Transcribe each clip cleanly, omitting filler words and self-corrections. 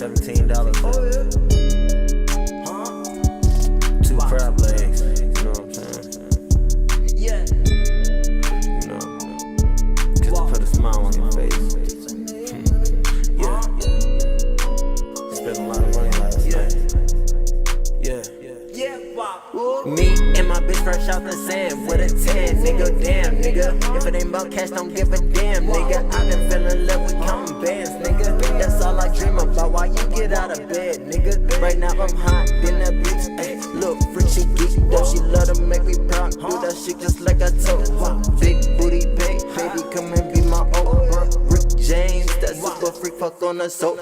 $17. Two crab legs, you know what I'm saying? Yeah. You know, just to put a smile on your face. Yeah. Spent a lot of money last night. Yeah. Me and my bitch fresh out the sand with a 10, nigga. Damn, nigga. If it ain't about cash, don't give a damn, nigga. I been feeling love with counting bands, nigga. That's all I dream about while you get out of bed, nigga. Right now I'm hot in that bitch. Ay, look, freak, she geeked up. She love to make me proud. Do that shit just like I told. Big booty, baby, come and be my old bro. Rick James, that super freak, fuck on the soap.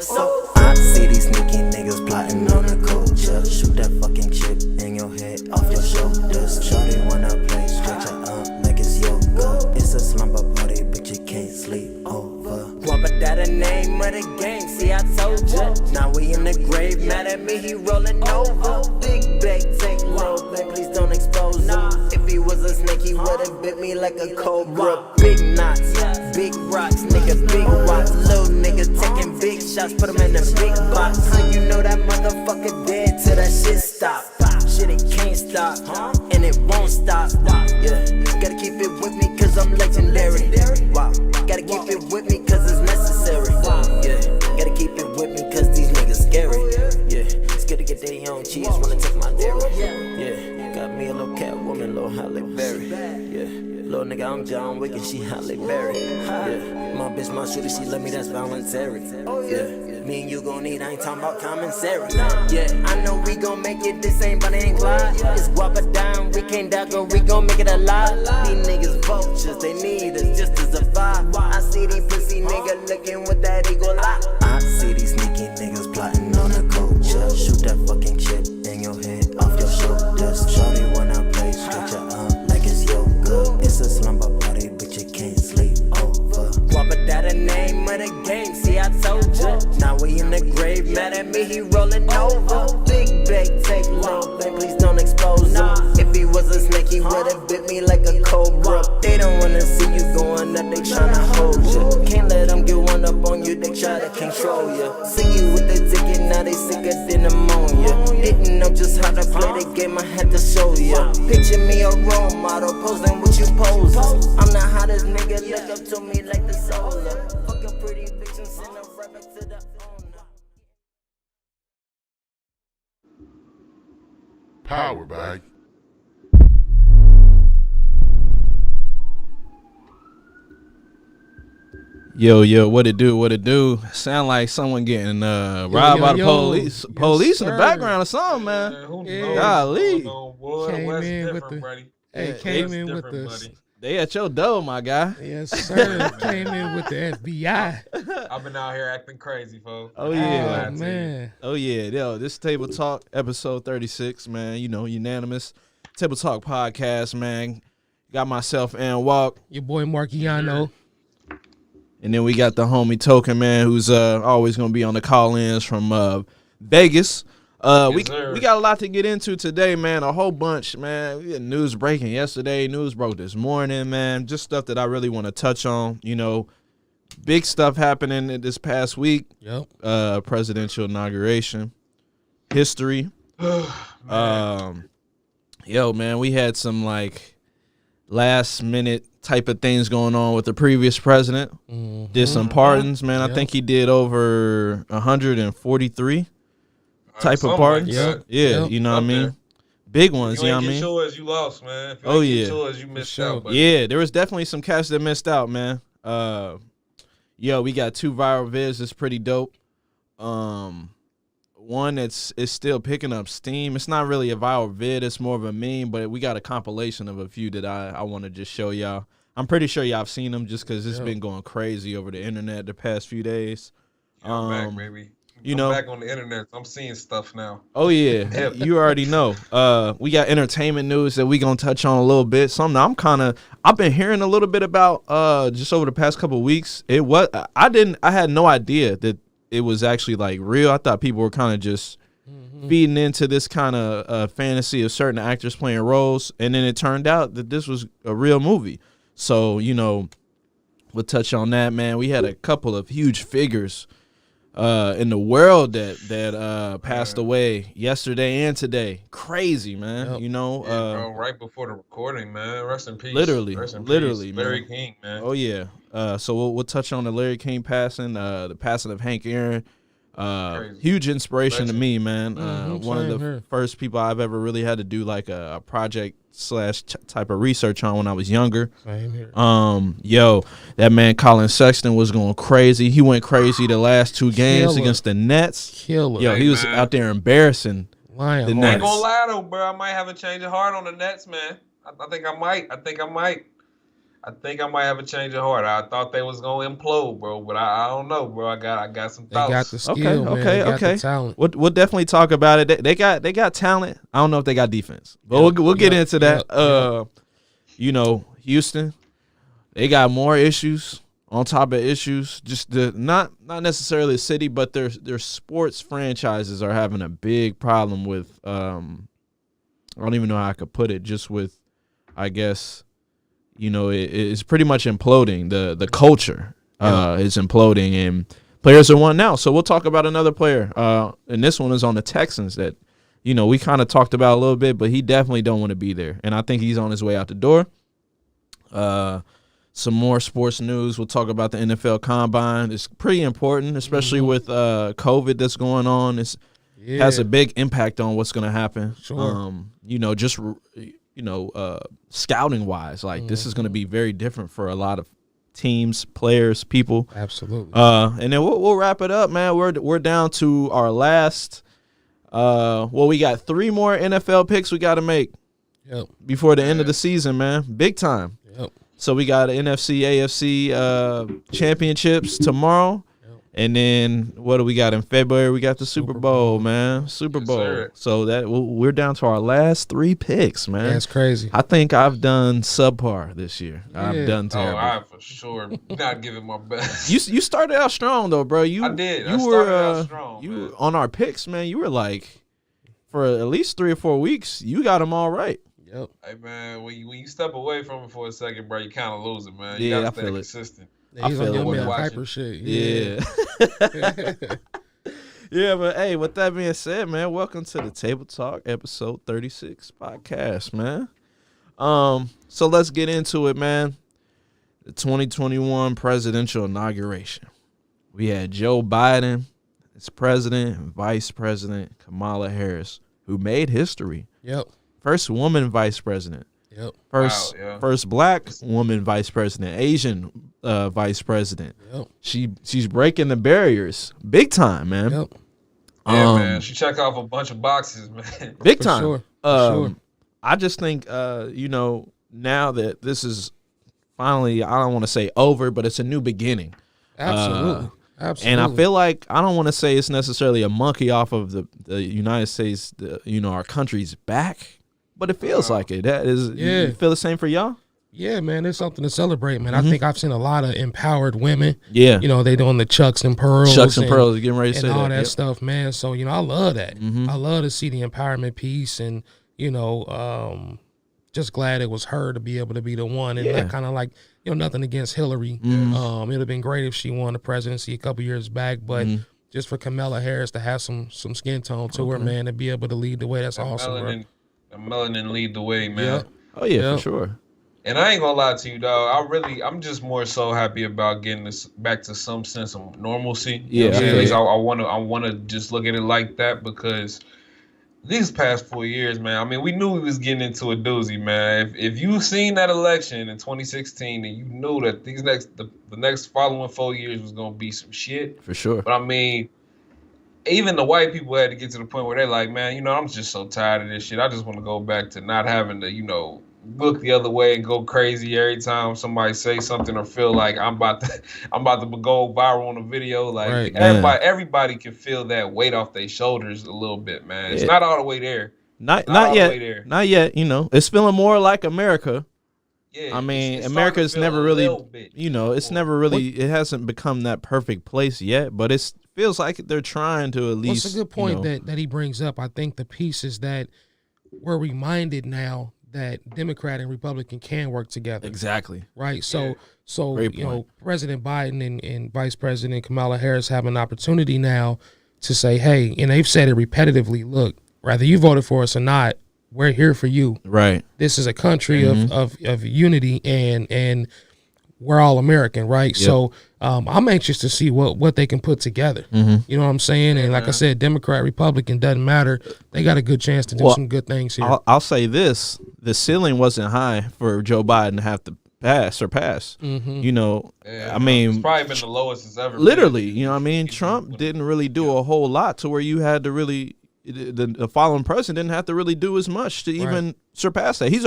I see these sneaky niggas plotting on the culture. Shoot that fucking chip in your head, off your shoulders. Shorty wanna play, stretch her out like it's yoga. It's a slumber party, but you can't sleep over. What but that a name of the game? See, I told ya. Now we in the grave, mad at me, he rolling over. Big bag, take low, man, please don't expose him. If he was a snake, he would've bit me like a cobra. Big knots, big rocks, nigga, big rocks. Little nigga taking big shots, put him in a big box. How you know that motherfucker dead till that shit stop? Shit, it can't stop, and it won't stop. Yeah, gotta keep it with me cause I'm legendary. Wow, gotta keep it with me cause it's necessary. Yeah, gotta keep it with me cause these niggas scary. Yeah, it's good to get their own cheese, wanna take my dairy. Yeah, got me a little cat woman, little Halle Berry. Yeah, little nigga, I'm John Wick and she Halle Berry. Yeah, my bitch, my shooter, she let me, that's voluntary. Yeah. Me and you gon' need, I ain't talking about commissary. Yeah, I know we gon' make it, this ain't Bonnie and Clyde. It's guapa down, we can't die, girl, we gon' make it alive. These niggas vultures, they need us just to survive. I see these pussy niggas looking with that eagle eye. I see these sneaky niggas plotting on the culture. Shoot that fucking chip in your head, off your shoulders. Shorty wanna play, stretch her out like it's yoga. It's a slumber party, but you can't sleep over. Guapa that a name of the game, see I told ya. Now we in the grave, mad at me, he rolling over. Big bag, take low, man, please don't expose him. If he was a snake, he would've bit me like a cobra. They don't wanna see you going up, they tryna hold you. Can't let them get one up on you, they try to control you. See you with the ticket, now they sicker than ammonia. Didn't know just how to play the game, I had to show you. Picture me a role model, posing with you poses. I'm the hottest nigga, look up to me like the solar. Fuck a pretty bitch and send her right back to the owner. Power bag. Yo, what it do? Sound like someone getting robbed by the police. Police in the background or something, man. Golly. Came in with the. They at your door, my guy. Yes, sir. Came in with the FBI. I've been out here acting crazy, folks. Oh, yeah. Oh, man. Oh, yeah. Yo, this Table Talk, episode 36, man. You know, Unanimous. Table Talk podcast, man. Got myself and Walk. Your boy Marciano. And then we got the homie Tokin, man, who's always going to be on the call-ins from Vegas. We got a lot to get into today, man. A whole bunch, man. We had news breaking yesterday. News broke this morning, man. Just stuff that I really want to touch on. You know, big stuff happening this past week. Yep. Presidential inauguration. History. Man, we had some, like, last-minute type of things going on with the previous president. Mm-hmm. Did some pardons, man. Yep. I think he did over 143 type of pardons. Like yeah, you know what I mean? Big ones, you know what I mean? Yours, you lost, man. If you yours, you missed out. Buddy. Yeah, there was definitely some cats that missed out, man. We got 2 viral vids that's pretty dope. One that's still picking up steam. It's not really a viral vid, it's more of a meme, but we got a compilation of a few that I want to just show y'all. I'm pretty sure y'all have seen them just because it's been going crazy over the internet the past few days. I'm back, baby. I'm back on the internet. I'm seeing stuff now. Oh, yeah. You already know. We got entertainment news that we going to touch on a little bit. Something I've been hearing a little bit about just over the past couple of weeks. I had no idea that it was actually like real. I thought people were kind of just feeding into this kind of fantasy of certain actors playing roles. And then it turned out that this was a real movie. So, you know, we'll touch on that, man. We had a couple of huge figures in the world that passed away yesterday and today. Crazy, man. Yep. You know, bro, right before the recording, man. Rest in peace. literally, Rest in literally, peace. man. Larry King, man. Oh yeah. So we'll touch on the Larry King passing, the passing of Hank Aaron. Crazy. Huge inspiration to Legend. me, man. One of same the here. first people I've ever really had to do like a project / type of research on when I was younger. Same here. Yo, that man Collin Sexton was going crazy. He went crazy the last 2 games Killer. against the Nets. Killer. Yo, he was man. out there embarrassing. Lion the I ain't Nets. gonna lie though, bro. I might have a change of heart on the Nets, man. I think I might have a change of heart. I thought they was gonna implode, bro, but I don't know, bro. I got some They thoughts. got the skill, man. They got the talent. We'll definitely talk about it. They got talent. I don't know if they got defense, but we'll get into that. You know, Houston, they got more issues on top of issues. Just not necessarily the city, but their sports franchises are having a big problem with. I don't even know how I could put it. Just with, I guess, you know, it's pretty much imploding. The culture is imploding, and players are wanting out. So we'll talk about another player. And this one is on the Texans that, you know, we kind of talked about a little bit, but he definitely don't want to be there. And I think he's on his way out the door. Some more sports news. We'll talk about the NFL Combine. It's pretty important, especially with COVID that's going on. It has a big impact on what's going to happen. Sure. You know, just scouting wise, like this is going to be very different for a lot of teams, players, people. Absolutely. And then we'll wrap it up, man. We're down to our last. We got 3 more NFL picks we got to make before the end of the season, man. Big time. Yep. So we got NFC, AFC championships tomorrow. And then what do we got in February? We got the Super Bowl, man. Super Bowl. Sir. So that we're down to our last 3 picks, man. That's crazy. I think I've done subpar this year. I've done Oh, terrible. I for sure not giving my best. You started out strong though, bro. I did. I You started out strong, You man. on our picks, man. You were like, for at least 3 or 4 weeks, you got them all right. Yep. Hey man, when you step away from it for a second, bro, you kind of lose it, man. You Yeah, gotta I stay feel it. consistent. He's I on feel your it. man Watching. Piper shit. Yeah. Yeah, but hey, with that being said, man, welcome to the Table Talk episode 36 podcast, man. So let's get into it, man. The 2021 presidential inauguration. We had Joe Biden as president and vice president, Kamala Harris, who made history. Yep. First woman vice president. Yep. First black woman vice president, Asian vice president. Yep. She's breaking the barriers big time, man. Yep. Yeah, man. She checked off a bunch of boxes, man. Big For time. sure. Sure. I just think you know, now that this is finally, I don't want to say over, but it's a new beginning. Absolutely. Absolutely. And I feel like I don't want to say it's necessarily a monkey off of the United States, our country's back, but it feels like it. That is, you feel the same for y'all? Yeah, man, there's something to celebrate, man. I think I've seen a lot of empowered women. Yeah. You know, they doing the Chucks and Pearls. Chucks and Pearls, getting ready to and say all that. that Yep. stuff, man. So, you know, I love that. I love to see the empowerment piece and, you know, just glad it was her to be able to be the one. And not kind of like, you know, nothing against Hillary. It would have been great if she won the presidency a couple years back, but just for Kamala Harris to have some skin tone to her, man, and be able to lead the way, that's awesome, bro. Melanin lead the way, man. Yep. Oh yeah, Yep. for sure. And I ain't gonna lie to you, dog. I'm just more so happy about getting this back to some sense of normalcy. Yeah, You know what I'm saying? I At least feel I wanna just look at it like that, because these past 4 years, man, I mean, we knew we was getting into a doozy, man. If you seen that election in 2016 and you knew that the next following 4 years was gonna be some shit. For sure. But I mean, even the white people had to get to the point where they're like, man, you know, I'm just so tired of this shit. I just want to go back to not having to, you know, look the other way and go crazy every time somebody say something or feel like I'm about to go viral on a video. Like Right, everybody can feel that weight off their shoulders a little bit, man. It's Yeah. not all the way there. Not all yet. the way there. Not yet. You know, it's feeling more like America. Yeah, I mean, it's starting America's to feel never a really, little bit. you know, it's never really, it hasn't become that perfect place yet, but it feels like they're trying to at least. What's a good point you know, that he brings up? I think the piece is that we're reminded now that Democrat and Republican can work together. Exactly. Right. So Great you know, point. President Biden and Vice President Kamala Harris have an opportunity now to say, hey, and they've said it repetitively, look, whether you voted for us or not, we're here for you. Right. This is a country of unity and we're all American, right? Yep. So I'm anxious to see what they can put together. You know what I'm saying? And like I said, Democrat, Republican, doesn't matter. They got a good chance to do some good things here. I'll say this: the ceiling wasn't high for Joe Biden to have to surpass. You know, Yeah, I mean, it's probably been the lowest it's ever literally, been. you know what I mean? Trump didn't really do a whole lot to where you had to really the following president didn't have to really do as much to even surpass that. He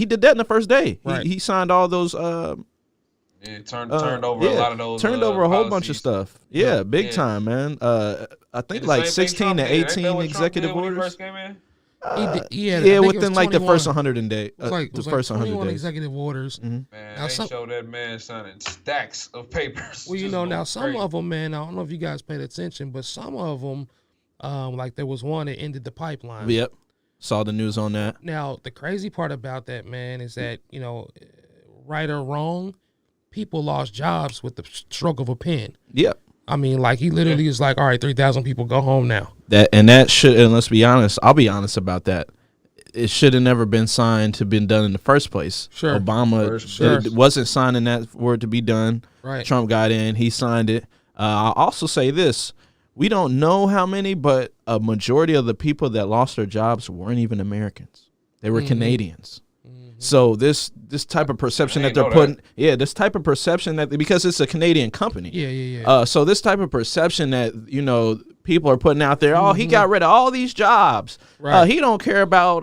did that in the first day. Right. He signed all those Yeah, turned over a lot of those. Turned over a whole bunch of policies. stuff. Yeah, big time, man. I think The like same thing 16 Trump to did. Ain't that 18 what Trump executive did when he orders. first came in? I think Yeah, it was within like the 21. first 100 day, It was like, the first 100 21 days. executive orders. Man, Now, they showed that man signing stacks of papers. Well, you Just know, going now some crazy. of them, man, I don't know if you guys paid attention, but some of them, like there was one that ended the pipeline. Yep, saw the news on that. Now, the crazy part about that, man, is that, you know, right or wrong, people lost jobs with the stroke of a pen. Yep. I mean, like he literally is like, all right, 3,000 people go home now. That should, and let's be honest, I'll be honest about that. It should have never been signed to been done in the first place. Sure. Obama Sure. wasn't signing that for it to be done. Right. Trump got in, he signed it. I'll also say this. We don't know how many, but a majority of the people that lost their jobs weren't even Americans. They were Canadians. So this type of perception that they're putting, this type of perception that, because it's a Canadian company. Yeah. So this type of perception that, you know, people are putting out there, oh, he got rid of all these jobs. Right. He don't care about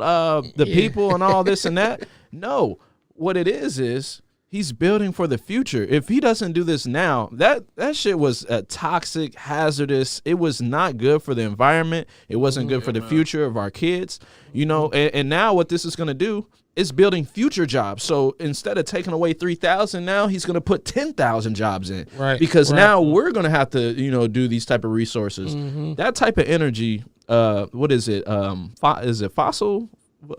the people and all this and that. No, what it is he's building for the future. If he doesn't do this now, that shit was toxic, hazardous. It was not good for the environment. It wasn't good for the future of our kids. You know, and now what this is going to do is building future jobs. So instead of taking away 3,000, now he's going to put 10,000 jobs in. Right. Because now we're going to have to, you know, do these type of resources. That type of energy, what is it? Is it fossil?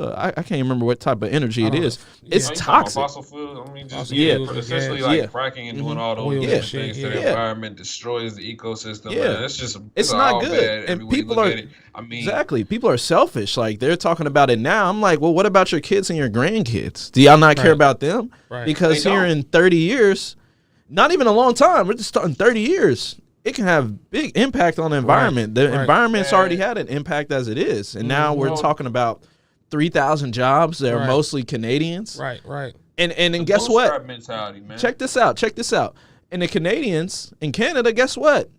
I can't remember what type of energy it is. It's Ain't talking about toxic. Fossil fuels. I mean, just essentially gas. like fracking and doing all those Oil different shit, things to the environment, destroys the ecosystem. Man. It's just It's all not good. bad And every way you people look are at it. I mean, exactly. People are selfish. Like they're talking about it now. I'm like, well, what about your kids and your grandkids? Do y'all not care about them? Right. Because They here don't. in 30 years, not even a long time. We're just starting 30 years. It can have big impact on the environment. The environment's already had an impact as it is, and now we're talking about 3,000 jobs that are mostly Canadians. Right. And guess what? bootstrap mentality, man. Check this out. And the Canadians in Canada, guess what?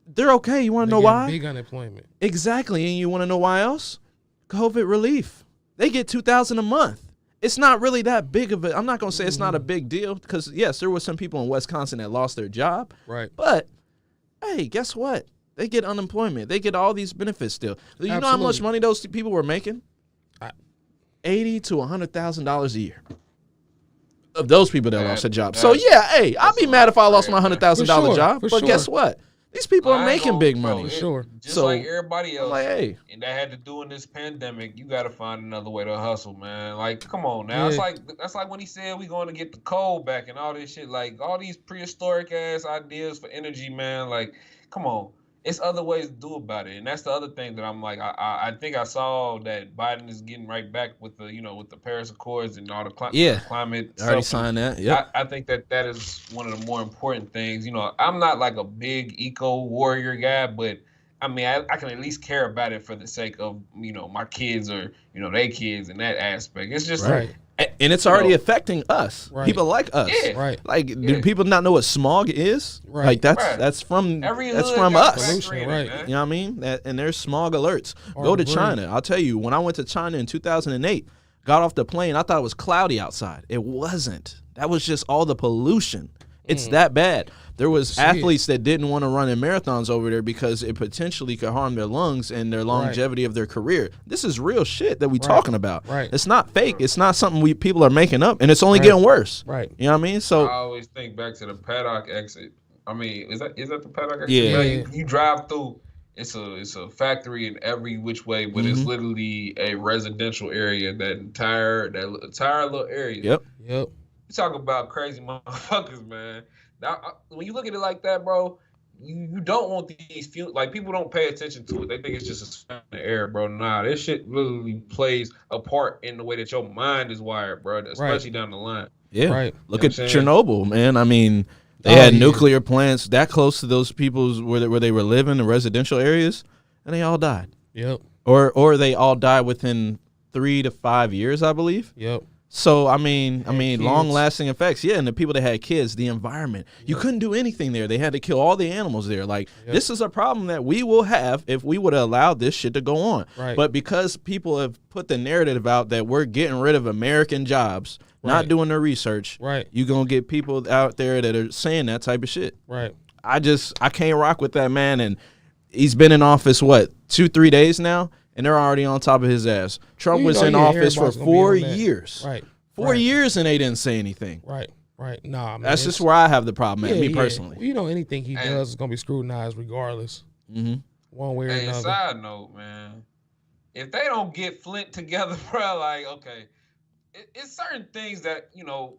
They're okay. You want to know why? Big unemployment. Exactly. And you want to know why else? COVID relief. They get $2,000 a month. It's not really that big of a, I'm not going to say it's not a big deal because, yes, there were some people in Wisconsin that lost their job. Right. But, hey, guess what? They get unemployment. They get all these benefits still. You know how much money those people were making? $80,000 to $100,000 a year. Of those people that lost their job. So, yeah, hey, I'd be mad if I lost my $100,000 job. But guess what? These people are making big money. Just So, like everybody else. like, hey. And that had to do in this pandemic. You got to find another way to hustle, man. Like, come on now. It's like that's like when he said we going to get the coal back and all this shit. Like all these prehistoric ass ideas for energy, man. Like, come on. It's other ways to do about it, and that's the other thing that I'm like. I think I saw that Biden is getting right back with the with the Paris Accords and all the climate. I already stuff. signed that. Yeah. I think that is one of the more important things. You know, I'm not like a big eco warrior guy, but I mean, I can at least care about it for the sake of my kids or their kids in that aspect. It's just And it's already affecting us. People like us. Yeah. Like, do people not know what smog is? Like that's from us. Pollution, You know what I mean? And there's smog alerts. Go to China. I'll tell you, when I went to China in 2008, got off the plane, I thought it was cloudy outside. It wasn't. That was just all the pollution. It's that bad. There was athletes that didn't want to run in marathons over there because it potentially could harm their lungs and their longevity of their career. This is real shit that we talking about. It's not fake. It's not something people are making up, and it's only getting worse. You know what I mean? So I always think back to the paddock exit. I mean, is that the paddock exit? Yeah. You drive through it's a factory in every which way, but it's literally a residential area. That entire little area. Yep. Yep. You talk about crazy motherfuckers, man. Now, when you look at it like that, bro, you don't want these like people don't pay attention to it. They think it's just a spin in the air, bro. Nah, this shit literally plays a part in the way that your mind is wired, bro. Especially down the line. Yeah. Right. Look at Chernobyl, man. I mean, they had nuclear plants that close to those people's where they were living in residential areas, and they all died. Yep. Or they all died within 3 to 5 years, I believe. Yep. So I mean, kids. long-lasting effects. Yeah, and the people that had kids, the environment. You couldn't do anything there. They had to kill all the animals there. Like this is a problem that we will have if we would allow this shit to go on. Right. But because people have put the narrative out that we're getting rid of American jobs, not doing their research, you're gonna get people out there that are saying that type of shit. Right. I can't rock with that man, and he's been in office 2-3 days now. And they're already on top of his ass. Trump was in office for 4 years. Right. 4 years and they didn't say anything. Right. Right. Nah, man. That's just where I have the problem at, me personally. Well, you know, anything he does is going to be scrutinized regardless. Mm-hmm. One way or another. Side note, man. If they don't get Flint together, bro, like, okay, it's certain things that, you know,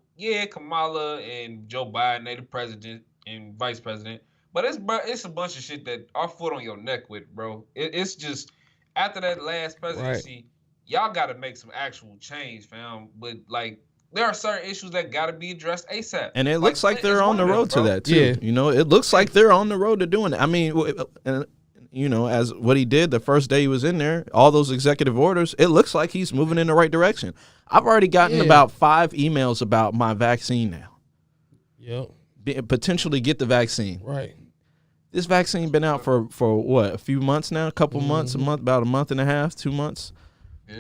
Kamala and Joe Biden, they the president and vice president. But it's a bunch of shit that our foot on your neck with, bro. It's just... After that last presidency, y'all got to make some actual change, fam. But, like, there are certain issues that got to be addressed ASAP. And it looks like they're on the road to that, too. Yeah. You know, it looks like they're on the road to doing it. I mean, you know, as what he did the first day he was in there, all those executive orders, it looks like he's moving in the right direction. I've already gotten about 5 emails about my vaccine now. Yep. Potentially get the vaccine. Right. This vaccine been out for what, a few months now, a couple months, about a month and a half, 2 months.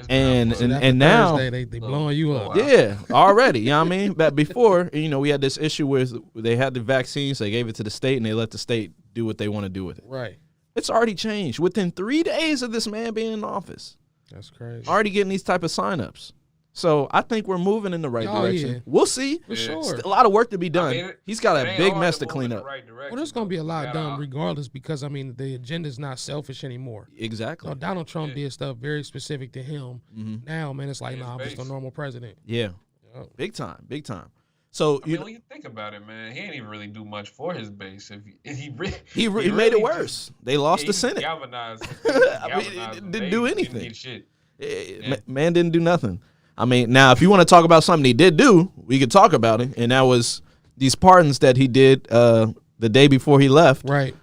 And now Thursday, they blowing you up. Yeah, already. You know what I mean? But before, you know, we had this issue where they had the vaccines, they gave it to the state, and they let the state do what they want to do with it. Right. It's already changed within 3 days of this man being in office. That's crazy. Already getting these type of signups. So I think we're moving in the right direction. Yeah. We'll see. For sure. A lot of work to be done. I mean, he's got a big mess to clean up. Well, there's going to be a lot done regardless because, I mean, the agenda's not selfish anymore. Exactly. You know, Donald Trump did stuff very specific to him. Now, man, it's like, nah, I'm just a normal president. Yeah. Yep. Big time. Big time. So I mean, when you think about it, man, he didn't even really do much for his base. He really made it worse. They lost the Senate. Galvanized. I mean, didn't do anything. Man didn't do nothing. I mean, now if you want to talk about something he did do, we could talk about it, and that was these pardons that he did the day before he left. Right.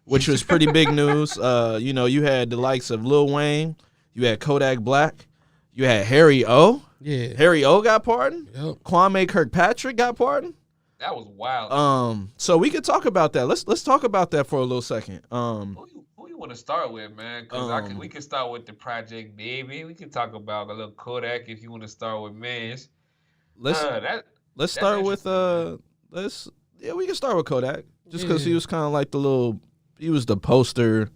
Which was pretty big news. You know, you had the likes of Lil Wayne, you had Kodak Black, you had Harry O. Yeah. Harry O got pardoned. Yep. Kwame Kirkpatrick got pardoned. That was wild. So we could talk about that. Let's talk about that for a little second. Who you want to start with, man? Because we could start with the Project Baby. We could talk about a little Kodak if you want to start with Mans. Let's start with we can start with Kodak just because he was kind of like he was the poster.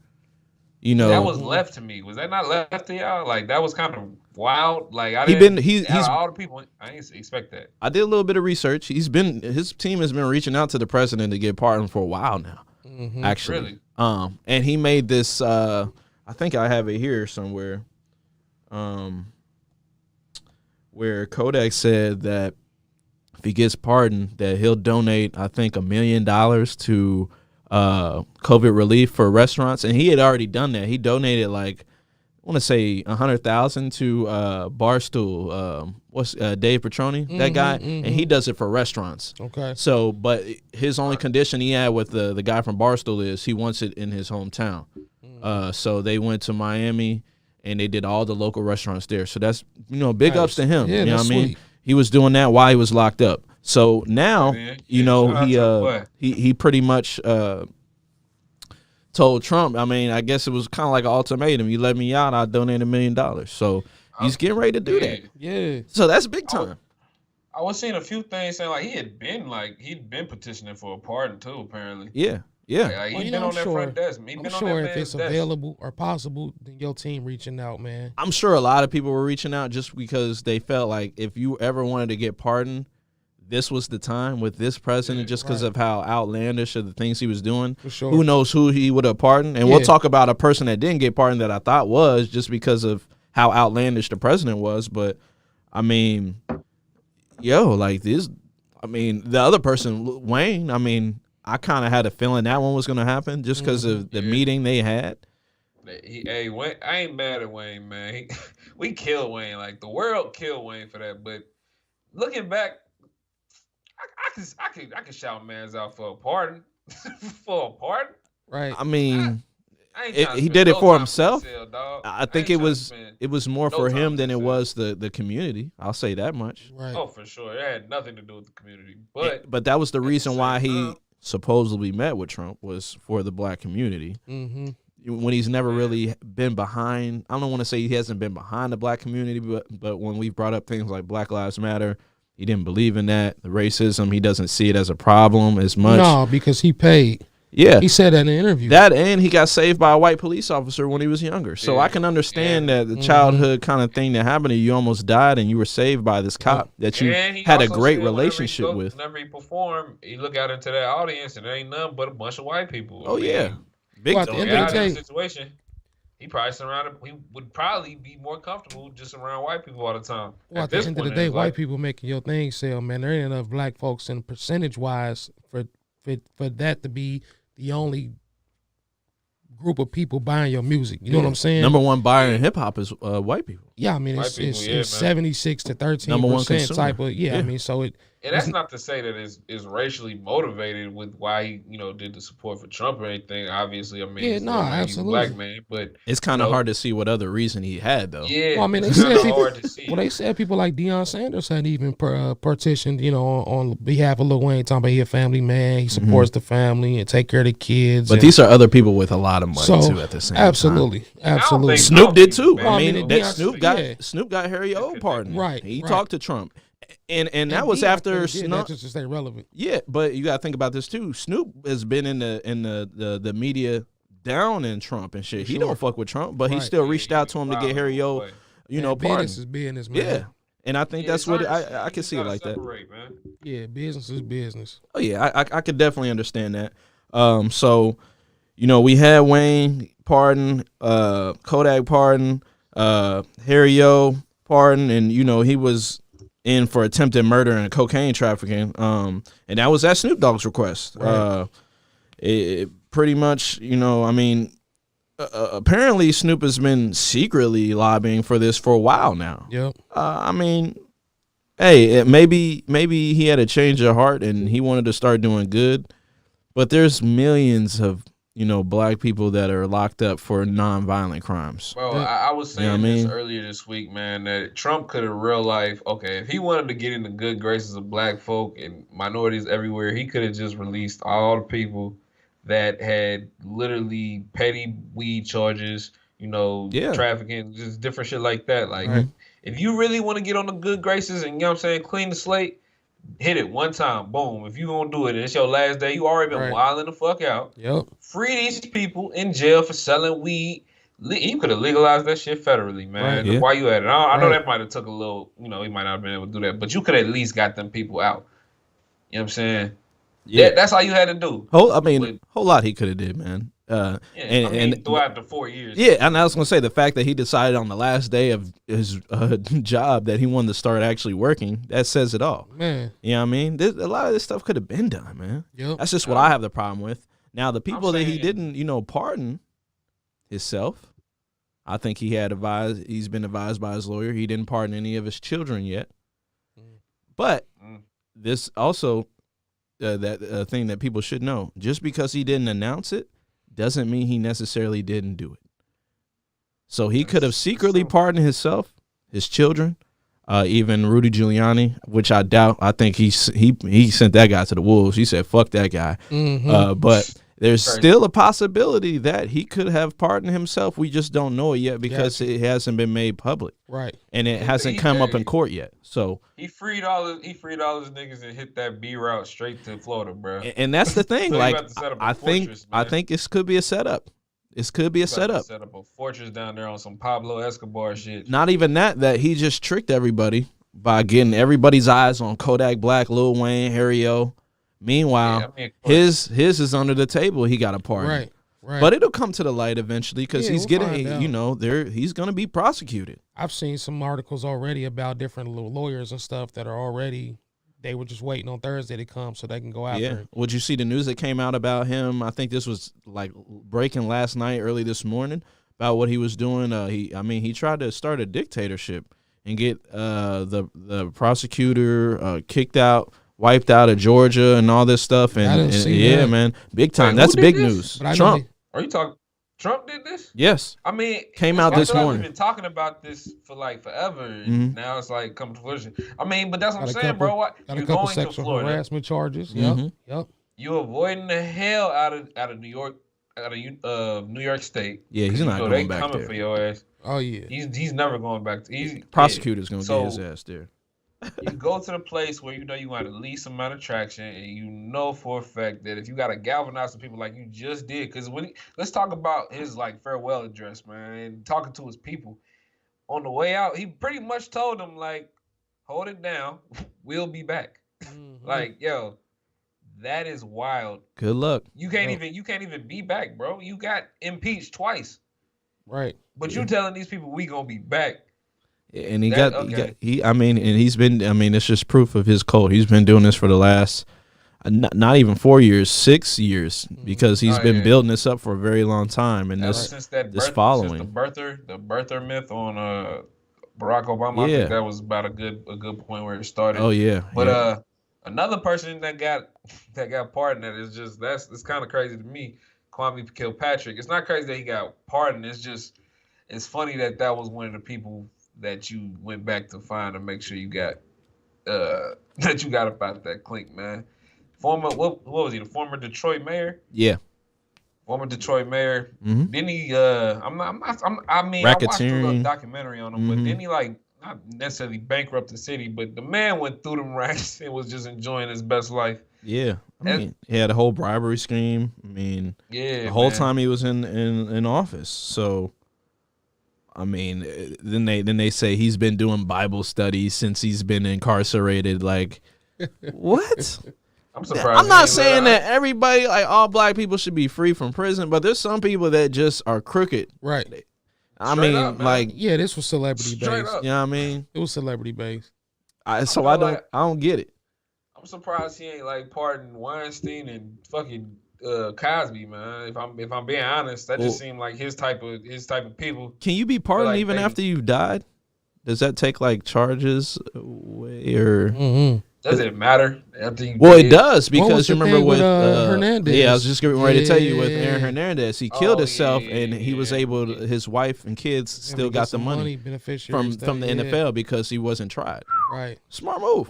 You know, that was left to me. Was that not left to y'all? Like that was kind of wild. Like he's all the people. I didn't expect that. I did a little bit of research. His team has been reaching out to the president to get pardoned for a while now. Actually, really? And he made this. I think I have it here somewhere. Where Kodak said that if he gets pardoned, that he'll donate, I think, $1 million to COVID relief for restaurants, and he had already done that. He donated I want to say $100,000 to Barstool. Dave Petroni, that guy, and he does it for restaurants. Okay. So, but his only condition he had with the guy from Barstool is he wants it in his hometown. So they went to Miami and they did all the local restaurants there. So that's big ups to him. Yeah, you know what I mean? sweet. He was doing that while he was locked up. So now, he pretty much told Trump, I mean, I guess it was kind of like an ultimatum. You let me out, I'll donate $1 million. So he's getting ready to do that. Yeah. So that's big time. I was seeing a few things saying he'd been petitioning for a pardon too, apparently. Yeah. Yeah. Like, he's been on that front desk. I'm sure if it's available or possible, then your team reaching out, man. I'm sure a lot of people were reaching out just because they felt like if you ever wanted to get pardoned, this was the time with this president just because of how outlandish of the things he was doing. For sure. Who knows who he would have pardoned? And we'll talk about a person that didn't get pardoned that I thought was just because of how outlandish the president was. But I mean, like this. I mean, the other person, Wayne. I mean, I kind of had a feeling that one was going to happen just because of the meeting they had. Hey, Wayne, I ain't mad at Wayne, man. We killed Wayne. Like, the world killed Wayne for that. But looking back, I could shout man's out for a pardon. For a pardon? Right. I mean, I ain't he did it for himself. Dog. I think it was more for him than it was the community. I'll say that much. Right. Oh, for sure. It had nothing to do with the community. But that was the reason why he supposedly met with Trump was for the black community. Mm-hmm. When he's never really been behind, I don't want to say he hasn't been behind the black community, but when we've brought up things like Black Lives Matter, he didn't believe in that. The racism, he doesn't see it as a problem as much. No, because he paid. Yeah. He said that in an interview. That, and he got saved by a white police officer when he was younger. So I can understand that the childhood kind of thing that happened to you, you almost died and you were saved by this cop that you had a great relationship with. Whenever he performed, you look out into that audience and there ain't nothing but a bunch of white people. Oh, yeah. Big Well, at the end of the day, situation. He would probably be more comfortable just around white people all the time. Well, at the end of the day, white people making your thing sell, man. There ain't enough black folks in percentage wise for that to be the only group of people buying your music. You know what I'm saying? Number one buyer in hip hop is white people. Yeah, I mean it's 76 to 13% type of I mean so it. And that's not to say that it's racially motivated with why he did the support for Trump or anything. Obviously, I mean, absolutely, he's a black man, but it's kind of hard to see what other reason he had though. Yeah, well, I mean, they said people like Deion Sanders had even partitioned, on behalf of Lil Wayne, talking about he a family man, he supports the family and take care of the kids. But these are other people with a lot of money too at the same time. Absolutely. Snoop did too. Man. I mean, Snoop got Harry O pardoned. Right. He talked to Trump. And that was after Snoop. Just to stay relevant. Yeah, but you got to think about this too. Snoop has been in the media down in Trump and shit. He don't fuck with Trump, but he still reached out to him to get Harry O, pardoned. Business is business, man. Yeah, and I think that's what I can see it like that. Man. Yeah, business is business. Oh yeah, I could definitely understand that. So, we had Wayne pardon, Kodak pardon, Harry O pardon, and he was in for attempted murder and cocaine trafficking. And that was at Snoop Dogg's request. Right. It pretty much, apparently Snoop has been secretly lobbying for this for a while now. Yep. I mean, hey, maybe he had a change of heart and he wanted to start doing good, but there's millions of black people that are locked up for non-violent crimes. Bro, I was saying this earlier this week, man, that Trump could have real life, if he wanted to get in the good graces of black folk and minorities everywhere, he could have just released all the people that had literally petty weed charges, trafficking, just different shit like that. Like, if you really want to get on the good graces and, clean the slate, hit it one time, boom. If you gonna do it and it's your last day, you already been wilding the fuck out. Yep. Free these people in jail for selling weed. You could have legalized that shit federally, man. Right, Why you at it? I know that might have took a little, he might not have been able to do that, but you could at least got them people out. You know what I'm saying? Yeah. That's all you had to do. Whole lot he could have did, man. And throughout the 4 years. Yeah, and I was gonna say the fact that he decided on the last day of his job that he wanted to start actually working, that says it all. Man. You know what I mean? A lot of this stuff could have been done, man. Yep. That's just what I have the problem with. Now the people that he didn't, pardon himself, I think he's been advised by his lawyer. He didn't pardon any of his children yet. But this also that thing that people should know. Just because he didn't announce it doesn't mean he necessarily didn't do it. So he could have secretly pardoned himself, his children, even Rudy Giuliani, which I doubt. I think he sent that guy to the wolves. He said, fuck that guy. But there's still a possibility that he could have pardoned himself. We just don't know it yet because it hasn't been made public. Right. And it hasn't come up in court yet. So he freed all his niggas and hit that B route straight to Florida, bro. And that's the thing. So like I think this could be a setup. This could be a setup. Set up a fortress down there on some Pablo Escobar shit. Not even that he just tricked everybody by getting everybody's eyes on Kodak Black, Lil Wayne, Harry O. Meanwhile, his is under the table. He got a pardon. Right. Right. But it'll come to the light eventually because he's we'll getting, he's going to be prosecuted. I've seen some articles already about different little lawyers and stuff that are already, they were just waiting on Thursday to come so they can go after him. Would you see the news that came out about him? I think this was like breaking last night, early this morning, about what he was doing. He tried to start a dictatorship and get the prosecutor kicked out, wiped out of Georgia and all this stuff. And that. Man, big time. That's big news. Trump. Are you talking? Trump did this? Yes. I mean, came out this morning. We've been talking about this for like forever. And now it's like coming to fruition. I mean, but that's what I'm saying, bro. Got a couple sexual harassment charges. Yep. You avoiding the hell out of New York, out of New York State. Yeah, he's not going back there. They coming for your ass. Oh yeah. He's never going back. Prosecutor's gonna get his ass there. You go to the place where you know you want the least amount of traction, and you know for a fact that if you got to galvanize some people like you just did, because let's talk about his like farewell address, man, and talking to his people on the way out, he pretty much told them like, hold it down, we'll be back. Like, yo, that is wild. Good luck. You can't even be back, bro. You got impeached twice, right? But you telling these people we gonna be back. And he's been, it's just proof of his code. He's been doing this for the last, not even 4 years, 6 years, because he's been building this up for a very long time. And this following. Since the birther myth on Barack Obama, I think that was about a good point where it started. Oh yeah. But another person that got pardoned that is just, that's kind of crazy to me, Kwame Kilpatrick. It's not crazy that he got pardoned. It's funny that was one of the people that you went back to find to make sure you got that you got about that clink, man. What was he? The former Detroit mayor? Yeah. Former Detroit mayor. Didn't he I watched a little documentary on him, but didn't he like not necessarily bankrupt the city, but the man went through them racks and was just enjoying his best life. Yeah. He had a whole bribery scheme. The whole time he was in office. So then they say he's been doing Bible studies since he's been incarcerated. Like, what? I'm surprised. I'm not saying that everybody, like all black people, should be free from prison, but there's some people that just are crooked. Right. This was celebrity based. Up. You know what I mean? It was celebrity based. I don't get it. I'm surprised he ain't like pardoned Weinstein and fucking Cosby, man. If I'm being honest, that just seemed like his type of people. Can you be pardoned even after you've died? Does that take like charges away or? Does it matter after you? Well, it does, because you remember with Hernandez. Yeah, I was just getting ready to tell you with Aaron Hernandez, he killed himself, and he was able to, his wife and kids still got the money from the NFL because he wasn't tried. Right. Smart move.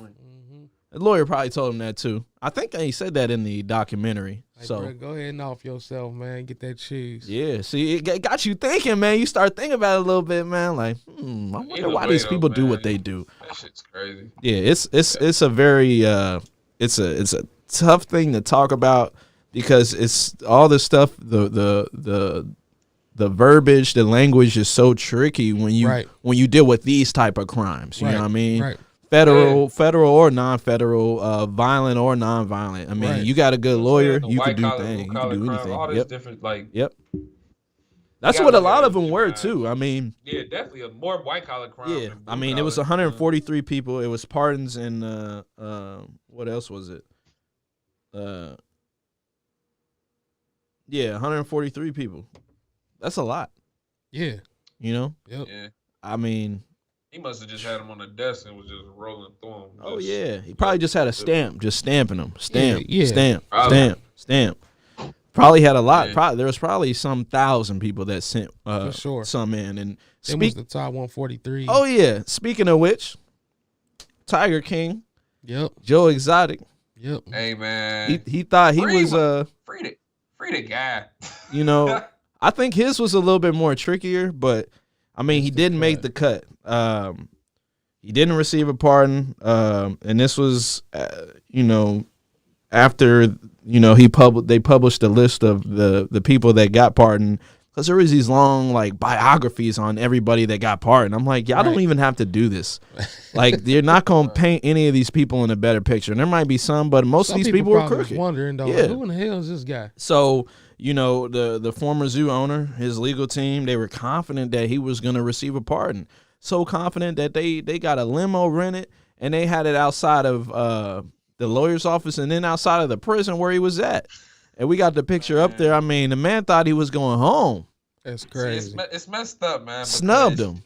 The lawyer probably told him that too. I think he said that in the documentary. Like, so bro, go ahead and off yourself, man. Get that cheese. Yeah, see, it got you thinking, man. You start thinking about it a little bit, man. Like, I wonder why these people do what they do. That shit's crazy. Yeah, it's a very it's a tough thing to talk about because it's all this stuff. The verbiage, the language is so tricky when you deal with these type of crimes. You know what I mean? Right. Federal or non-federal, violent or non-violent. You got a good lawyer, you can do things. You can do anything. All this different, That's what a lot of them were too. Yeah, definitely more white collar crime. Yeah, it was 143 people. It was pardons and what else was it? 143 people. That's a lot. Yeah. You know. Yep. Yeah. He must have just had them on the desk and was just rolling through them. Oh yeah, he probably just had a stamp, just stamping them. Stamp. Probably had a lot. Yeah. There was probably some 1,000 people that sent for sure. some in. And it was the top 143. Oh yeah. Speaking of which, Tiger King. Yep. Joe Exotic. Yep. Hey man. He thought he was free the guy. You know, I think his was a little bit more trickier, but he didn't make the cut. He didn't receive a pardon, and this was, after they published a list of the people that got pardoned. because there was these long like biographies on everybody that got pardoned. I'm like, y'all don't even have to do this. Like, you're not gonna paint any of these people in a better picture. And there might be some, but most of these people were crooked. Wondering though, like, who in the hell is this guy? So, you know, the former zoo owner, his legal team, they were confident that he was gonna receive a pardon. So confident that they got a limo rented and they had it outside of the lawyer's office and then outside of the prison where he was at. And we got the picture up there. I mean, the man thought he was going home. That's crazy. See, it's messed up, man. Snubbed him.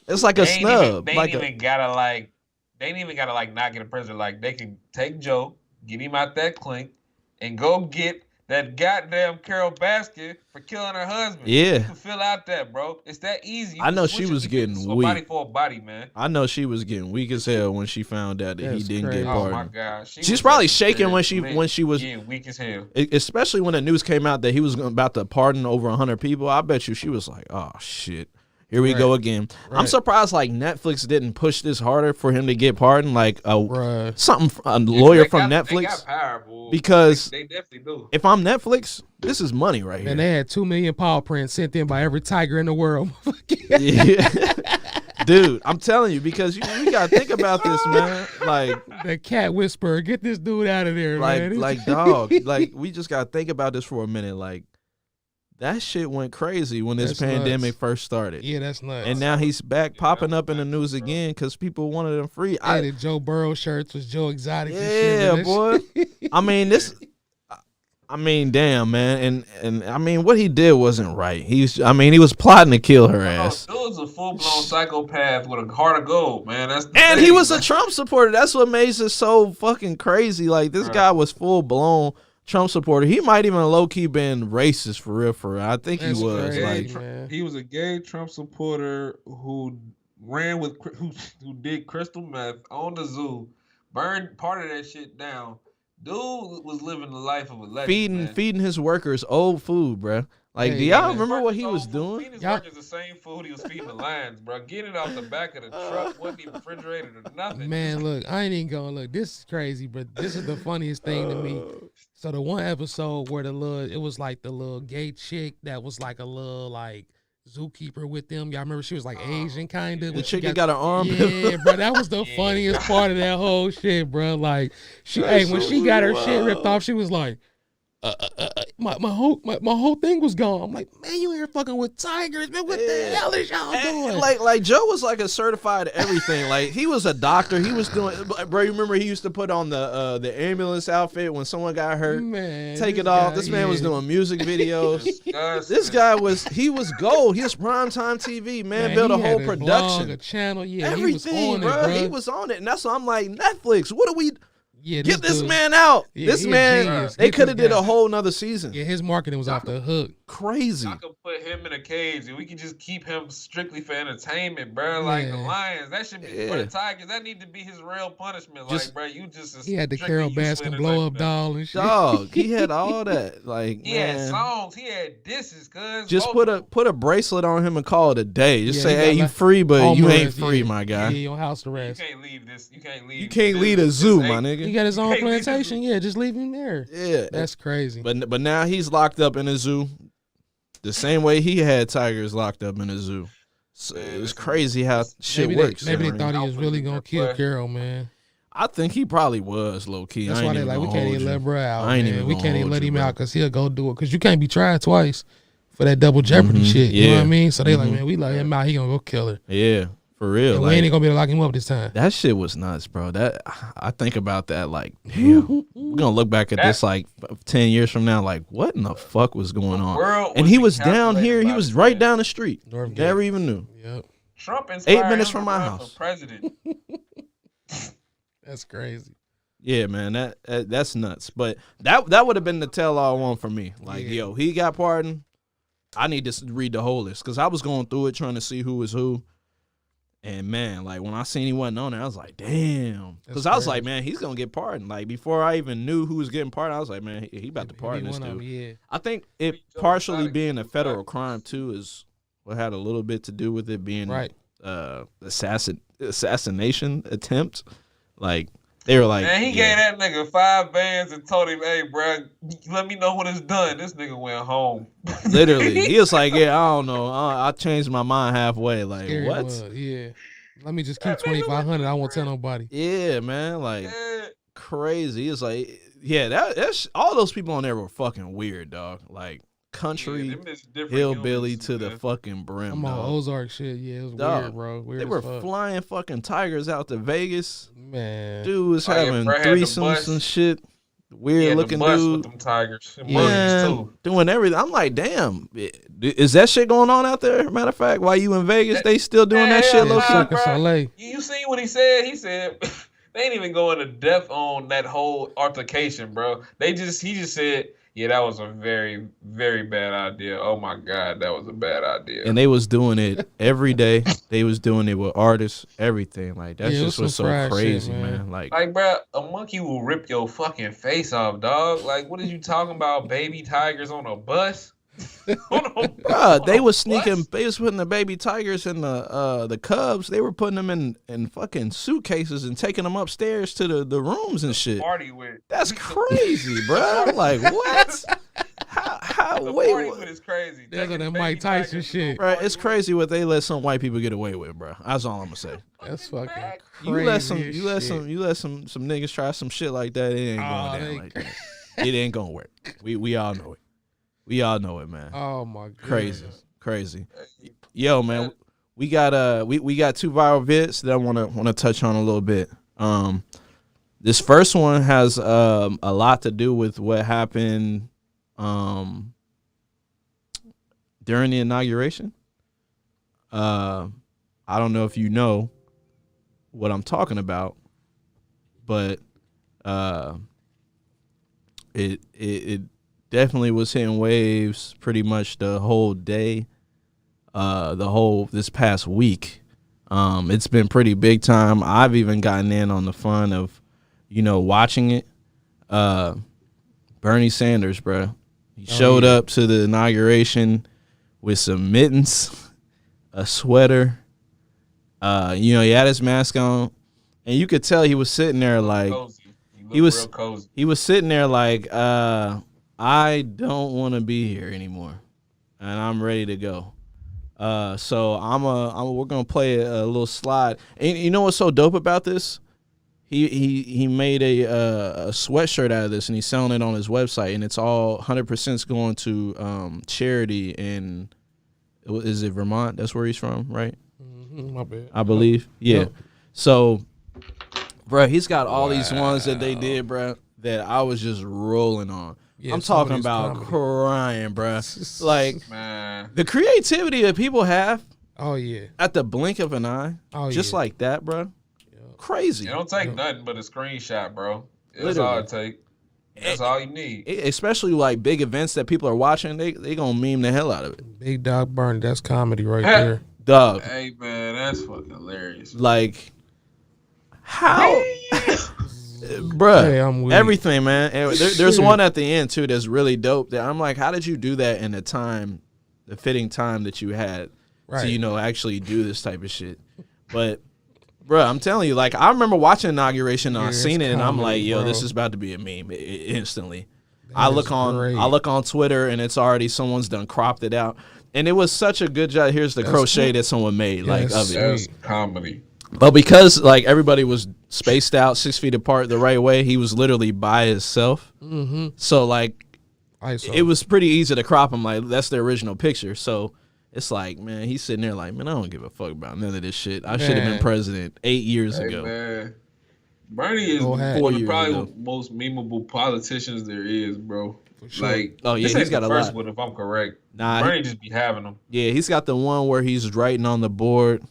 It's like a snub. They ain't even gotta not get a prisoner. Like, they can take Joe, get him out that clink, and go get that goddamn Carol Baskin for killing her husband. Yeah. You can fill out that, bro. It's that easy. I know she was getting weak. Body for a body, man. I know she was getting weak as hell when she found out that he didn't get pardoned. Oh my God. She's probably shaking when she was weak as hell. Especially when the news came out that he was about to pardon over 100 people. I bet you she was like, "Oh shit. Here we go again." Right. I'm surprised like Netflix didn't push this harder for him to get pardoned, like a lawyer from Netflix. They got power, boy. Because they definitely do. If I'm Netflix, this is money right here. And they had 2 million paw prints sent in by every tiger in the world. Yeah. Dude, I'm telling you, because you gotta think about this, man. Like, the cat whisperer, get this dude out of there, man. Like dog, like we just gotta think about this for a minute. Like, that shit went crazy when this pandemic first started. Yeah, that's nuts. And now he's back popping up in the news again because people wanted him free. The Joe Burrow shirts was Joe Exotic. Yeah, boy. I mean, damn, man. And I mean, what he did wasn't right. He was plotting to kill her ass. Dude was a full-blown psychopath with a heart of gold, man. And he was a Trump supporter. That's what makes it so fucking crazy. Like, this guy was full-blown Trump supporter. He might even low-key been racist for real. I think he was. He was a gay Trump supporter who ran with who did crystal meth on the zoo, burned part of that shit down. Dude was living the life of a legend. Feeding his workers old food, bro. Like, do y'all remember what he was doing? Feeding his workers the same food he was feeding the lions, bro. Getting it off the back of the truck, wasn't even refrigerated or nothing. Man, look, I ain't even gonna look. This is crazy, but this is the funniest thing to me. So the one episode where it was like the little gay chick that was like a little like zookeeper with them. Y'all remember she was like Asian kind of. The chick that got her arm. Yeah, bro, that was the funniest part of that whole shit, bro. Like when she got her shit ripped off, she was like, my whole thing was gone. I'm like, man, you here fucking with tigers, man. What the hell is y'all doing? Like Joe was like a certified everything. Like, he was a doctor. He was doing, bro. You remember he used to put on the ambulance outfit when someone got hurt. Man, take it off. This man was doing music videos. This guy was gold. He was primetime TV, man. Built a whole production, a channel, everything, bro. He was on it, and that's why I'm like, Netflix. What do we? Yeah, get this man out. Yeah, this man, they could have did a whole nother season. Yeah, his marketing was off the hook. Crazy. I could put him in a cage and we could just keep him strictly for entertainment, bro. Like the Lions, that should be for the Tigers. That need to be his real punishment. Like, bro, you just he had the Carol Baskin blow up doll and shit. Dog, he had all that. Like, he had songs, he had disses, cuz. Just put a bracelet on him and call it a day. Just say, hey, you free, but you ain't free, my guy. Yeah, your house arrest. You can't leave this. You can't leave a zoo, my nigga. He got his own plantation. Yeah, just leave him there. Yeah, that's crazy. But now he's locked up in a zoo, the same way he had tigers locked up in a zoo. So it's crazy how shit works. Maybe they thought he was really gonna kill Carol, man. I think he probably was low key. That's why they like we can't even let bro out. We can't even let him out because he'll go do it. Because you can't be tried twice for that double jeopardy shit. You know what I mean? So they like, man, we let him out. He gonna go kill her. Yeah. For real, we ain't gonna be able to lock him up this time. That shit was nuts, bro. That I think about that like, damn, we're gonna look back at this like 10 years from now, like, what in the fuck was going on? And he was down here. He was right down the street. Never even knew. Yep. Trump inspired 8 minutes from my house. For president. That's crazy. Yeah, man. That's nuts. But that would have been the tell-all one for me. Like, yo, he got pardoned. I need to read the whole list because I was going through it trying to see who was who. And, man, like, when I seen he wasn't on there, I was like, damn. Because I was like, man, he's going to get pardoned. Like, before I even knew who was getting pardoned, I was like, man, he about to pardon this dude. I think it partially being a federal crime, too, is what had a little bit to do with it being assassination attempt. Like, They were like, Man, he gave that nigga 5 bands and told him, "Hey, bro, let me know when it's done." This nigga went home. literally. He was like, yeah, I don't know. I changed my mind halfway. Like, Scary what? was, yeah. Let me just keep 2,500. I won't tell nobody. Yeah, man. Like, Yeah. crazy. It's like, yeah, that's all those people on there were fucking weird, dog. Like, country them is different hillbilly humans, to the man. fucking brim, I'm on dog. Ozark shit. Yeah, it was Dog, weird, bro. Weird They as were fuck. flying fucking tigers out to Vegas. Man. Dude was Oh, yeah, having bro had the threesomes bus. and shit. He Weird had looking the bus with dude. them tigers. And Yeah. monkeys, Man, too. doing everything. I'm like, damn. Is that shit going on out there? Matter of fact, while you in Vegas, they still doing that shit, Hell low nah, key. Cirque du bro. Soleil. You see what he said? He said they ain't even going to depth on that whole altercation, bro. He just said, yeah, that was a very, very bad idea. Oh my God, that was a bad idea. And they was doing it every day. They was doing it with artists, everything. Like that Yeah, it just was was so some fried crazy, shit, man. man. Like, bro, a monkey will rip your fucking face off, dog. Like, what are you talking about? Baby tigers on a bus? bruh, they was sneaking. What? They was putting the baby tigers and the cubs. They were putting them in fucking suitcases and taking them upstairs to the rooms and shit. Party with. That's crazy, bruh. Like what? How? The Wait, party with is crazy. That's Taking that baby Mike Tyson tigers shit. and bruh, party it's with. crazy what they let some white people get away with, bruh. That's all I'm gonna say. That's fucking crazy. You let some niggas try some shit like that. It ain't going Oh, down they like that. It ain't gonna work. We all know it. We all know it, man. Oh my god. Crazy. Yo, man, we got 2 viral vids that I wanna touch on a little bit. This first one has a lot to do with what happened during the inauguration. I don't know if you know what I'm talking about, but it definitely was hitting waves pretty much the whole day, this past week. It's been pretty big time. I've even gotten in on the fun of, watching it. Bernie Sanders, bro. He showed up to the inauguration with some mittens, a sweater. He had his mask on, and you could tell he was sitting there like Cozy. he was real cozy. he was sitting there like I don't want to be here anymore, and I'm ready to go. So we're gonna play a little slide. And you know what's so dope about this? He made a sweatshirt out of this, and he's selling it on his website, and it's all 100% going to charity in, is it Vermont? That's where he's from, right? My bad. I believe. Yeah. Yep. So, bro, he's got all these ones that they did, bro, that I was just rolling on. Yeah, I'm some of talking these about comedy. crying, bro. Like Man. the creativity that people have Oh yeah. at the blink of an eye, Oh just yeah. like that, bro. Crazy. It don't take nothing but a screenshot, bro. That's Literally. all it take. That's all you need. Especially like big events that people are watching, they gonna meme the hell out of it. Big Dog Bernie. That's comedy right there. Dog, Hey, man, that's fucking hilarious. like how, bruh, Hey, I'm weak. everything, man. And there's Shit. one at the end too that's really dope. That I'm like, how did you do that in the fitting time that you had Right. to actually do this type of shit? But bruh, I'm telling you, like I remember watching inauguration and I Yeah, seen it's it and I'm comedy, like, yo, bro. this is about to be a meme instantly. That I is look great. on Twitter and it's already someone's done cropped it out. And it was such a good job. Here's the crochet that someone made, like Yes. of it. That's comedy. But because like everybody was spaced out 6 feet apart the right way, he was literally by himself. Mm-hmm. So like ISO. it was pretty easy to crop him. Like that's the original picture. So it's like, man, he's sitting there like, man, I don't give a fuck about none of this shit. I should have been Man. president 8 years Hey, ago. man. Bernie is Go one ahead. of 4 the years probably ago. most memeable politicians there is, bro. sure. Like, Oh, yeah, this he's ain't got the a first lot. one, if I'm correct. Nah, Bernie just be having them. Yeah, he's got the one where he's writing on the board,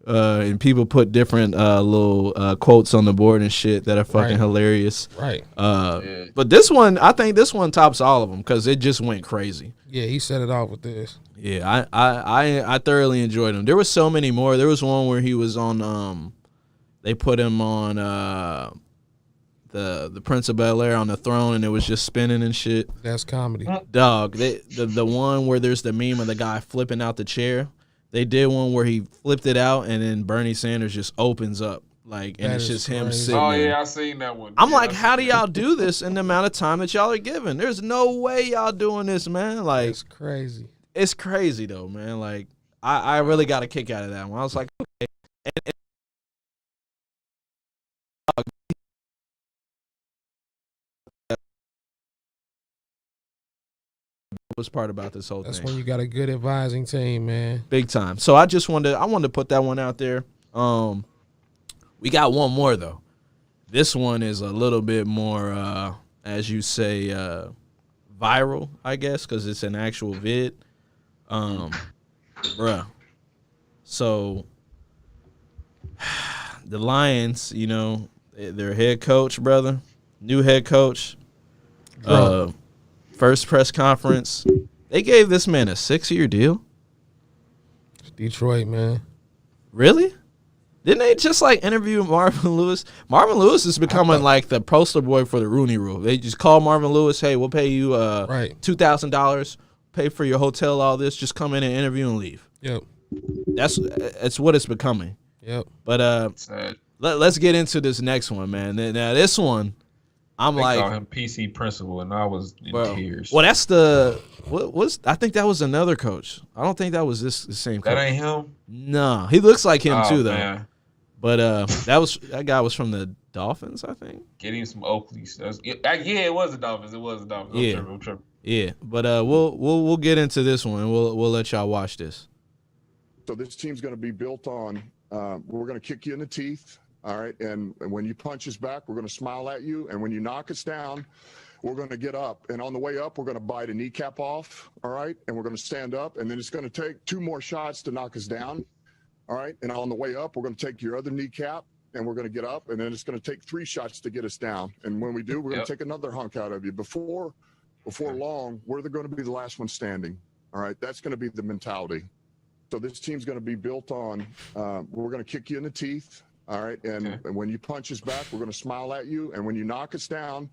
and people put different little quotes on the board and shit that are fucking Right. hilarious. Right. Yeah. But this one, I think this one tops all of them because it just went crazy. Yeah, he set it off with this. Yeah, I thoroughly enjoyed him. There was so many more. There was one where he was on. They put him on the Prince of Bel-Air on the throne, and it was just spinning and shit. That's comedy. Dog, the one where there's the meme of the guy flipping out the chair. They did one where he flipped it out, and then Bernie Sanders just opens up and That it's is just him crazy. sitting Oh there. yeah, I seen that one. I'm Yeah, like, I how do seen that. y'all do this in the amount of time that y'all are given? There's no way y'all doing this, man. Like, It's crazy. it's crazy though, man. Like, I really got a kick out of that one. I was like, okay. And was part about this whole That's thing. when you got a good advising team, man. Big time. So I wanted to put that one out there. We got one more though. This one is a little bit more, as you say, viral, I guess, because it's an actual vid. Bruh. So the Lions, their head coach, brother, new head coach, first press conference, they gave this man a 6-year deal. Detroit, man. Really? Didn't they just interview Marvin Lewis? Marvin Lewis is becoming like the poster boy for the Rooney Rule. They just call Marvin Lewis, hey, we'll pay you $2,000, pay for your hotel, all this. Just come in and interview and leave. Yep. That's what it's becoming. Yep. But let's get into this next one, man. Now this one, I'm They like, call him PC principal, and I was in tears. well, that's I think that was another coach. I don't think that was the same coach. That ain't him. No, he looks like him too, though. Man. But that guy was from the Dolphins, I think. Get him some Oakleys. It was the Dolphins. It was the Dolphins. Yeah. I'm tripping. Yeah, but we'll get into this one. We'll let y'all watch this. So this team's going to be built on. We're going to kick you in the teeth. All right. And when you punch us back, we're going to smile at you. And when you knock us down, we're going to get up. And on the way up, we're going to bite a kneecap off. All right. And we're going to stand up. And then it's going to take 2 more shots to knock us down. All right. And on the way up, we're going to take your other kneecap and we're going to get up. And then it's going to take 3 shots to get us down. And when we do, we're going to take another hunk out of you. Before long, we're going to be the last one standing. All right. That's going to be the mentality. So this team's going to be built on. We're going to kick you in the teeth. All right. And when you punch us back, we're going to smile at you. And when you knock us down,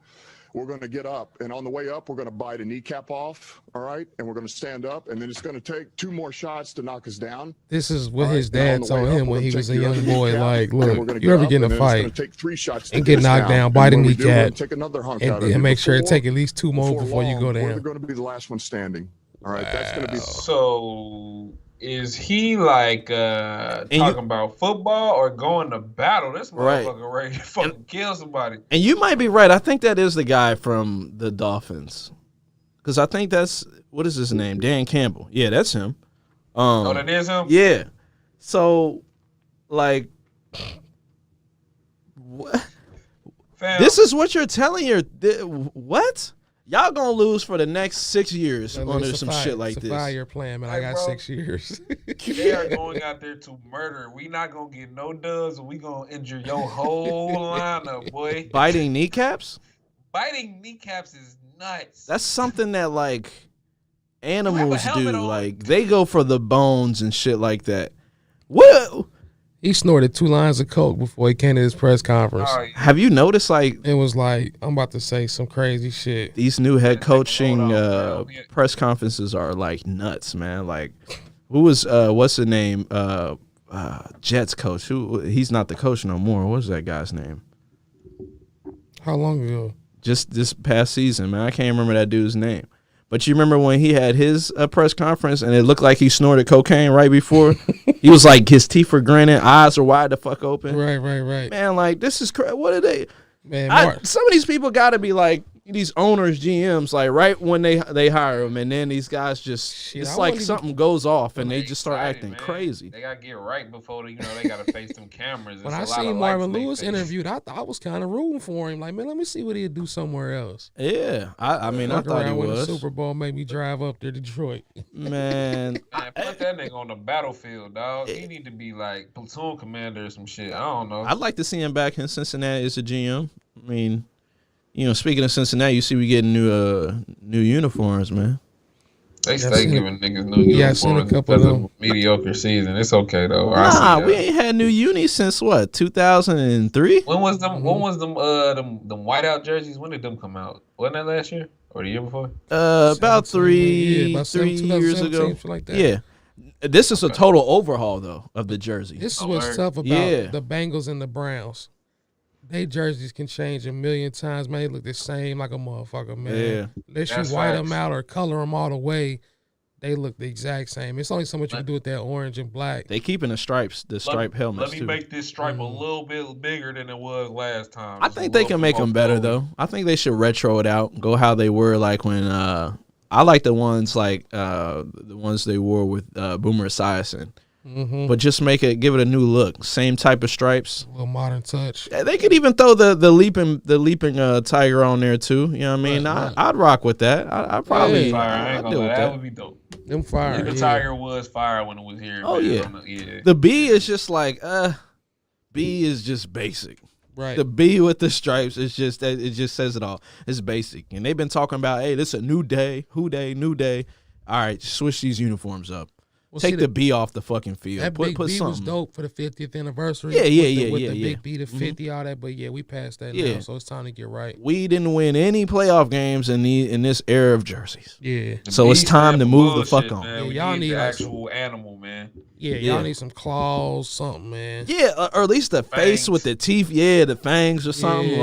we're going to get up. And on the way up, we're going to bite a kneecap off. All right. And we're going to stand up. And then it's going to take 2 more shots to knock us down. This is what his dad told him when he was a young boy. Like, look, you ever get in a fight take 3 shots and get knocked down, bite a kneecap, take another hunk out of and you. make sure it take at least 2 more before you go We're down. going to be the last one standing. All right. That's going to be. So is he talking about football or going to battle? This motherfucker ready to fucking kill somebody. And you might be right. I think that is the guy from the Dolphins. Because I think what is his name? Dan Campbell. Yeah, that's him. That is him? Yeah. So, what? Fam, This is what you're telling your what? Y'all gonna lose for the next 6 years under some shit like this. It's a 5-year plan, man. I got 6 years. They are going out there to murder. We not gonna get no dubs. We gonna injure your whole lineup, boy. Biting kneecaps? Biting kneecaps is nuts. That's something that animals do. helmet on. Like they go for the bones and shit like that. What? He snorted 2 lines of coke before he came to his press conference. Oh, yeah. Have you noticed It was like, I'm about to say some crazy shit. these new head coaching Hold on, bro. press conferences are nuts, man. Like, who was what's the name? Jets coach. He's not the coach no more. What's that guy's name? How long ago? Just this past season, man. I can't remember that dude's name. But you remember when he had his press conference and it looked like he snorted cocaine right before? He was like, his teeth were grinning, eyes are wide the fuck open. Right. Man, this is crazy. What are they? Man, Some of these people got to be like these owners, GMs, right when they hire them, and then these guys just it's like something goes off and they just start acting crazy. They gotta get right before they gotta face them cameras. when I seen Marvin Lewis interviewed, I was kind of rooting for him. Like, man, let me see what he'd do somewhere else. Yeah, I mean, I thought he was. The Super Bowl made me drive up to Detroit. Man, put that nigga on the battlefield, dog. He need to be like platoon commander or some shit. I don't know. I'd like to see him back in Cincinnati as a GM. I mean, speaking of Cincinnati, you see we getting new uniforms, man. They stay giving niggas new uniforms because of mediocre season. It's okay though. Nah, we ain't had new unis since what, 2003? When was them whiteout jerseys? When did them come out? Wasn't that last year or the year before? About 3 about 3 years ago. Like that. Yeah. This is a total overhaul though of the jersey. This is what's tough about the Bengals and the Browns. They jerseys can change a million times, man. They look the same like a motherfucker, man. Yeah. Unless you white them out or color them all the way, they look the exact same. It's only so much you can do with that orange and black. They keeping the stripes, stripe helmets. Let me make this stripe a little bit bigger than it was last time. I think they can make them better though. I think they should retro it out, go how they were like when. I like the ones like the ones they wore with Boomer Esiason. But just give it a new look. Same type of stripes. A little modern touch. Yeah, they could even throw the leaping tiger on there too. You know what I mean? I'd rock with that. I'd probably. I ain't gonna lie, that would be dope. Them fire. The tiger was fire when it was here. Oh man. yeah. The B is just like B is just basic. Right. The B with the stripes is just it just says it all. It's basic, and they've been talking about, hey, this is a new day, new day. All right, switch these uniforms up. Well, take the B off the fucking field. That put big B something. was dope for the 50th anniversary. Yeah. With the big B to 50, all that. But yeah, we passed that now, so it's time to get right. We didn't win any playoff games in this era of jerseys. Yeah. So it's time to move the fuck on. Man. Yeah, y'all need the actual animal, man. Yeah, y'all need some claws, something, man. Yeah, or at least the face with the teeth. Yeah, the fangs or something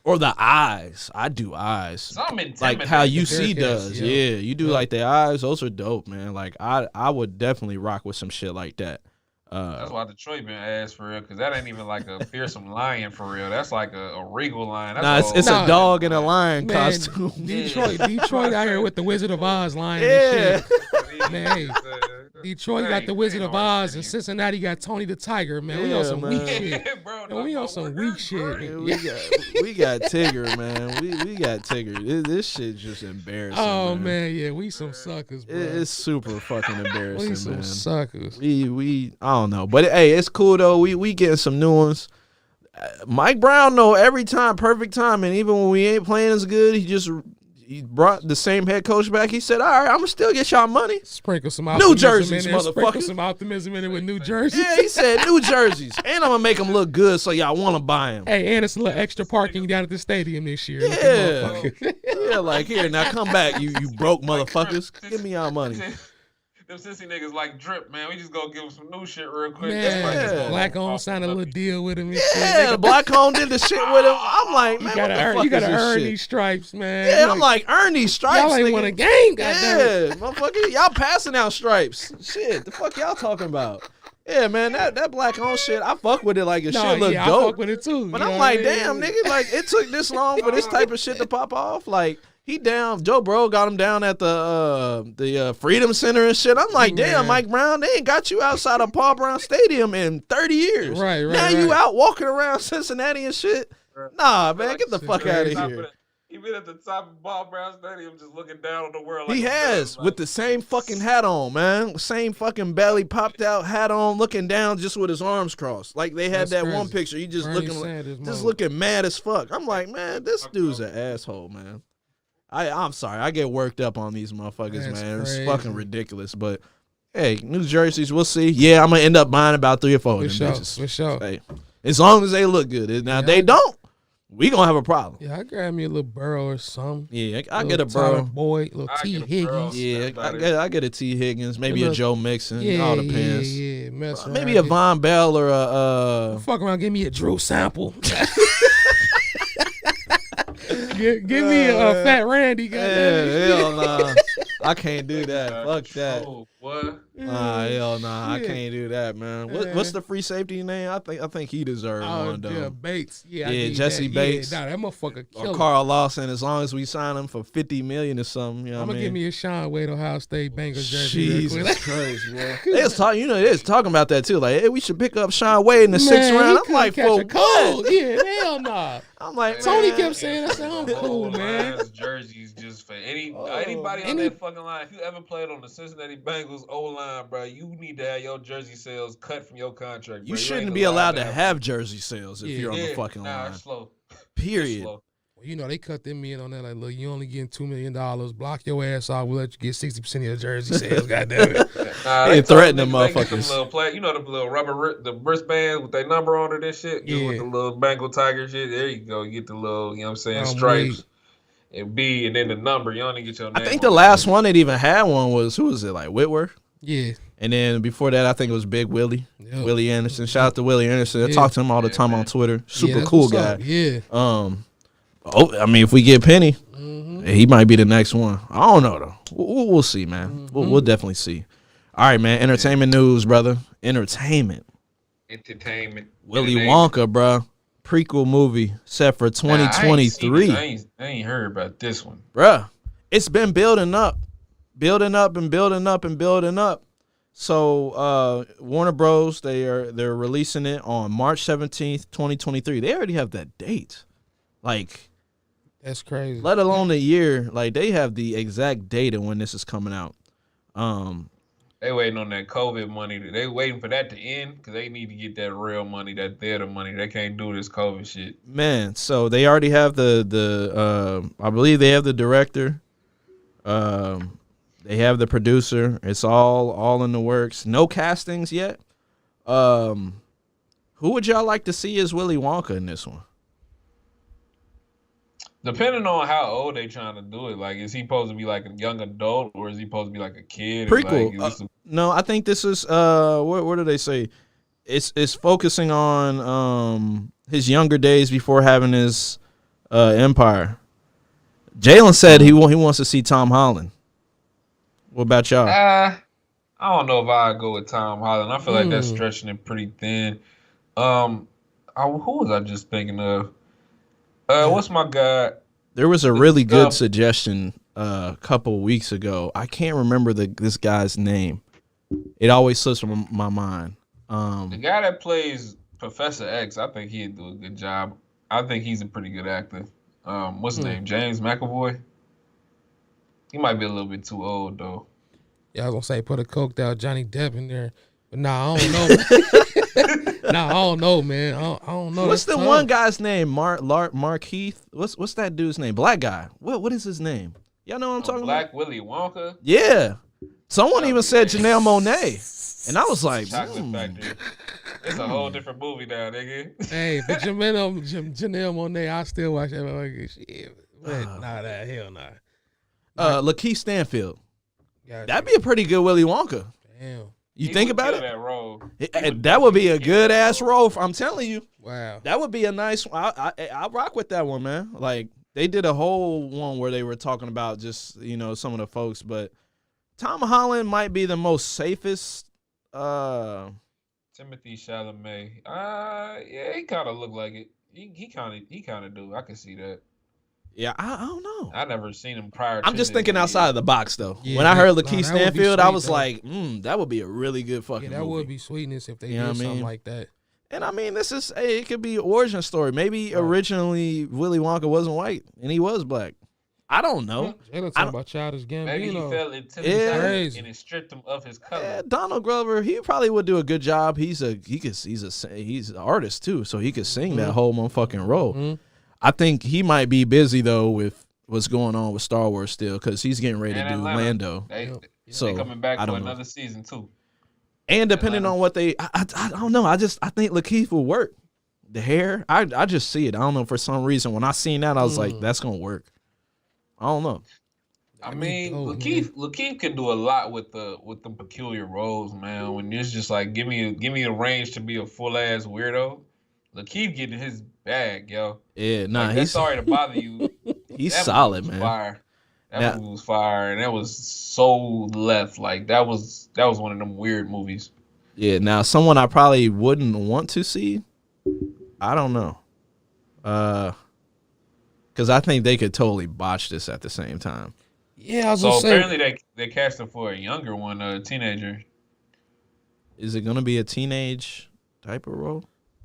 or the eyes. I do eyes. Something like how UC does. Yeah, you do like the eyes. Those are dope, man. Like I would definitely rock with some shit like that. That's why Detroit been ass for real, because that ain't even like a fearsome lion for real. That's like a regal lion. That's it's a dog and a lion costume. Detroit out here with the Wizard of Oz lion and shit. Man, Detroit got the Wizard of Oz, and Cincinnati got Tony the Tiger. Man, we on some weak shit. Bro, we on some weak shit. We got Tigger, man. We got Tigger. This shit's just embarrassing. Oh man, yeah, we some suckers, bro. It's super fucking embarrassing, we some man. Suckers. I don't know, but hey, it's cool though. We getting some new ones. Mike Brown though, every time, perfect time, and even when we ain't playing as good, he brought the same head coach back. He said, all right, I'm going to still get y'all money. Sprinkle some optimism New jerseys, in there. motherfucker. Sprinkle some optimism in it with new jerseys. Yeah, he said new jerseys. And I'm going to make them look good so y'all want to buy them. Hey, and it's a little extra parking down at the stadium this year. Yeah. Yeah, like, here, now come back, you broke motherfuckers. Give me y'all money. Them sissy niggas like drip, man. We just gonna give them some new shit real quick. Man, Black On signed a little deal with him. And shit. Black On did the shit with him. I'm like, man, you gotta earn these stripes, man. Yeah, I'm like, earn these stripes. Y'all ain't won a game, goddamn. Yeah, motherfucker, y'all passing out stripes. Shit, the fuck y'all talking about? Yeah, man, that Black On shit, I fuck with it like shit look dope. I fuck with it too. But I'm like, damn, nigga, like it took this long for this type of shit to pop off. Like, he down. Joe Burrow got him down at the Freedom Center and shit. I'm like, damn, Mike Brown, they ain't got you outside of Paul Brown Stadium in 30 years. Right. Now you out walking around Cincinnati and shit. Nah, man, get the fuck out of here. He been at the top of Paul Brown Stadium just looking down on the world. Like he has, with the same fucking hat on, man. Same fucking belly popped out hat on, looking down just with his arms crossed. Like they had that one picture. He just looking mad as fuck. I'm like, man, this dude's an asshole, man. I'm sorry. I get worked up on these motherfuckers, man. It's fucking ridiculous. But, hey, new jerseys, we'll see. Yeah, I'm going to end up buying about 3 or 4 of them bitches. For sure. Hey, as long as they look good. Now, they don't, we going to have a problem. Yeah, I grab me a little Burrow or something. Yeah, I get a Burrow. Boy, little T. Higgins. Yeah, I get a T. Higgins. Maybe a Joe Mixon. It all depends. Yeah. Maybe a Von Bell or a... Fuck around, give me a Drew Sample. Give me a Fat Randy. Hell nah. I can't do that. Fuck that. Oh, what? Nah, hell nah. I can't do that, man. What's the free safety name? I think he deserves one though. Yeah, Bates. Yeah, Jesse Bates. Yeah, that motherfucker killer. Or Carl Lawson. As long as we sign him for $50 million or something, you know I'm gonna give me a Sean Wade Ohio State Bengals jersey. Jesus Christ, bro. They was talking about that too. Like, hey, we should pick up Sean Wade in the 6th round. I'm like, for what? Yeah, hell nah. I'm like, Tony kept saying, I said, I'm cool, man. Jerseys just for anybody on that fucking line. If you ever played on the Cincinnati Bengals O-line, bro, you need to have your jersey sales cut from your contract. Bro. You shouldn't be allowed to have jersey sales if you're on the fucking line. It's slow. Period. Slow. Well, you know, they cut them in on that. Like, look, you only getting $2 million. Block your ass off. We'll let you get 60% of your jersey sales. Goddamn it. They threaten them motherfuckers. You know the little rubber, the wristbands with their number on it and shit. Yeah. With the little Bengal Tiger shit. There you go. You get the little, you know what I'm saying, stripes. And B, and then the number. You only get your name. I think the last one that even had one was, who was it, like Whitworth? Yeah. And then before that, I think it was Big Willie, Yep. Willie Anderson. Shout out to Willie Anderson. I Yeah. talk to him all the time on Twitter. Super that's cool what's guy. up. Yeah. I mean, if we get Penny, he might be the next one. I don't know though. We'll see, man. We'll definitely see. All right, man. Entertainment news, brother. Entertainment. Willy Wonka, bro. Prequel movie set for 2023. I ain't heard about this one, Bruh, it's been building up. So Warner Bros. They're releasing it on March 17th, 2023. They already have that date. Like, That's crazy. let alone the year. Like, they have the exact date of when this is coming out. they waiting on that COVID money. They waiting for that to end because they need to get that real money, that theater money. They can't do this COVID shit. Man, so they already have the I believe they have the director. They have the producer. It's all in the works. No castings yet. Who would y'all like to see as Willy Wonka in this one? Depending on how old they trying to do it, like, is he supposed to be like a young adult or is he supposed to be like a kid? Prequel. Like, No, I think this is what do they say? It's focusing on his younger days before having his empire. Jalen said he wants to see Tom Holland. What about y'all? I don't know if I'd go with Tom Holland. I feel like that's stretching it pretty thin. Who was I just thinking of? What's my guy? There was a really good suggestion a couple weeks ago. I can't remember this guy's name. It always slips from my mind. The guy that plays Professor X, I think he'd do a good job. I think he's a pretty good actor. What's his name? James McAvoy? He might be a little bit too old, though. Yeah, I was gonna say put a coked out Johnny Depp in there, but nah, I don't know. I don't know, man. I don't know. What's That's the tough. one guy's name? Mark Heath. What's that dude's name? Black guy. What is his name? Y'all know what I'm talking Black about? Willy Wonka? Yeah. Someone even said Janelle Monáe, and I was like, Chocolate Factory. It's a whole different movie now, nigga. Hey, but Janelle Monáe, I still watch that. Like, shit. But nah, that hell nah. Lakeith Stanfield. Gotcha. That'd be a pretty good Willy Wonka. Damn. You He think would about kill it? That role. That would be a good ass role. I'm telling you, Wow. that would be a nice. I rock with that one, man. Like, they did a whole one where they were talking about just some of the folks, but Tom Holland might be the most safest. Timothy Chalamet. Yeah, he kind of look like it. He kind of do. I can see that. Yeah, I don't know. I never seen him prior. I'm just thinking outside of the box though. Yeah, when I heard nah, Lakeith that would be Stanfield, I sweet, was though. like, that would be a really good fucking Yeah, that movie. would be sweetness if they You know did what I something mean? like that. And I mean, it could be an origin story. Maybe originally Willy Wonka wasn't white and he was black. I don't know. Jalen talking about Childish Gambino. Maybe he fell into the Yeah. Crazy. and it stripped him of his color. Yeah, Donald Glover, he probably would do a good job. He's an artist too, so he could sing that whole motherfucking role. I think he might be busy though with what's going on with Star Wars still, because he's getting ready And to do Atlanta. Lando. They So, coming back I for don't know. another season too. And depending on what I don't know. I think Lakeith will work. The hair, I just see it. I don't know, for some reason when I seen that, I was like, that's gonna work. I don't know. I mean, Lakeith can do a lot with the peculiar roles, man. When it's just like give me a range to be a full ass weirdo. Lakeith getting his bag, yo. Yeah, nah, Like, he's sorry to bother you. he's That solid, movie was man. Fire. That Now- movie was fire, and that was so left. Like that was one of them weird movies. Yeah, now someone I probably wouldn't want to see, I don't know. Because I think they could totally botch this at the same time. Yeah, I was So gonna say. apparently they cast him for a younger one, a teenager. Is it going to be a teenage type of role?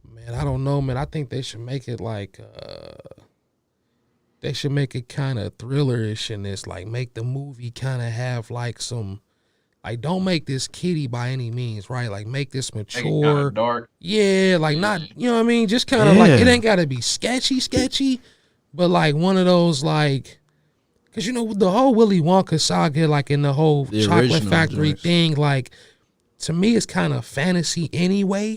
Man, I don't know, man. I think they should make it like they should make it kind of thriller-ish in this. Like, make the movie kind of have like some, like, don't make this kiddie by any means, right? Like, make this Make it mature. kinda dark. Yeah, like not, you know what I mean? Just kind of like, it Yeah. ain't got to be sketchy, but like one of those like, cause the whole Willy Wonka saga, like in the whole The chocolate original factory joints. thing, like to me it's kind of fantasy anyway,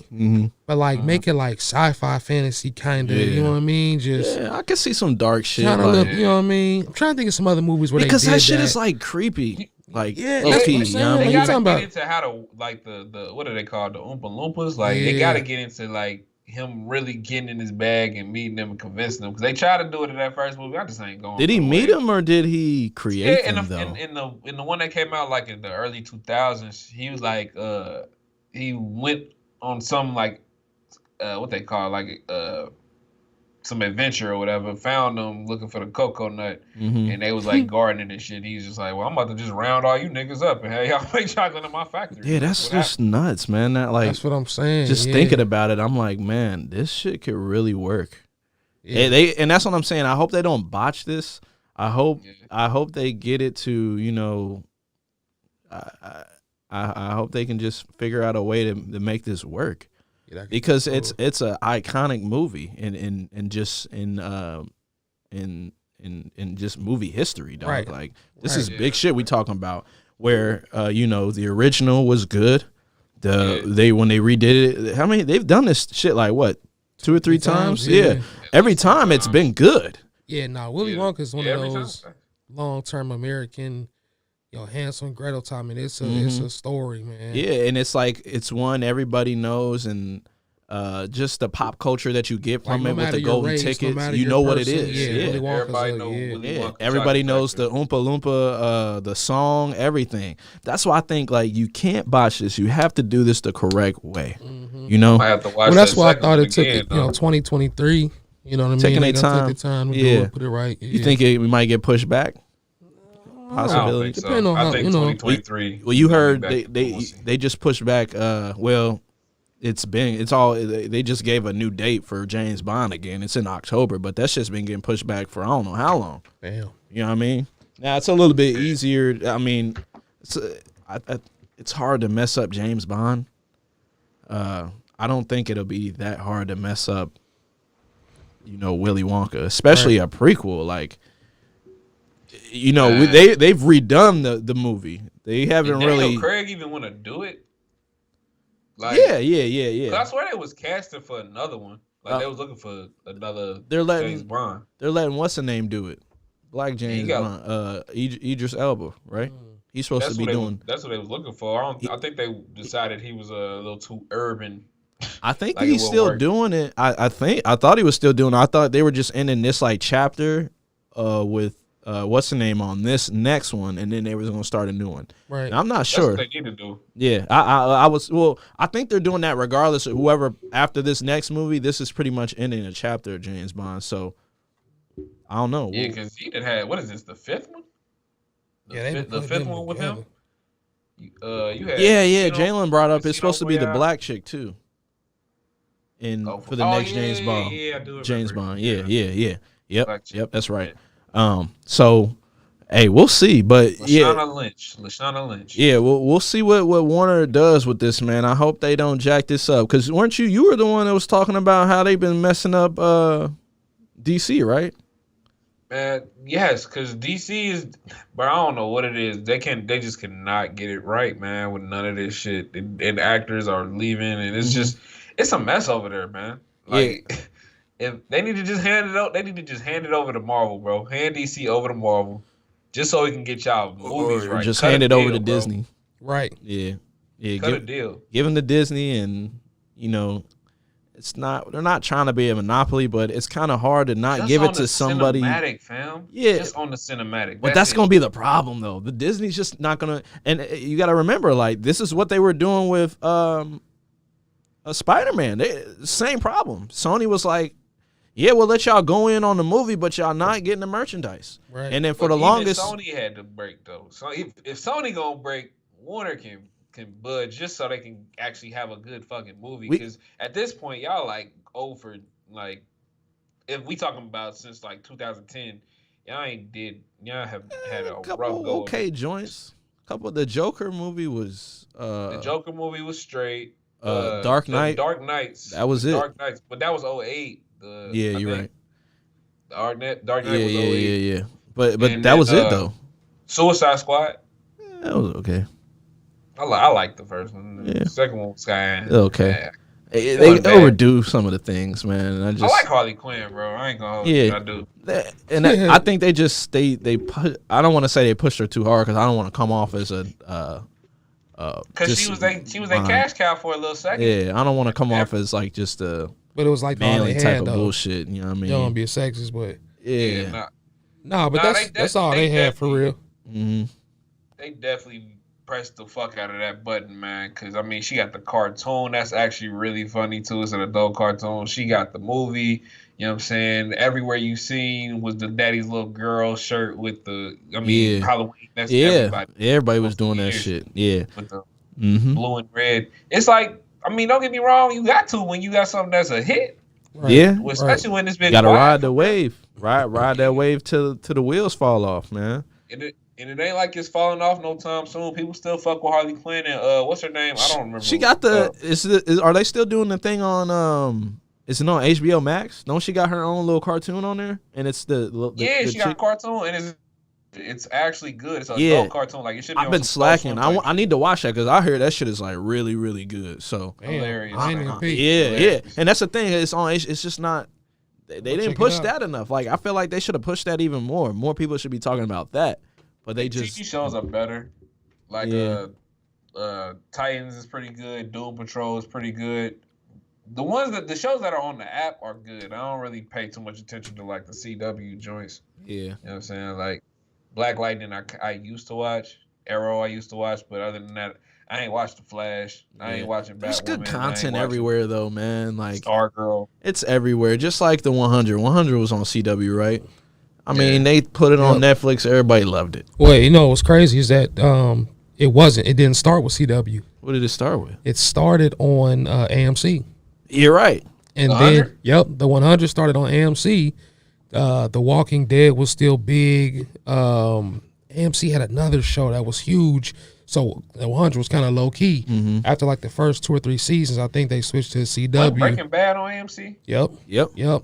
but like make it like sci-fi fantasy kind of, you know what I mean? Just Yeah, I could see some dark shit. kind of like- look, you know what I mean? I'm trying to think of some other movies where because they did that shit is like creepy. Like, Yeah, low that's key, what I'm you saying. know what I Like, They mean? you gotta talking get about- into how to like the what are they called, the Oompa Loompas? Like they Yeah. gotta get into like him really getting in his bag and meeting them and convincing them, because they tried to do it in that first movie. I just ain't going. Did he for the meet way. him or did he create Yeah, them though? in the one that came out like in the early 2000s, he was like he went on some like what they call like some adventure or whatever, found them looking for the cocoa nut, and they was like gardening and shit. He's just like, well, I'm about to just round all you niggas up and have y'all make chocolate in my factory. Yeah, that's what just nuts, man. That like That's what I'm saying. just yeah. thinking about it, I'm like, man, this shit could really work. Yeah. And that's what I'm saying. I hope they don't botch this. I hope they get it to, you know, I hope they can just figure out a way to make this work. Yeah, that could Because be cool. it's an iconic movie in just movie history, dog. Right. Like this Right. is big shit we talking about. Where you know, the original was good. They when they redid it, how many they've done this shit like what 2 or 3 times? Yeah. Every time it's been good. Yeah, no, Willy Yeah. Wonka is one Yeah, of every those time. long-term American, Hansel and Gretel time, and it's a story, man. Yeah, and it's like it's one everybody knows, and just the pop culture that you get Like, from no it with matter the your golden race, no tickets, matter you your know what it person, is. yeah, Yeah, Willy Wonka's Everybody a- know yeah. Willy yeah. Wonka Everybody chocolate knows the factory. Oompa Loompa, the song, everything. That's why I think like you can't botch this. You have to do this the correct way. You know, I have to watch Well, that's that why I second thought one it took again, it, though. 2023. You know what I mean? Taking They their gonna take time. the time to Yeah. do it, put it right. you Yeah. think it might get pushed back? I don't Possibility. think so. Depending on I how, think you know. 2023. Well, you gonna be heard back. they We'll see. just pushed back. Well, they just gave a new date for James Bond again. It's in October, but that's just been getting pushed back for I don't know how long. Damn. You know what I mean? Now it's a little bit easier. I mean, it's hard to mess up James Bond. I don't think it'll be that hard to mess up, Willy Wonka, especially a prequel. Like, they've redone the movie. They haven't Did really. Daniel Craig even want to do it? Like, Yeah. 'cause I swear they was casting for another one. Like they was looking for another They're letting James Bond. They're letting what's the name do it? Black James got- Bond. Idris Elba, right? He's supposed to be doing. That's what they was looking for. I think they decided he was a little too urban. I think Like, it he's will still work. doing it. I thought he was still doing it. I thought they were just ending this like chapter with what's the name on this next one, and then they was gonna start a new one. Right. Now, I'm not That's sure. what they need to do. Yeah, I was. Well, I think they're doing that regardless of whoever after this next movie. This is pretty much ending a chapter of James Bond. So I don't know. Yeah, because he did have, what is this, the fifth one? The fifth one with him. You had Yeah. Casino- Jalen brought up it's Casino supposed to be the Royale. black chick too. For the next James Bond. Yeah, I do James remember. Bond. Yeah. Yep. Black chick. Yep. That's right. So, hey, we'll see. But Lashana Lynch. yeah, we'll see what Warner does with this, man. I hope they don't jack this up. Because weren't you were the one that was talking about how they've been messing up DC, right? Man, yes, because DC is, but I don't know what it is. They just cannot get it right, man, with none of this shit. And actors are leaving, and it's it's a mess over there, man. Like, if they need to just hand it out, they need to just hand it over to Marvel, bro. Hand DC over to Marvel, just so we can get y'all movies Or right. just Cut hand a it over deal, to bro. Disney. Right. Yeah. Cut a deal. Give them to Disney, and they're not trying to be a monopoly, but it's kind of hard to not Just give on it to the somebody. Cinematic, fam. Yeah. Just on the cinematic. But that's going to be the problem, though. The Disney's just not going to. And you got to remember, like, this is what they were doing with Spider-Man. Same problem. Sony was like, yeah, we'll let y'all go in on the movie, but y'all not getting the merchandise. Right. And then for But the even longest. Sony had to break, though. So if Sony going to break, Warner can budge just so they can actually have a good fucking movie. Because at this point, y'all like over, like, if we talking about since like 2010, y'all have had a rough couple go. okay joints. The Joker movie was The Joker movie was straight. Dark Knight. Dark Knights. That was it. Dark Knights, but that was 08. Yeah, you're right. Dark Knight was 08. Yeah. But And that was then, it though. Suicide Squad. That was okay. I like the first one. Yeah. The second one was kind of Okay. They overdo some of the things, man. And I like Harley Quinn, bro. I ain't gonna hold you. I do. And I think they just they put. I don't want to say they pushed her too hard because I don't want to come off as a. Because she was a cash cow for a little second. Yeah, I don't want to come off as like just a. But it was like manly all type had, of though. bullshit. You know what I mean? Don't want to be a sexist, but yeah. That's all they had for real. Mm-hmm. They definitely pressed the fuck out of that button, man. Because I mean, she got the cartoon. That's actually really funny too. It's an adult cartoon. She got the movie. You know what I'm saying? Everywhere you seen was the daddy's little girl shirt with the. I mean, Halloween. That's everybody. Everybody was doing that shit. Yeah. With the blue and red. It's like, I mean, don't get me wrong. You got to when you got something that's a hit. Right. Yeah. Especially when this been. Gotta ride the wave. Ride that wave till the wheels fall off, man. And it ain't like it's falling off no time soon. People still fuck with Harley Quinn and what's her name? I don't remember. She got the. Are they still doing the thing on? Is it on HBO Max? Don't she got her own little cartoon on there? And it's the she got a cartoon and it's actually good. It's an adult cartoon. Like it should be. I've been slacking. I need to watch that because I hear that shit is like really really good. So hilarious. Yeah. And that's the thing. It's on. It's just not. They didn't push that enough. Like I feel like they should have pushed that even more. More people should be talking about that. But they just TV shows are better. Like Titans is pretty good. Doom Patrol is pretty good. The shows that are on the app are good. I don't really pay too much attention to like the CW joints. Yeah. You know what I'm saying? Like Black Lightning I used to watch. Arrow I used to watch, but other than that, I ain't watched The Flash. I ain't watching Batwoman. There's good content everywhere though, man. Like Stargirl. It's everywhere. Just like the 100. 100 was on CW, right? I mean, they put it on Netflix. Everybody loved it. Well, you know what's crazy is that it didn't start with CW. What did it start with? It started on AMC. You're right. And then, the 100 started on AMC. The Walking Dead was still big. AMC had another show that was huge. So the 100 was kind of low key. Mm-hmm. After like the first 2 or 3 seasons, I think they switched to CW. Breaking Bad on AMC. Yep.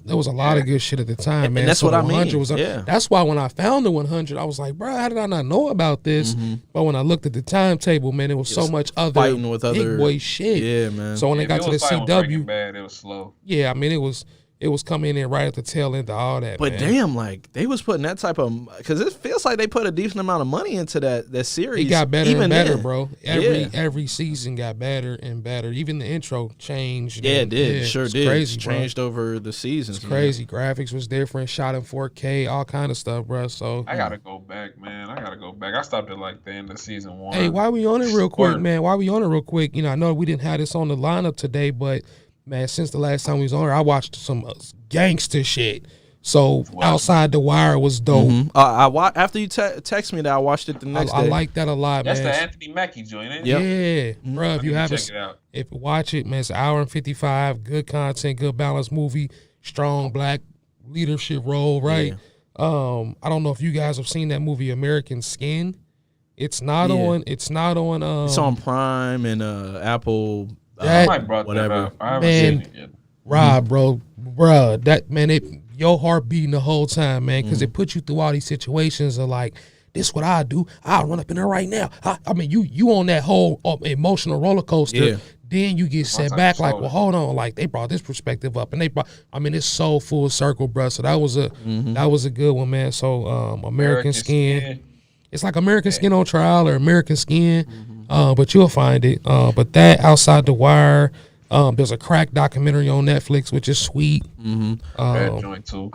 There was a lot of good shit at the time, man. And that's so what I mean. Was that's why when I found the 100, I was like, bro, how did I not know about this? Mm-hmm. But when I looked at the timetable, man, it was so much other fighting with big other boy shit. Yeah, man. So when they got to the CW, Bad, it was slow. Yeah, I mean it was coming in right at the tail end of all that. But man. damn, like they was putting that type of because it feels like they put a decent amount of money into that series. It got better and better, then. bro. Every season got better and better. Even the intro changed. Yeah, it did. Sure did. Crazy, changed over the seasons. It's crazy. Graphics was different. Shot in 4K. All kind of stuff, bro. So I gotta go back, man. I stopped at like the end of season 1. Hey, why we on it real quick, man? You know, I know we didn't have this on the lineup today, but. Man, since the last time we was on here, I watched some gangster shit. So Outside the Wire was dope. Mm-hmm. After you text me that, I watched it the next day. I like that a lot, That's man. That's the Anthony Mackie joint, ain't it? Yep. Yeah, Mm-hmm. bro. If you haven't, check it out. If you watch it, man, it's an hour and 55. Good content, good balanced movie. Strong black leadership role, right? Yeah. I don't know if you guys have seen that movie American Skin. It's not on. It's on Prime and Apple. I might brought whatever. That up. I haven't seen it yet. Rob, bro, that man, your heart beating the whole time, man, because it puts you through all these situations of like, this what I do. I'll run up in there right now. I mean, you on that whole emotional roller coaster. Yeah. Then you get set back like, well, hold on, like they brought this perspective up, and it's so full circle, bro. So that was a good one, man. So American Skin. It's like American Skin on Trial or American Skin, but you'll find it. But that Outside the Wire. There's a crack documentary on Netflix, which is sweet. Bad joint too.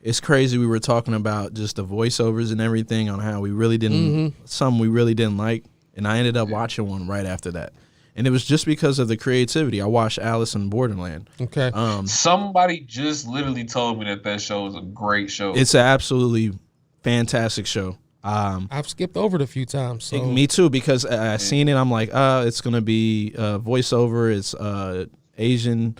It's crazy. We were talking about just the voiceovers and everything on how we really didn't, some we really didn't like, and I ended up watching one right after that, and it was just because of the creativity. I watched Alice in Borderland. Okay. Somebody just literally told me that show is a great show. It's an absolutely fantastic show. I've skipped over it a few times. So. Me too, because I seen it. I'm like, it's gonna be voiceover. It's Asian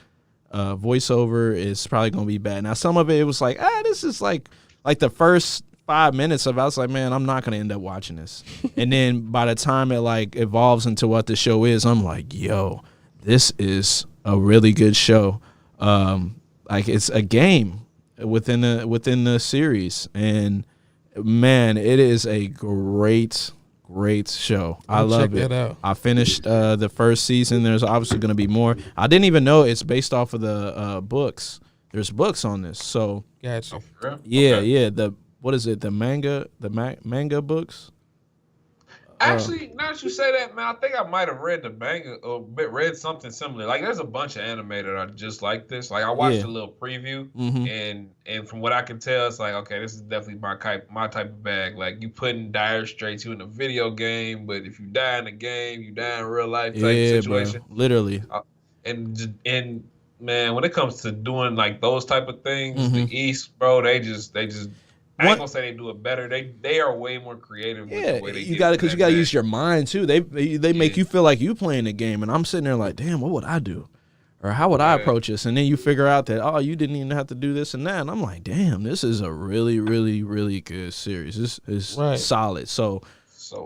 voiceover. It's probably gonna be bad. Now some of it was like, this is like the first 5 minutes of it, I was like, man, I'm not gonna end up watching this. And then by the time it like evolves into what the show is, I'm like, yo, this is a really good show. Like it's a game within the series, and man, it is a great great show. I I'll love check it. that out. I finished the first season. There's obviously going to be more. I didn't even know it's based off of the books. There's books on this. So Gotcha. yeah. What is it? The manga books. Actually, now that you say that, man, I think I might have read the manga or read something similar. Like, there's a bunch of anime that are just like this. Like, I watched a little preview, and from what I can tell, it's like, okay, this is definitely my type of bag. Like, you put in dire straits, you in a video game, but if you die in the game, you die in real life type situation. Bro. Literally. And man, when it comes to doing like those type of things, the East, bro, they just. I ain't gonna say they do it better. They are way more creative with the way they you got it, because you got to use your mind too. They make you feel like you playing the game, and I'm sitting there like, damn, what would I do, or how would I approach this? And then you figure out that you didn't even have to do this and that, and I'm like, damn, this is a really, really, really good series. This is solid. So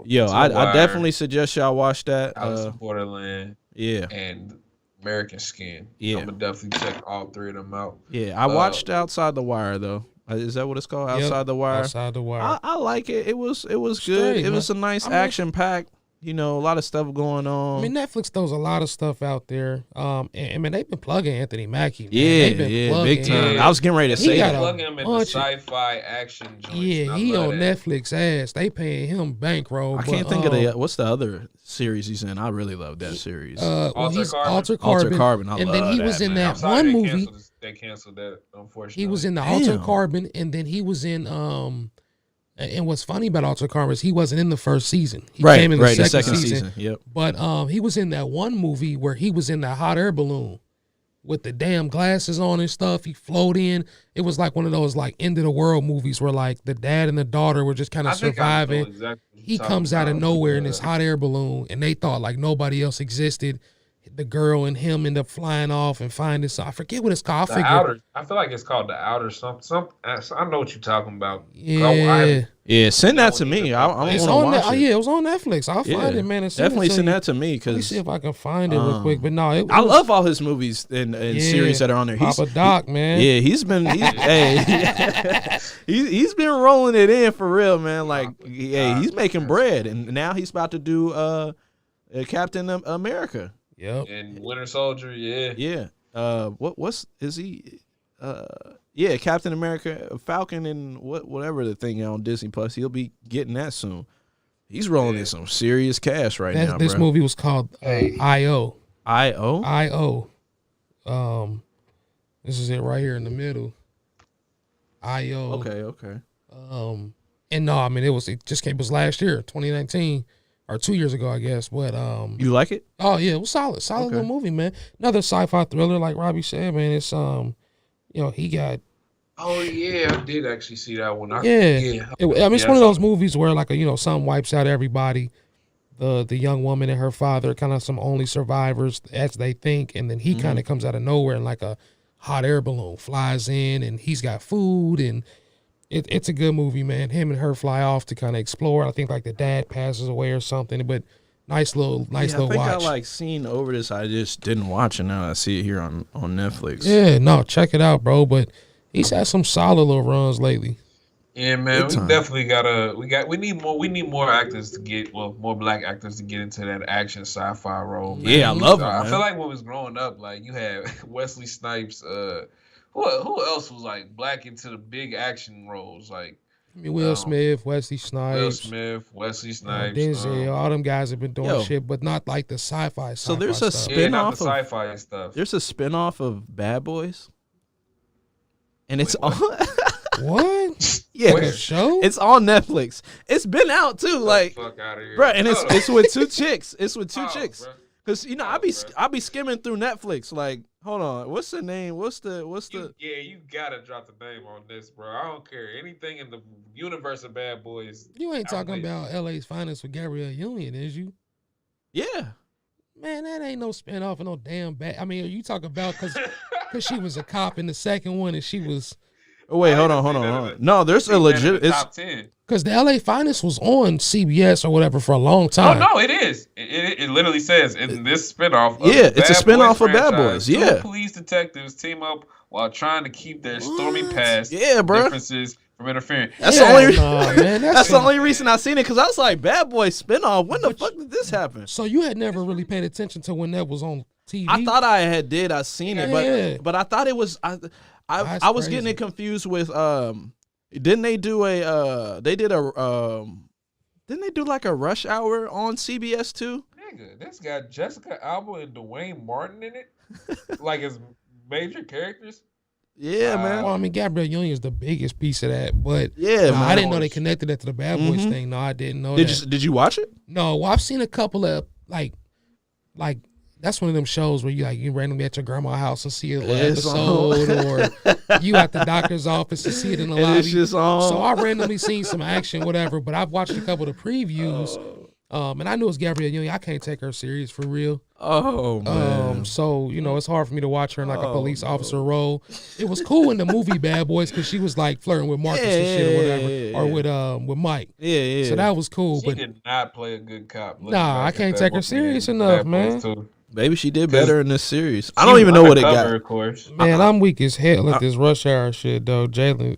I definitely suggest y'all watch that. Alice in Borderland, and American Skin. Yeah, I'm gonna definitely check all three of them out. Yeah, I watched Outside the Wire though. Is that what it's called? Outside the Wire. Outside the Wire. I like it. It was good. It was a nice action pack. A lot of stuff going on. I mean, Netflix throws a lot of stuff out there. And I mean, they've been plugging Anthony Mackie. Man. Yeah, big time. I was getting ready to say that. Plugging him in the sci-fi action joints. Yeah, he on Netflix ass. They paying him bankroll. I can't think of what's the other series he's in. I really love that series. Altered Carbon. Altered Carbon. And then he was in that one movie. They canceled that, unfortunately. He was in the Altered Carbon, and then he was in and what's funny about Altered Carbon is he wasn't in the first season. He came in the second season. Yep. But he was in that one movie where he was in that hot air balloon with the damn glasses on and stuff. He floated in. It was like one of those like end of the world movies where like the dad and the daughter were just kind of surviving. Exactly he comes out of nowhere in this hot air balloon, and they thought like nobody else existed. The girl and him end up flying off and finding I forget what it's called. I feel like it's called The Outer something. I know what you're talking about. Yeah, send that to me. I want to watch it. Yeah, it was on Netflix. I'll find it, man. Definitely send that to me. Let me see if I can find it real quick. But no, I love all his movies and series that are on there. Papa Doc, man. Yeah, he's been he's been rolling it in for real, man. Like, he's making bread, and now he's about to do Captain America. Yep. And Winter Soldier, Yeah. Captain America, Falcon, and whatever the thing on Disney Plus. He'll be getting that soon. He's rolling in some serious cash now. This movie was called I.O. I.O. I.O. This is it right here in the middle. I.O. Okay. And no, I mean it was last year, 2019. Or 2 years ago, I guess. But you like it? Oh yeah, it was solid little movie, man. Another sci-fi thriller, like Robbie said, man. It's he got. Oh yeah, I did actually see that one. It's one of those movies where like something wipes out everybody. The young woman and her father, kind of some only survivors as they think, and then he kind of comes out of nowhere and like a hot air balloon flies in, and he's got food and. It's a good movie, man. Him and her fly off to kind of explore. I think like the dad passes away or something, but nice little watch. I think I seen over this. I just didn't watch it. Now I see it here on Netflix. Yeah, no, check it out, bro. But he's had some solid little runs lately. Yeah, man, we definitely we need more actors to get more black actors to get into that action sci-fi role. Man. Yeah, I love it. I feel like when we was growing up, like you had Wesley Snipes. Who else was like black into the big action roles? Like, I mean, Will Smith, Wesley Snipes, Denzel, all them guys have been doing shit, but not like the sci-fi. So there's a spin-off of sci-fi stuff. There's a spin-off of Bad Boys, and it's on. What? Yeah, a show. It's on Netflix. It's been out too, like, fuck out of here, bro. And it's with two chicks. It's with two chicks. Bro. Cause I be skimming through Netflix. Like, hold on, what's the name? What's the? You gotta drop the name on this, bro. I don't care anything in the universe of Bad Boys. You ain't talking about LA's Finest with Gabrielle Union, is you? Yeah. Man, that ain't no spinoff of no damn bad. I mean, are you talking about because she was a cop in the second one and she was? Oh wait, hold on. No, there's a legit. It's top 10. Because the LA Finest was on CBS or whatever for a long time. Oh no, it is. It literally says in this spinoff. It's a spinoff of Bad Boys. Yeah, police detectives team up while trying to keep their stormy past bro. differences from interfering. That's the only. man. That's the only reason I seen it because I was like, Bad Boy spinoff. When the fuck did this happen? So you had never really paid attention to when that was on TV? I thought I did. I seen it, but I thought it was. I was getting it confused with. Didn't they do a? Didn't they do like a Rush Hour on CBS too? Nigga, this got Jessica Alba and Dwayne Martin in it, like as major characters. Yeah, man. Well, I mean, Gabrielle Union is the biggest piece of that, but Yeah, man. I didn't know they connected that to the Bad Boys thing. No, I didn't know that. Did you watch it? No, well, I've seen a couple of like that's one of them shows where you randomly at your grandma's house and see an episode, or you at the doctor's office and see it in the lobby. It's just on. So I randomly seen some action, whatever. But I've watched a couple of the previews, and I knew it's Gabrielle Union. I can't take her serious for real. Oh man. So it's hard for me to watch her in like a police officer role. It was cool in the movie Bad Boys because she was like flirting with Marcus and shit or whatever, or with Mike. Yeah. So that was cool. She But did not play a good cop. nah, I can't take her serious enough, man. Maybe she did better in this series. I don't even know what it got. Of course. Man, I'm weak as hell at this Rush Hour shit, though. Jalen.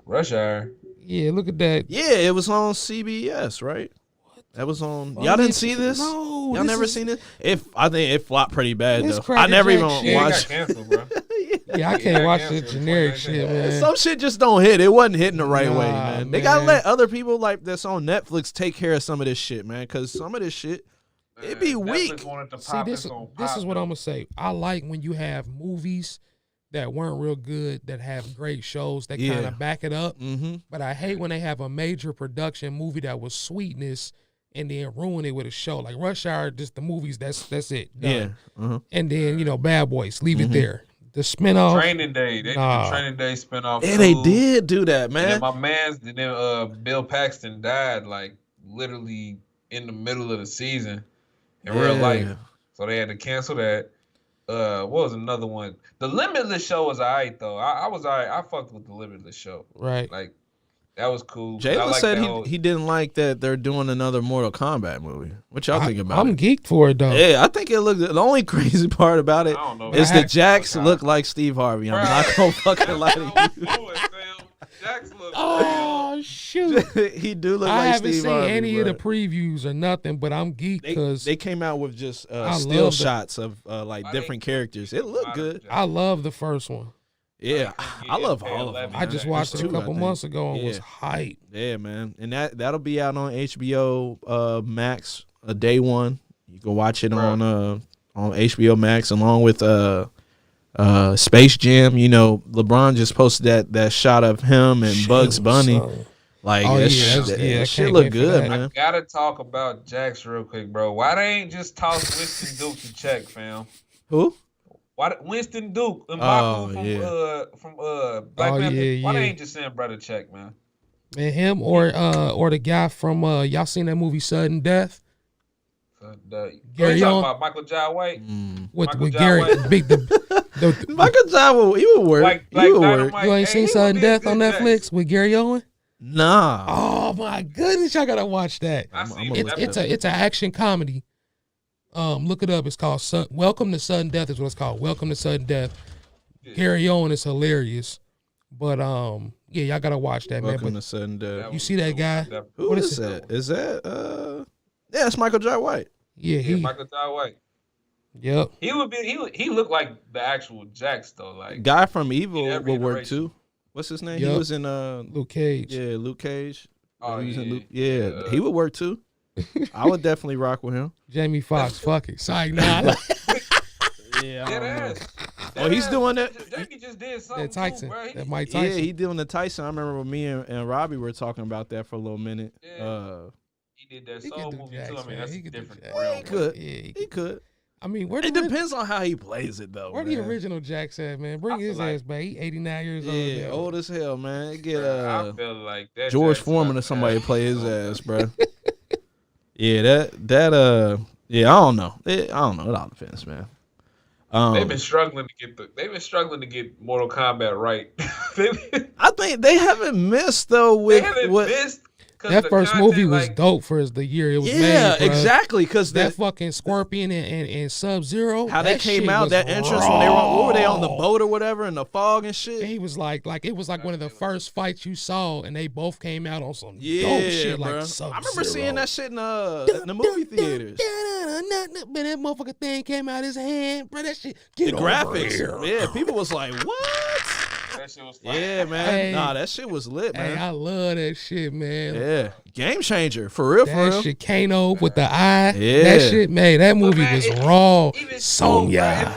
Rush Hour. Yeah, look at that. Yeah, it was on CBS, right? That was on. Y'all didn't see this? No, Y'all never seen it? I think it flopped pretty bad This though. Cracker I never Jack even shit. Yeah, it got watched. canceled, bro. Yeah, I can't watch this generic shit, man. Some shit just don't hit. It wasn't hitting the right way, Nah, man. They gotta man. let other people like that's on Netflix take care of some of this shit, man. Because some of this shit, it be weak. Netflix wanted to See, pop, this it's gonna is pop, what though. I'm gonna say. I like when you have movies that weren't real good that have great shows that kind of back it up. Mm-hmm. But I hate when they have a major production movie that was sweetness and then ruin it with a show like Rush Hour. Just the movies, that's it. Done. Yeah. Uh-huh. And then Bad Boys, leave it there. The spinoff. Training Day. They did Nah. the Training Day spinoff. Yeah, they too. did do that, And man. then my man's, Bill Paxton died like literally in the middle of the season in real life. So they had to cancel that. What was another one? The Limitless show was alright though. I was alright. I fucked with the Limitless show. Right. Like that was cool. Jalen said he didn't like that they're doing another Mortal Kombat movie. What y'all think about I'm it? geeked for it though. Yeah, I think it looked. The only crazy part about it I don't know. is that Jax Look look like Steve Harvey. I'm not gonna fucking lie to Jax look Oh shoot! you. He do look I like haven't Steve seen Harvey. any of the bro. previews or nothing, but I'm geeked because They came out with just I still love the- shots of like different characters. It looked good. I love the first one. Yeah, I love all of them. I just watched it a couple months ago and was hyped. Yeah, man, and that'll be out on HBO Max day one. You can watch it on HBO Max along with Space Jam. LeBron just posted that shot of him and Bugs Bunny. Like that shit look good, man. I gotta talk about Jax real quick, bro. Why they ain't just toss Winston Duke to check, fam? Who? Why Winston Duke and Oh, from Black Panther? Why they yeah. ain't just send brother check, man? And him or the guy from y'all seen that movie Sudden Death? Gary Owen? about Michael Jai White? With Michael Jai Gary White? big the Michael Jai, he would work. He would work. Dynamite. you ain't Hey, seen he Sudden would be a Death on good Netflix Jax. with Gary Owen? Nah. Oh my goodness, y'all gotta watch that. I seen It's an action comedy. Look it up. It's called Welcome to Sudden Death is what it's called. Welcome to Sudden Death. Gary Owen is hilarious. But yeah, y'all gotta watch that, Welcome man. to Sudden Death. You see that guy? Who what is is that? Is that yeah, it's Michael Jai White. Yeah, Michael Jai White. Yep. He looked like the actual Jax though. Like Guy from Evil every will work iteration. too. What's his name? Yup. He was in Luke Cage. yeah, Luke Cage. Oh, He was in yeah. Luke, he would work too. I would definitely rock with him. Jamie Foxx. Fuck it. Sorry, nah. Yeah. Dead ass. Oh, he's doing that. Jamie just did something That Tyson. too, bro. That Mike Yeah, Tyson. he doing the Tyson. I remember when me and Robbie were talking about that for a little minute. Yeah. He did that He soul could do movie Jax, too. I mean, man. that's He a could do different Jax. realm. He could. Yeah, He could. I mean, where It the depends on how he plays it though. where the man. original Jax at, man? Bring I feel his like- ass back. He 89 years old. Yeah, now. old as hell, man. Get I feel like that George Jax Foreman or left somebody ass. play his ass, bro. Yeah, yeah, I don't know. It all depends, man. They've been struggling to get Mortal Kombat right. I think they haven't missed though They with haven't what missed That first movie was dope for the year it was made. Yeah, Bro. exactly. Because that fucking Scorpion and Sub-Zero. How they came out, that entrance when they were they on the boat or whatever in the fog and shit. And he was like it was like one of the first fights you saw, and they both came out on some dope shit bro. like Sub-Zero. I remember seeing that shit in the movie theaters. But that motherfucking thing came out his hand, bro. That shit. The graphics, yeah. People was like, what? That shit was fire. Yeah, man. Hey, that shit was lit, man. Hey, I love that shit, man. Yeah, game changer for real. That shit, Kano with the eye. Yeah, that shit, man. That movie was raw. Even Sonya.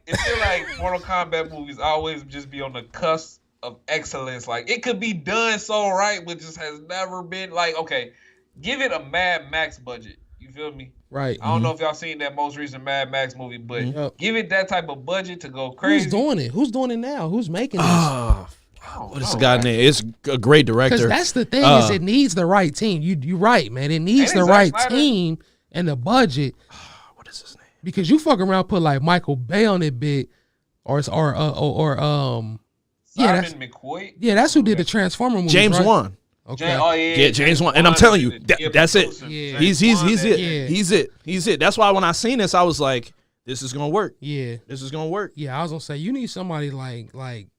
It feel like Mortal Kombat movies always just be on the cusp of excellence. Like it could be done so right, but just has never been like. Okay, give it a Mad Max budget. You feel me? Right. I don't know if y'all seen that most recent Mad Max movie, but give it that type of budget to go crazy. Who's doing it? Who's doing it now? Who's making this? What is the guy's name? It's a great director. Because that's the thing is it needs the right team. You're right, man. It needs the right team and the budget. What is his name? Because you fuck around, put like Michael Bay on it bit, or Simon McCoy. Yeah, that's who did the Transformer movie. James Wan. Okay. James Wan. And I'm telling you, that's it. Yeah. He's it. Yeah. He's it. That's why when I seen this, I was like, this is gonna work. Yeah. This is gonna work. Yeah, I was gonna say you need somebody like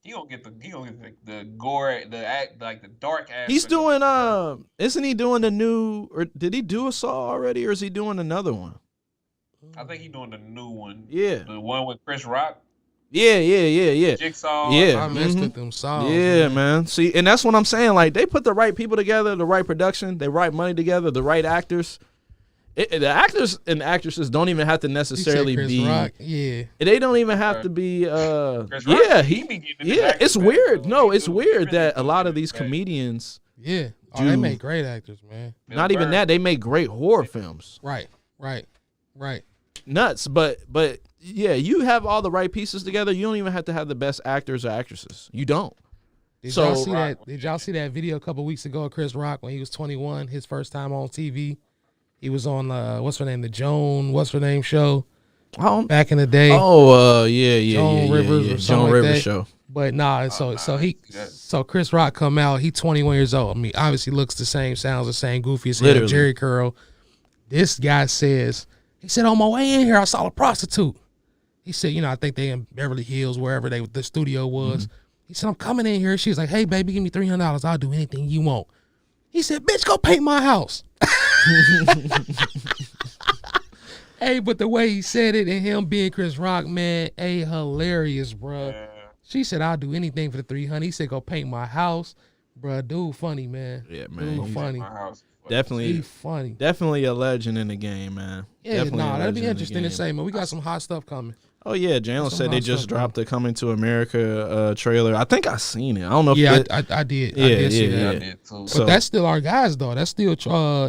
he gonna get the gore, the dark ass. He's doing isn't he doing the new, or did he do a Saw already, or is he doing another one? I think he's doing the new one. Yeah. The one with Chris Rock. Yeah. Jigsaw. Yeah. I messed with them Saws. Yeah, man. See, and that's what I'm saying. Like, they put the right people together, the right production, the right money together, the right actors. The actors and actresses don't even have to necessarily Chris be. Rock? Yeah. They don't even have to be. Chris Rock, Yeah, he be getting his yeah. acting It's back, weird. though. No, He it's do weird really that a do lot get of his these back. comedians. Yeah. Oh, they make great actors, man. Not even that. They make great horror films. Right. Nuts, but yeah, you have all the right pieces together. You don't even have to have the best actors or actresses. You don't. Did y'all see that? Did y'all see that video a couple weeks ago of Chris Rock when he was 21, his first time on TV? He was on what's her name show back in the day. Oh, yeah. Joan Rivers or something Joan like Rivers that. show. But so Chris Rock come out. He 21 years old. I mean, obviously looks the same, sounds the same, goofy as hell, Jerry Curl. This guy says, he said, on my way in here, I saw a prostitute. He said, I think they in Beverly Hills, wherever the studio was. Mm-hmm. He said, I'm coming in here. She's like, hey, baby, give me $300. I'll do anything you want. He said, bitch, go paint my house. Hey, but the way he said it and him being Chris Rock, man, hilarious, bro. Yeah. She said, I'll do anything for the $300. He said, go paint my house. Bro, dude funny, man. Yeah, man. Dude funny. Definitely. He funny. Definitely a legend in the game, man. Yeah, that'd be interesting to say, man. We got some hot stuff coming. Oh, yeah. Jalen said they just dropped the Coming to America trailer. I think I seen it. I don't know if I did. Yeah, I did see that. I did too. But that's still our guys, though. That's still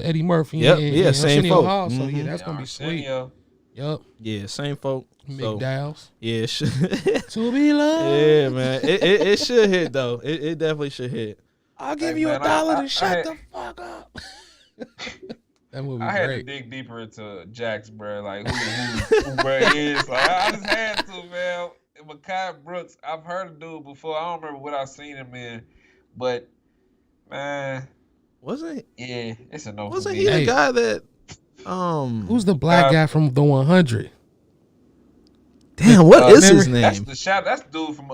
Eddie Murphy and same Arsenio folk. Hall. So, yeah, that's going to be sweet. Yep. Yeah, same folk. McDowell's. Yeah, it should. To be loved. Yeah, man. It should hit, though. It definitely should hit. I'll give you $1 to shut the fuck up. That movie I had great. to dig deeper into Jax, bro. Like who bro is. Like I just had to, man. Mekhi Brooks, I've heard of dude before. I don't remember what I've seen him in, but man, wasn't yeah, it's a no. Wasn't he the guy that? Who's the black guy from the 100? Damn, what is his name? That's the shot. That's dude from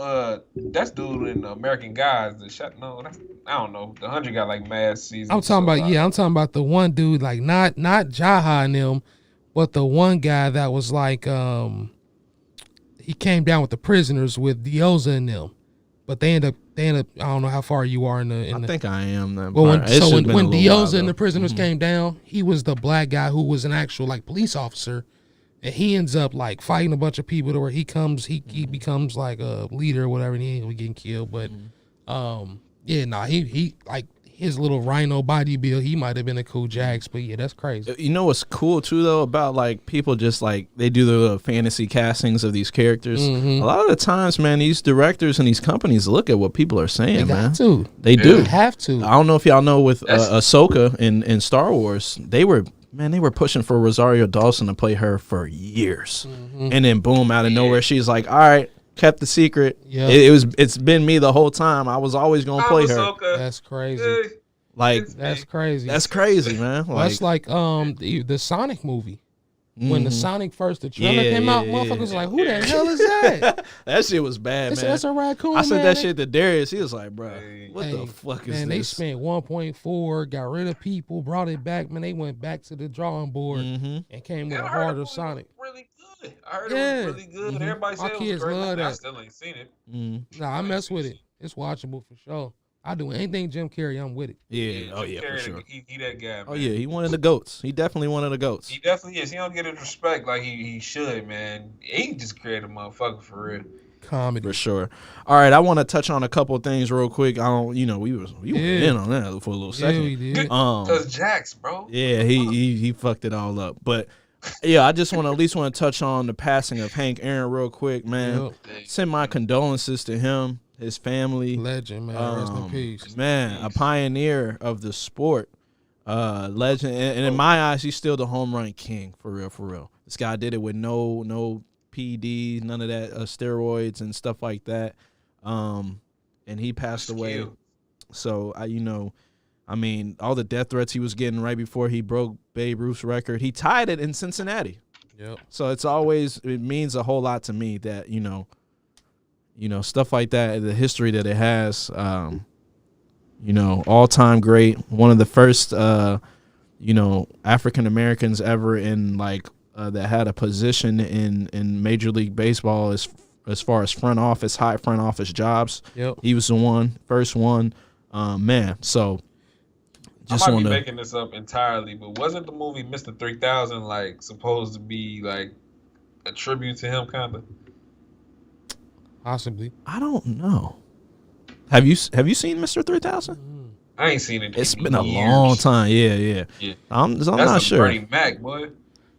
that's dude in American Guys. The shot. No, I don't know. The 100 got like mad seasons. I'm talking about the one dude, like not Jaha and them, but the one guy that was like he came down with the prisoners with Dioza and them, but they end up. I don't know how far you are in the. I think I am. Then. Well, when Dioza and the prisoners came down, he was the black guy who was an actual like police officer. And he ends up like fighting a bunch of people to where he becomes like a leader or whatever, and he ain't getting killed. But he like his little rhino body build, he might have been a cool Jax, but yeah, that's crazy. You know what's cool too though about like people just like they do the fantasy castings of these characters. Mm-hmm. A lot of the times, man, these directors and these companies look at what people are saying, man. They do. They have to. I don't know if y'all know with Ahsoka in Star Wars, they were pushing for Rosario Dawson to play her for years. Mm-hmm. And then boom, out of nowhere, she's like, all right, kept the secret. Yep. It's been me the whole time. I was always going to play her. That's crazy. Like That's crazy. that's crazy, man. That's like the Sonic movie. When the Sonic the trailer came out, motherfuckers was like, who the hell is that? That shit was bad, man. That's a raccoon, I said man. that shit to Darius. He was like, bro, what the fuck is man, this? They spent 1.4, got rid of people, brought it back. Man, they went back to the drawing board and came with a harder Sonic. Really good. I heard it was really good. Everybody said it was great. Love that. I still ain't seen it. Nah, I mess with it. It's watchable for sure. I do anything Jim Carrey, I'm with it. Yeah, oh yeah, for sure. He that guy, man. Oh yeah, he one of the goats. He definitely one of the goats. He definitely is. He don't get his respect like he should, man. He just created a motherfucker for real. Comedy. For sure. All right, I want to touch on a couple of things real quick. I don't, we went in on that for a little second. Yeah, we did. Cause Jax, bro. Yeah, he fucked it all up. But yeah, I just want to at least touch on the passing of Hank Aaron real quick, man. Yep. Send my condolences to him, his family. Legend, man. Rest in peace. Man, a pioneer of the sport. Legend. And in my eyes, he's still the home run king, for real, for real. This guy did it with no PEDs, none of that steroids and stuff like that. And he passed away. Cute. So I mean, all the death threats he was getting right before he broke Babe Ruth's record, he tied it in Cincinnati. Yep. So it means a whole lot to me that stuff like that, the history that it has. All time great, one of the first African Americans ever in that had a position in Major League Baseball as far as high front office jobs. Yep. He was the first one. Man, so just I might want be to making this up entirely, but wasn't the movie Mr. 3000 supposed to be a tribute to him, kind of? Possibly. I don't know. Have you seen Mr. 3000? I ain't seen it. It's in been a years. long time. Yeah. I'm That's not sure. Bernie Mac, boy.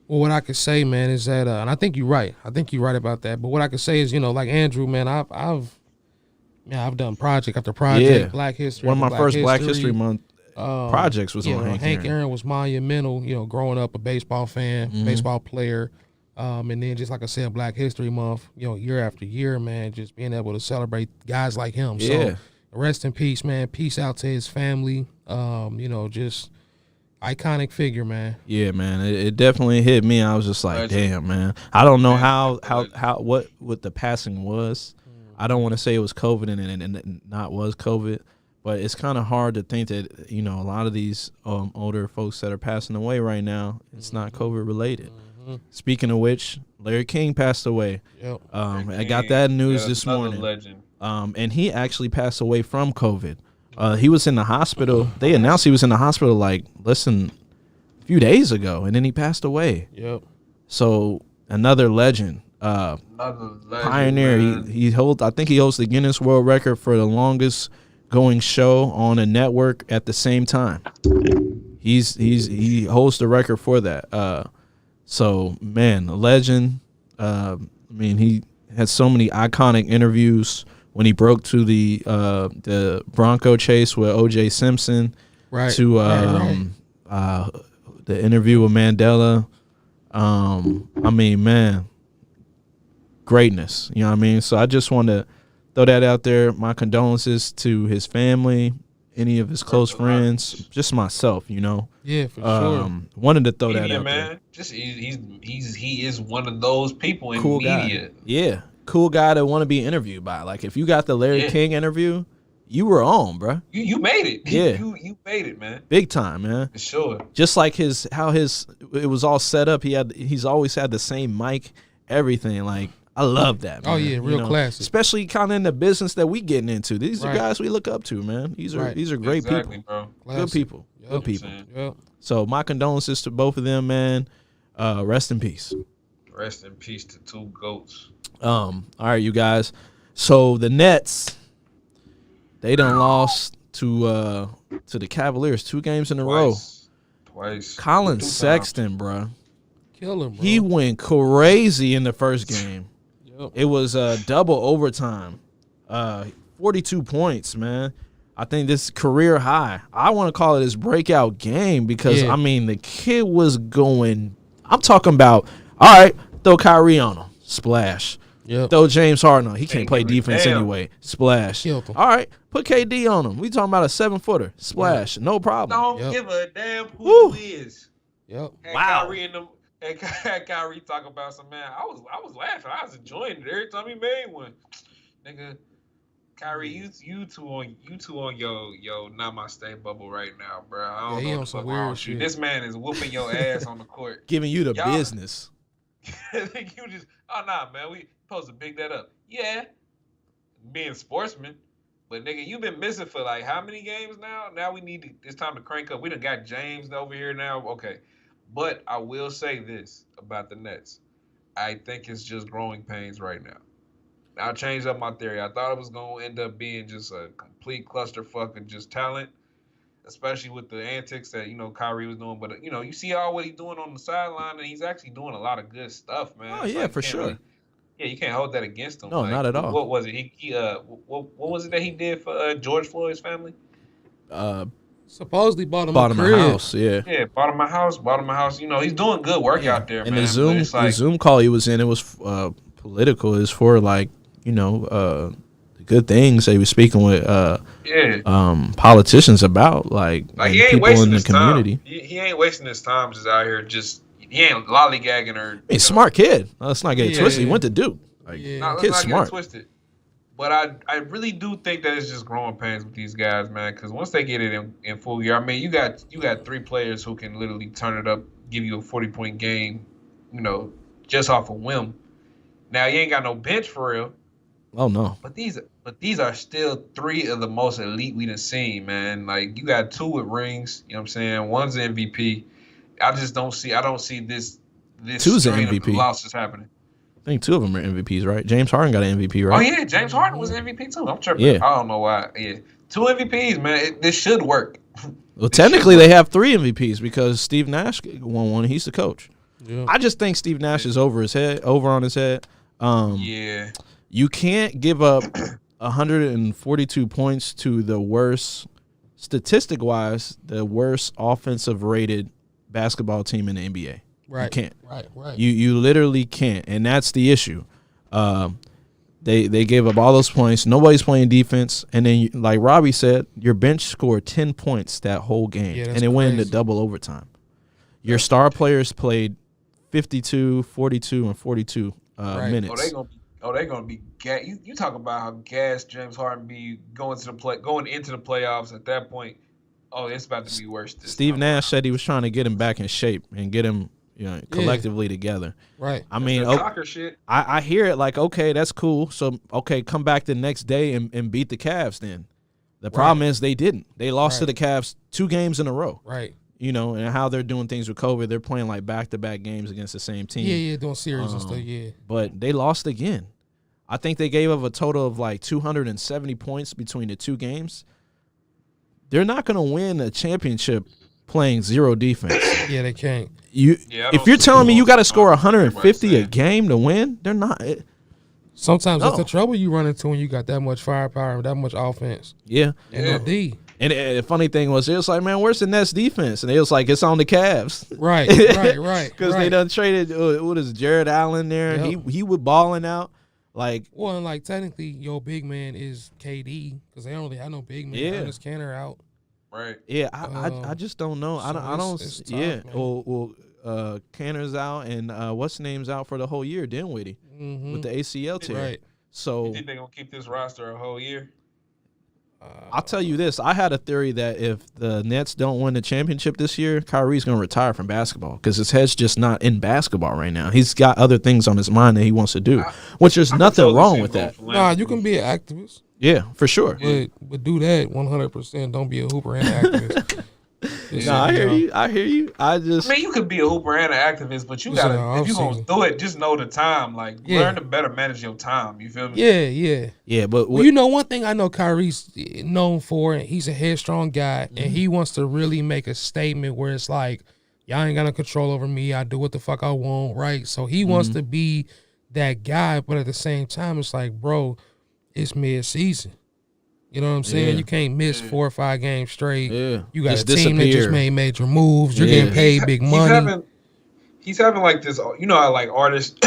Well, what I could say, man, is that, and I think you're right. I think you're right about that. But what I could say is, like Andrew, man, I've done project after project, Yeah. Black History. One of after my first Black History Month projects was on Hank Aaron. Aaron was monumental, growing up a baseball fan, baseball player. And then just like I said, Black History Month, year after year, man, just being able to celebrate guys like him. Yeah. So rest in peace, man. Peace out to his family. Just iconic figure, man. Yeah, man. It definitely hit me. I was just like, damn, man. I don't know how what the passing was. I don't want to say it was COVID and not was COVID, but it's kind of hard to think that, a lot of these older folks that are passing away right now, it's not COVID related. Speaking of which, Larry King passed away. Yep. I got that news this morning. Legend. And he actually passed away from COVID. He was in the hospital. They announced he was in the hospital a few days ago, and then he passed away. Yep. So another legend. Pioneer. Man. I think he holds the Guinness World Record for the longest going show on a network at the same time. He holds the record for that. So man, a legend. He had so many iconic interviews when he broke to the Bronco chase with O.J. Simpson, Right. to the interview with Mandela. Man, greatness. You know what I mean? So I just want to throw that out there. My condolences to his family, any of his close friends, just myself. Yeah, for sure. Wanted to throw that Media, out man. there. Just he is one of those people in Cool media. guy. Yeah, cool guy to want to be interviewed by. Like if you got the Larry King interview, you were on, bro. You made it. Yeah. You made it, man. Big time, man. For sure. Just like it was all set up. He's always had the same mic, everything. Like I love that, man. Oh, yeah, real classic. Especially kind of in the business that we getting into. These are Right. guys we look up to, man. These are great Exactly, people. bro. Good Classic. people. Yep. Good people. Yep. So my condolences to both of them, man. Rest in peace. Rest in peace to two goats. All right, you guys. So the Nets, they done lost to the Cavaliers 2 games in a row. Twice. Collin 2 times. Sexton, bro. Kill him, bro. He went crazy in the first game. Yep. It was double overtime. 42 points, man. I think this career high. I want to call it his breakout game because, Yeah. the kid was going. I'm talking about, all right, throw Kyrie on him. Splash. Yep. Throw James Harden on. He can't Ain't play give a defense damn. anyway. Splash. Killed him. All right, put KD on him. We talking about a 7-footer. Splash. No problem. Don't Yep. give a damn who Woo. you is. Yep. Had Wow. Kyrie and them. Had Kyrie talk about some man. I was laughing. I was enjoying it every time he made one. Nigga, Kyrie, you two on yo namaste bubble right now, bro. I don't he know on what the some fuck wrong weird with you. shit. This man is whooping your ass on the court. Giving you the Y'all- business. You just man, we supposed to pick that up. Yeah, being sportsmen, but nigga, you've been missing for like how many games now? Now it's time to crank up. We done got James over here now. Okay, but I will say this about the Nets. I think it's just growing pains right now. I'll change up my theory. I thought it was gonna end up being just a complete clusterfuck of just talent, especially with the antics that Kyrie was doing. But you see all what he's doing on the sideline, and he's actually doing a lot of good stuff, man. Oh, It's yeah, like, for you can't sure. really- yeah, you can't hold that against him. No, Like, not at all. What was it? What was it that he did for George Floyd's family? Supposedly bought him Bottom a of crib. house. Yeah. Yeah, bought him a house. He's doing good work out there, And man. the but Zoom, it's like, the Zoom call he was in, it was political. It's for like good things that he was speaking with politicians about, like and he ain't people wasting in the his community. time. He ain't wasting his time just out here. He ain't lollygagging or. He's a smart kid. Let's not get it Yeah. twisted. He went to Duke. Like, Yeah. Let's kid's not get smart. it twisted. But I really do think that it's just growing pains with these guys, man. Because once they get it in full gear, I mean, you got 3 players who can literally turn it up, give you a 40-point game, just off a whim. Now you ain't got no bench for real. Oh no. But these are still 3 of the most elite we done seen, man. Like, you got 2 with rings, you know what I'm saying? One's an MVP. I don't see this Two's an strain of MVP. losses happening. I think 2 of them are MVPs, right? James Harden got an MVP, Oh right? yeah, James Harden was MVP too. I'm tripping. Yeah. I don't know why. Yeah. 2 MVPs, man. This should work. Well, technically they have 3 MVPs because Steve Nash won one. He's the coach. Yeah. I just think Steve Nash is over on his head. Yeah. You can't give up 142 points to the worst, statistic-wise, the worst offensive rated basketball team in the NBA. Right. You can't. Right. You literally can't, and that's the issue. They gave up all those points. Nobody's playing defense, and then like Robbie said, your bench scored 10 points that whole game, Yeah, and that's it went into crazy. double overtime. Your star players played 52, 42, and 42 Right. minutes. They gonna be you talk about how gassed James Harden be going into the playoffs at that point. Oh, it's about to be worse. Steve Nash said he was trying to get him back in shape and get him collectively together. Right. I mean, Cocker shit. I hear it like, okay, that's cool. So, okay, come back the next day and beat the Cavs then. The problem is they didn't. They lost to the Cavs 2 games in a row. Right. And how they're doing things with COVID. They're playing like back-to-back games against the same team. Yeah, doing series and stuff, yeah. But they lost again. I think they gave up a total of like 270 points between the 2 games. They're not going to win a championship playing 0 defense. Yeah, they can't. If you're telling me you got to score 150 a game to win, they're not. Sometimes that's No. the trouble you run into when you got that much firepower and that much offense. Yeah. And no D. And the funny thing was, it was like, man, where's the Nets defense? And it was like, it's on the Cavs. Right. Because they done traded, what is Jared Allen there? Yep. He was balling out. Like, Well, and like technically, your big man is KD because they don't really have no big man. Yeah. Ernest Canner out. Right. yeah, I just don't know. I don't. it's tough, Yeah. man. Canner's out and what's name's out for the whole year, Dinwiddie, with the ACL tear. Right. So You think they're gonna keep this roster a whole year? I'll tell you this: I had a theory that if the Nets don't win the championship this year, Kyrie's going to retire from basketball because his head's just not in basketball right now. He's got other things on his mind that he wants to do, which there's nothing wrong with that. Nah, you can be an activist, Yeah, for sure. but do that 100%. Don't be a hooper and an activist. No, I hear you. I hear you. I just I mean, you could be a hooper and an activist, but you It's in gotta the if you gonna off-season. do it, just know the time. Like Yeah. learn to better manage your time. You feel me? Yeah. yeah, but Well, you know, one thing I know Kyrie's known for, he's a headstrong guy, Mm-hmm. and he wants to really make a statement where it's like, y'all ain't got no control over me. I do what the fuck I want, right? So he wants Mm-hmm. to be that guy, but at the same time, it's like, bro, it's mid-season. You know what I'm saying? Yeah. You can't miss 4 or 5 games straight. Yeah. You got Just a team that just disappear. made major moves. You're Yeah. getting paid big money. he's having like this, you know, how like artists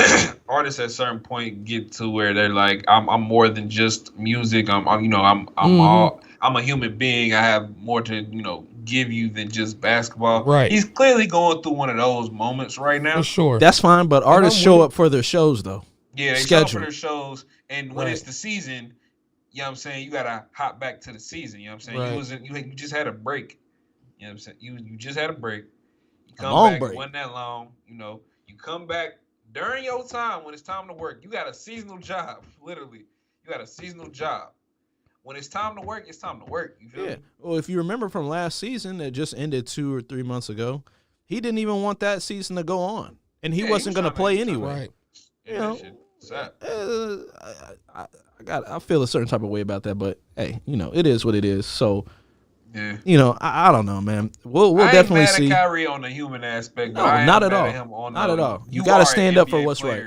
artists at a certain point get to where they're like, I'm more than just music. I'm a human being. I have more to, you know, give you than just basketball. Right. He's clearly going through one of those moments right now. For sure. That's fine, but artists show up for their shows though. Yeah, they show up for their shows, and when it's the season, you know what I'm saying, you gotta hop back to the season. You know what I'm saying? You just had a break. You know what I'm saying? You just had a break. You come back, it wasn't that long. You know, you come back during your time when it's time to work. You got a seasonal job, literally. You got a seasonal job. When it's time to work, it's time to work. You feel me? Well, if you remember from last season that just ended 2 or 3 months ago, he didn't even want that season to go on, and he wasn't going to play anyway. Right. You know, I feel a certain type of way about that, but hey, you know, it is what it is. So, you know, I don't know, man. We'll definitely see. I ain't mad at Kyrie on the human aspect. No, not at all. Not at all. You got to stand up for what's right.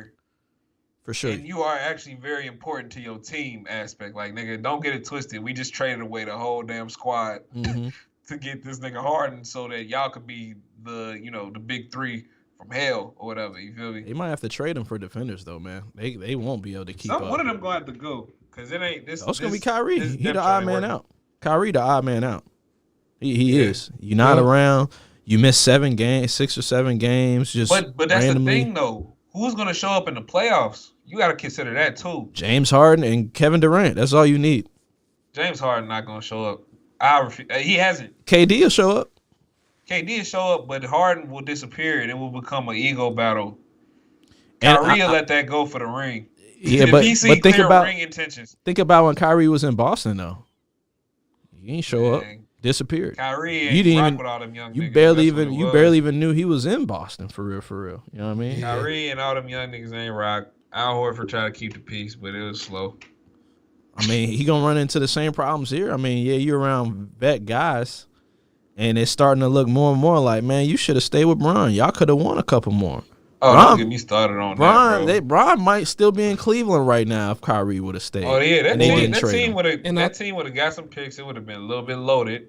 For sure. And you are actually very important to your team aspect. Like, nigga, don't get it twisted. We just traded away the whole damn squad to get this nigga Harden so that y'all could be the, you know, the big three from hell or whatever. You feel me? They might have to trade him for defenders though, man. They won't be able to keep up. One of them gonna have to go because it ain't this. It's gonna be Kyrie. He the odd man out. Kyrie the odd man out. He is. You're not around. You miss 6 or 7 games. Just but that's randomly. The thing though. Who's gonna show up in the playoffs? You got to consider that too. James Harden and Kevin Durant. That's all you need. James Harden not gonna show up. He hasn't. KD will show up. KD will show up, but Harden will disappear, and it will become an ego battle. Kyrie will let that go for the ring. Yeah, but think about ring intentions. Think about when Kyrie was in Boston, though. He ain't show up. Disappeared. Kyrie ain't rock with all them young niggas. You barely even knew he was in Boston for real. You know what I mean? Kyrie and all them young niggas ain't rock. Al Horford tried to keep the peace, but it was slow. I mean, he gonna run into the same problems here. I mean, yeah, you're around vet guys, and it's starting to look more and more like, man, you should have stayed with Bron. Y'all could have won a couple more. Oh, don't get me started on that, bro. Bron might still be in Cleveland right now if Kyrie would have stayed. Oh yeah, that team would have got some picks. It would have been a little bit loaded.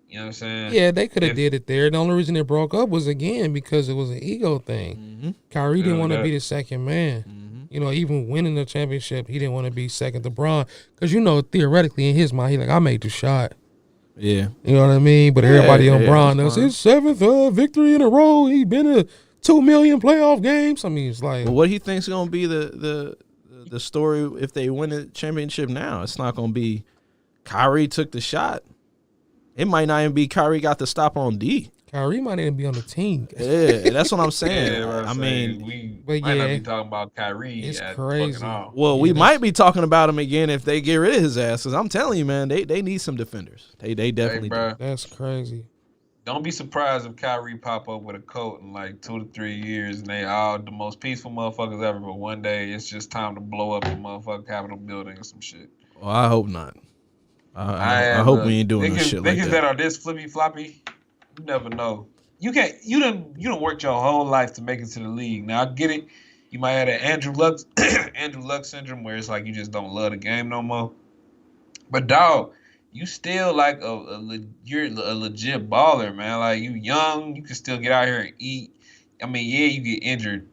You know what I'm saying? Yeah, they could have did it there. The only reason it broke up was again because it was an ego thing. Mm-hmm. Kyrie didn't want to be the second man. Mm-hmm. You know, even winning the championship, he didn't want to be second to Bron. Because, you know, theoretically in his mind, he's like, I made the shot. Yeah. You know what I mean? But everybody on Bron knows his 7th victory in a row. He's been to 2 million playoff games. I mean, it's like. Well, what he thinks is going to be the story if they win the championship now? It's not going to be Kyrie took the shot. It might not even be Kyrie got the stop on D. Kyrie might even be on the team. Yeah, that's what I'm saying. I mean, we might not be talking about Kyrie. It's crazy. Well, we might be talking about him again if they get rid of his ass. Because I'm telling you, man, they need some defenders. They definitely do. That's crazy. Don't be surprised if Kyrie pop up with a coat in like 2 to 3 years and they all the most peaceful motherfuckers ever. But one day it's just time to blow up the motherfucking Capitol building or some shit. Well, I hope not. I hope we ain't doing this shit like that. Niggas that are this flippy floppy, you never know. You done worked your whole life to make it to the league. Now I get it. You might have that Andrew Luck syndrome where it's like you just don't love the game no more. But dog, you still like you're a legit baller, man. Like you young, you can still get out here and eat. I mean, yeah, you get injured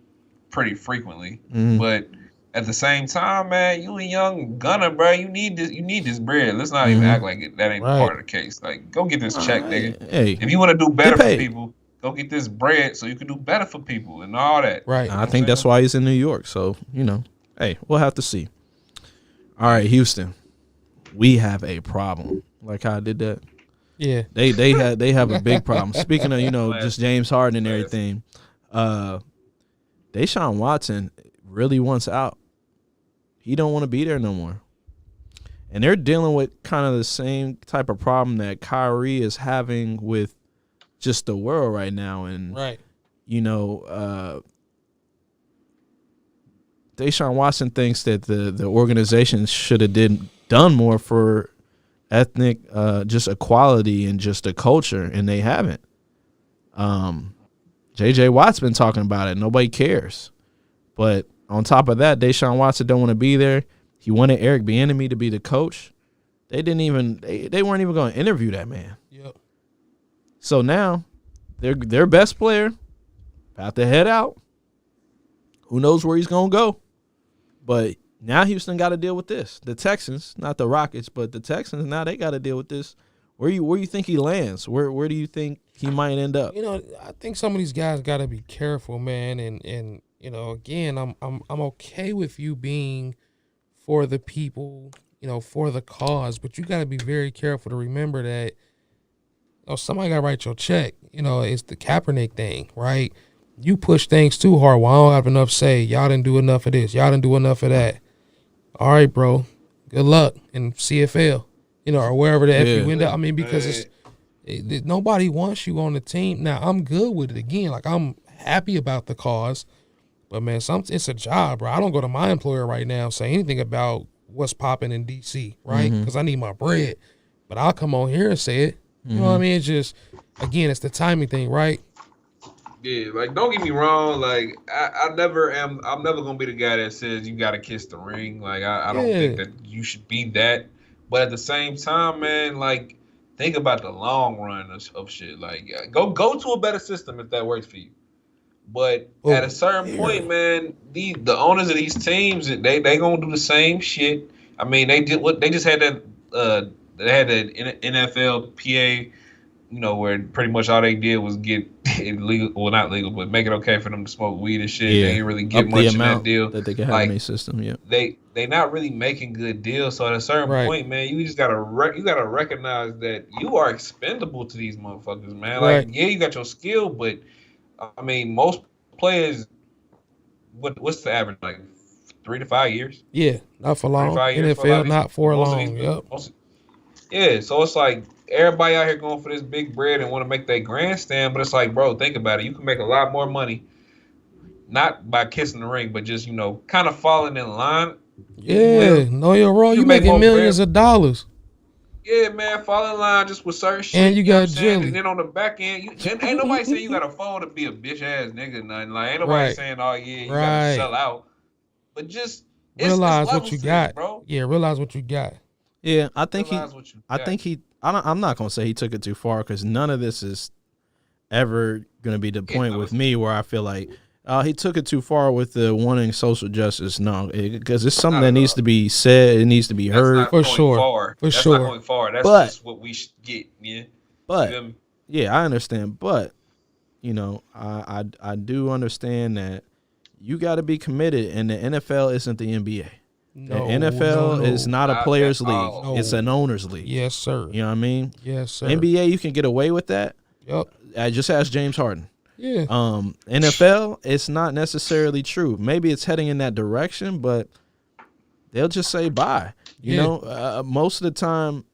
pretty frequently, but at the same time, man, you a young gunner, bro. You need this bread. Let's not even act like that ain't part of the case. Like, go get this check, nigga. Hey, if you want to do better for people, go get this bread so you can do better for people and all that. Right. I think that's why he's in New York. So, you know, hey, we'll have to see. All right, Houston, we have a problem. Like how I did that. Yeah. They have a big problem. Speaking of, you know, just James Harden and everything, Deshaun Watson really wants out. He don't want to be there no more. And they're dealing with kind of the same type of problem that Kyrie is having with just the world right now. And, you know, Deshaun Watson thinks that the organization should have done more for ethnic just equality and just a culture, and they haven't. J.J. Watt's been talking about it. Nobody cares. But on top of that, Deshaun Watson don't want to be there. He wanted Eric Bieniemy to be the coach. They weren't even going to interview that man. Yep. So now their best player about to head out. Who knows where he's gonna go? But now Houston got to deal with this. The Texans, not the Rockets, but the Texans. Now they got to deal with this. Where you think he lands? Where do you think he might end up? I think some of these guys got to be careful, man. And again, I'm okay with you being for the people, for the cause, but you got to be very careful to remember that somebody got to write your check. It's the Kaepernick thing, right? You push things too hard. Well, I don't have enough say. Y'all didn't do enough of this. Y'all didn't do enough of that. All right, bro. Good luck in CFL, or wherever the F you end up. I mean, because nobody wants you on the team. Now, I'm good with it. Again, like, I'm happy about the cause. But, man, it's a job, bro. I don't go to my employer right now and say anything about what's popping in D.C., right? Because I need my bread. But I'll come on here and say it. You know what I mean? It's just, again, it's the timing thing, right? Yeah, like, don't get me wrong. Like, I'm never gonna be the guy that says you gotta kiss the ring. Like, I don't think that you should be that. But at the same time, man, like, think about the long run of shit. Like, go to a better system if that works for you. But at a certain point, man, the owners of these teams, they gonna do the same shit. I mean, they just had that they had that NFL PA. Where pretty much all they did was get it legal, well, not legal, but make it okay for them to smoke weed and shit. Yeah. They didn't really get much in that deal. That they could have in their system, yeah. They not really making good deals. So at a certain point, man, you just gotta recognize that you are expendable to these motherfuckers, man. Like, yeah, you got your skill, but I mean, most players, what's the average, like 3 to 5 years? Yeah, not for long. NFL, not for long. Yep. Yeah, so it's like, everybody out here going for this big bread and want to make that grandstand, but it's like, bro, think about it. You can make a lot more money, not by kissing the ring, but just, kind of falling in line. Yeah, know your role. You making millions of dollars. Yeah, man, fall in line just with certain shit. And you got jelly. And then on the back end, ain't nobody saying you got to fall to be a bitch ass nigga, nothing. Like, ain't nobody saying, oh, yeah, you got to sell out. But just realize what you got, bro. Yeah, realize what you got. Yeah, I'm not gonna say he took it too far, because none of this is ever gonna be the point with me where I feel like he took it too far with the wanting social justice. No, because it's something that needs to be said. It needs to be heard for sure. That's not going far. That's just what we should get. Yeah. But yeah, I understand. But I do understand that you got to be committed, and the NFL isn't the NBA. No, the NFL is not a players' league. No. It's an owners' league. Yes, sir. You know what I mean? Yes, sir. NBA, you can get away with that. Yep. I just asked James Harden. Yeah. NFL, it's not necessarily true. Maybe it's heading in that direction, but they'll just say bye. You know, most of the time,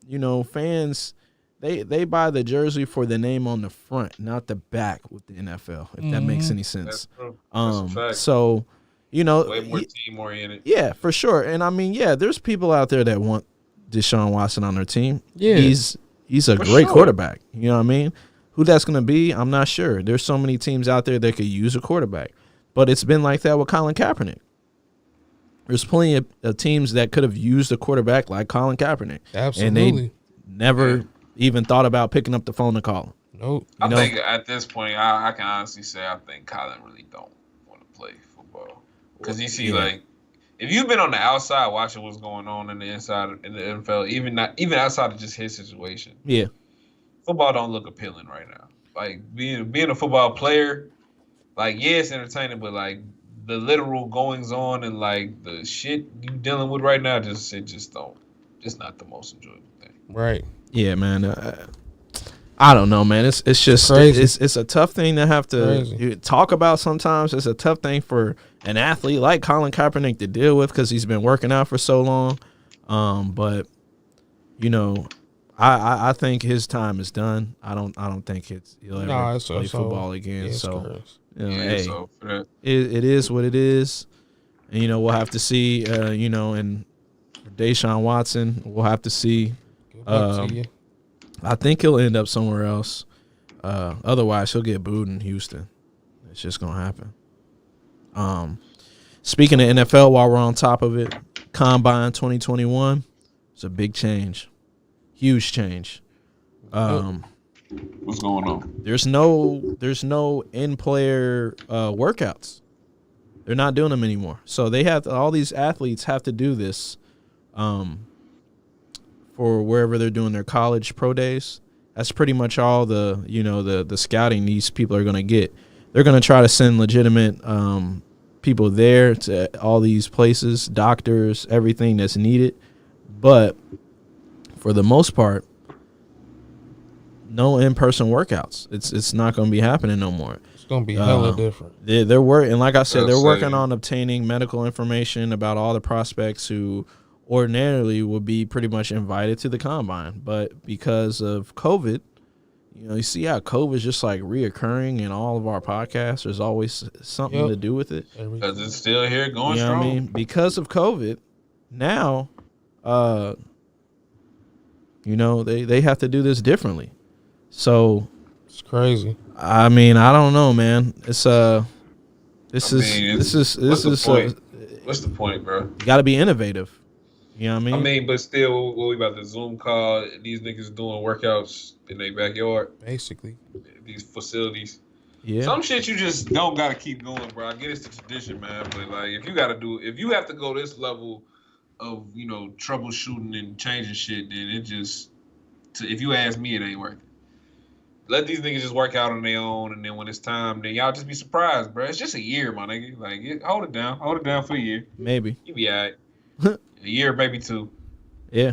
fans, they buy the jersey for the name on the front, not the back with the NFL, if that makes any sense. That's true. That's a fact. So, way more team oriented. Yeah, for sure. And I mean, there's people out there that want Deshaun Watson on their team. Yeah. He's a great quarterback. You know what I mean? Who that's going to be, I'm not sure. There's so many teams out there that could use a quarterback. But it's been like that with Colin Kaepernick. There's plenty of teams that could have used a quarterback like Colin Kaepernick. Absolutely. And they never even thought about picking up the phone to call him. Nope. I think at this point, I can honestly say I think Colin really don't want to play football. Because you see, like, if you've been on the outside watching what's going on in the inside in the NFL, even outside of just his situation, football don't look appealing right now. Like, being a football player, like, it's entertaining, but like the literal goings on and like the shit you dealing with right now, it's not the most enjoyable thing. Right. Yeah, man. I don't know, man. It's just it's a tough thing to have to talk about sometimes. It's a tough thing for an athlete like Colin Kaepernick to deal with because he's been working out for so long. But I think his time is done. I don't think he'll ever play football again. So it is what it is. And we'll have to see. And Deshaun Watson, we'll have to see. I think he'll end up somewhere else. Otherwise, he'll get booed in Houston. It's just going to happen. Speaking of NFL, while we're on top of it, Combine 2021, it's a big change. Huge change. What's going on? There's no in-player workouts. They're not doing them anymore. So they have all these athletes have to do this for wherever they're doing their college pro days. That's pretty much all the scouting these people are going to get. They're going to try to send legitimate people there to all these places, doctors, everything that's needed. But for the most part, no in-person workouts. It's not going to be happening no more. It's going to be hella different. They're working, and like I said, they're working on obtaining medical information about all the prospects who ordinarily would be pretty much invited to the combine. But because of COVID, you see how COVID is just like reoccurring in all of our podcasts. There's always something to do with it. Because it's still here going strong. What I mean? Because of COVID, now, they have to do this differently. So it's crazy. I mean, I don't know, man. It's What's the point, bro? You got to be innovative. You know what I mean? I mean, but still, what we about to Zoom call? These niggas doing workouts in their backyard, basically. These facilities. Yeah. Some shit you just don't gotta keep going, bro. I get it's the tradition, man. But like, if you have to go this level of troubleshooting and changing shit, then if you ask me, it ain't working. Let these niggas just work out on their own, and then when it's time, then y'all just be surprised, bro. It's just a year, my nigga. Like, hold it down for a year. Maybe You be alright. A year, maybe 2. Yeah.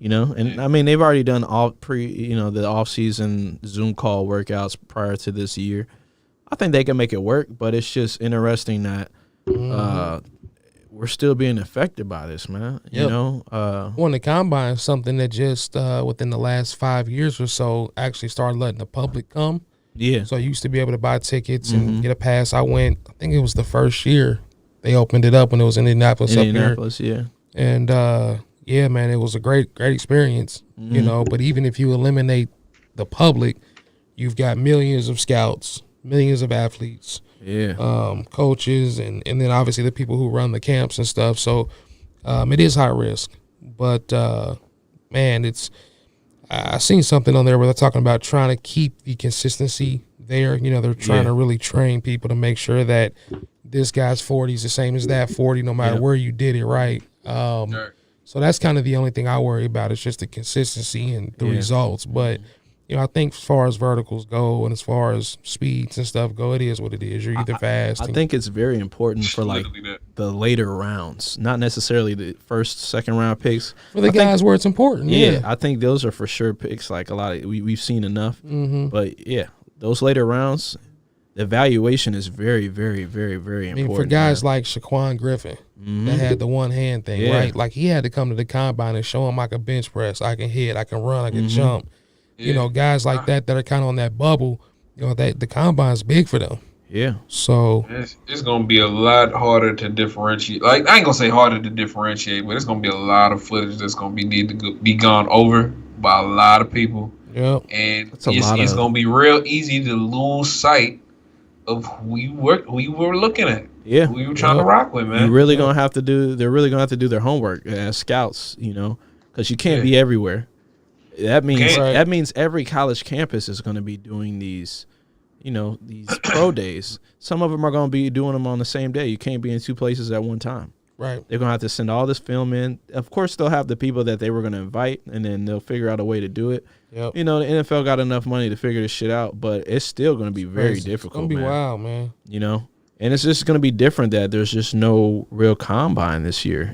I mean, they've already done the off-season Zoom call workouts prior to this year. I think they can make it work, but it's just interesting that we're still being affected by this, man. Yep. When the combine, something that just within the last 5 years or so actually started letting the public come. Yeah. So I used to be able to buy tickets and get a pass. I think it was the first year they opened it up when it was in Indianapolis up here. Yeah. And yeah, man, it was a great experience, but even if you eliminate the public, you've got millions of scouts, millions of athletes, coaches, and then obviously the people who run the camps and stuff. So it is high risk, but man, I seen something on there where they're talking about trying to keep the consistency there. They're trying to really train people to make sure that this guy's 40 is the same as that 40, no matter where you did it, right? So that's kind of the only thing I worry about is just the consistency and the results. But, I think as far as verticals go and as far as speeds and stuff go, it is what it is. You're either fast. I think it's very important for like the later rounds, not necessarily the first, second round picks. For the guys where it's important. Yeah. I think those are for sure picks. Like a lot of we've seen enough. But yeah, those later rounds, the evaluation is very, very, very, very important. For guys like Shaquan Griffin that had the one hand thing, right? Like he had to come to the combine and show him I can bench press, I can hit, I can run, I can jump. Guys like that are kind of on that bubble, that the combine's big for them. Yeah. So it's gonna be a lot harder to differentiate. Like I ain't gonna say harder to differentiate, but it's gonna be a lot of footage that's gonna be gone over by a lot of people. Yeah. And it's gonna be real easy to lose sight of who we were looking at. Yeah. Who we were trying to rock with, man. They're really gonna have to do their homework as scouts, because you can't be everywhere. That means every college campus is going to be doing these pro days. Some of them are going to be doing them on the same day. You can't be in 2 places at one time. Right. They're going to have to send all this film in. Of course, they'll have the people that they were going to invite, and then they'll figure out a way to do it. Yep. The NFL got enough money to figure this shit out, but it's still going to be very difficult. It's going to be wild, man. And it's just going to be different that there's just no real combine this year.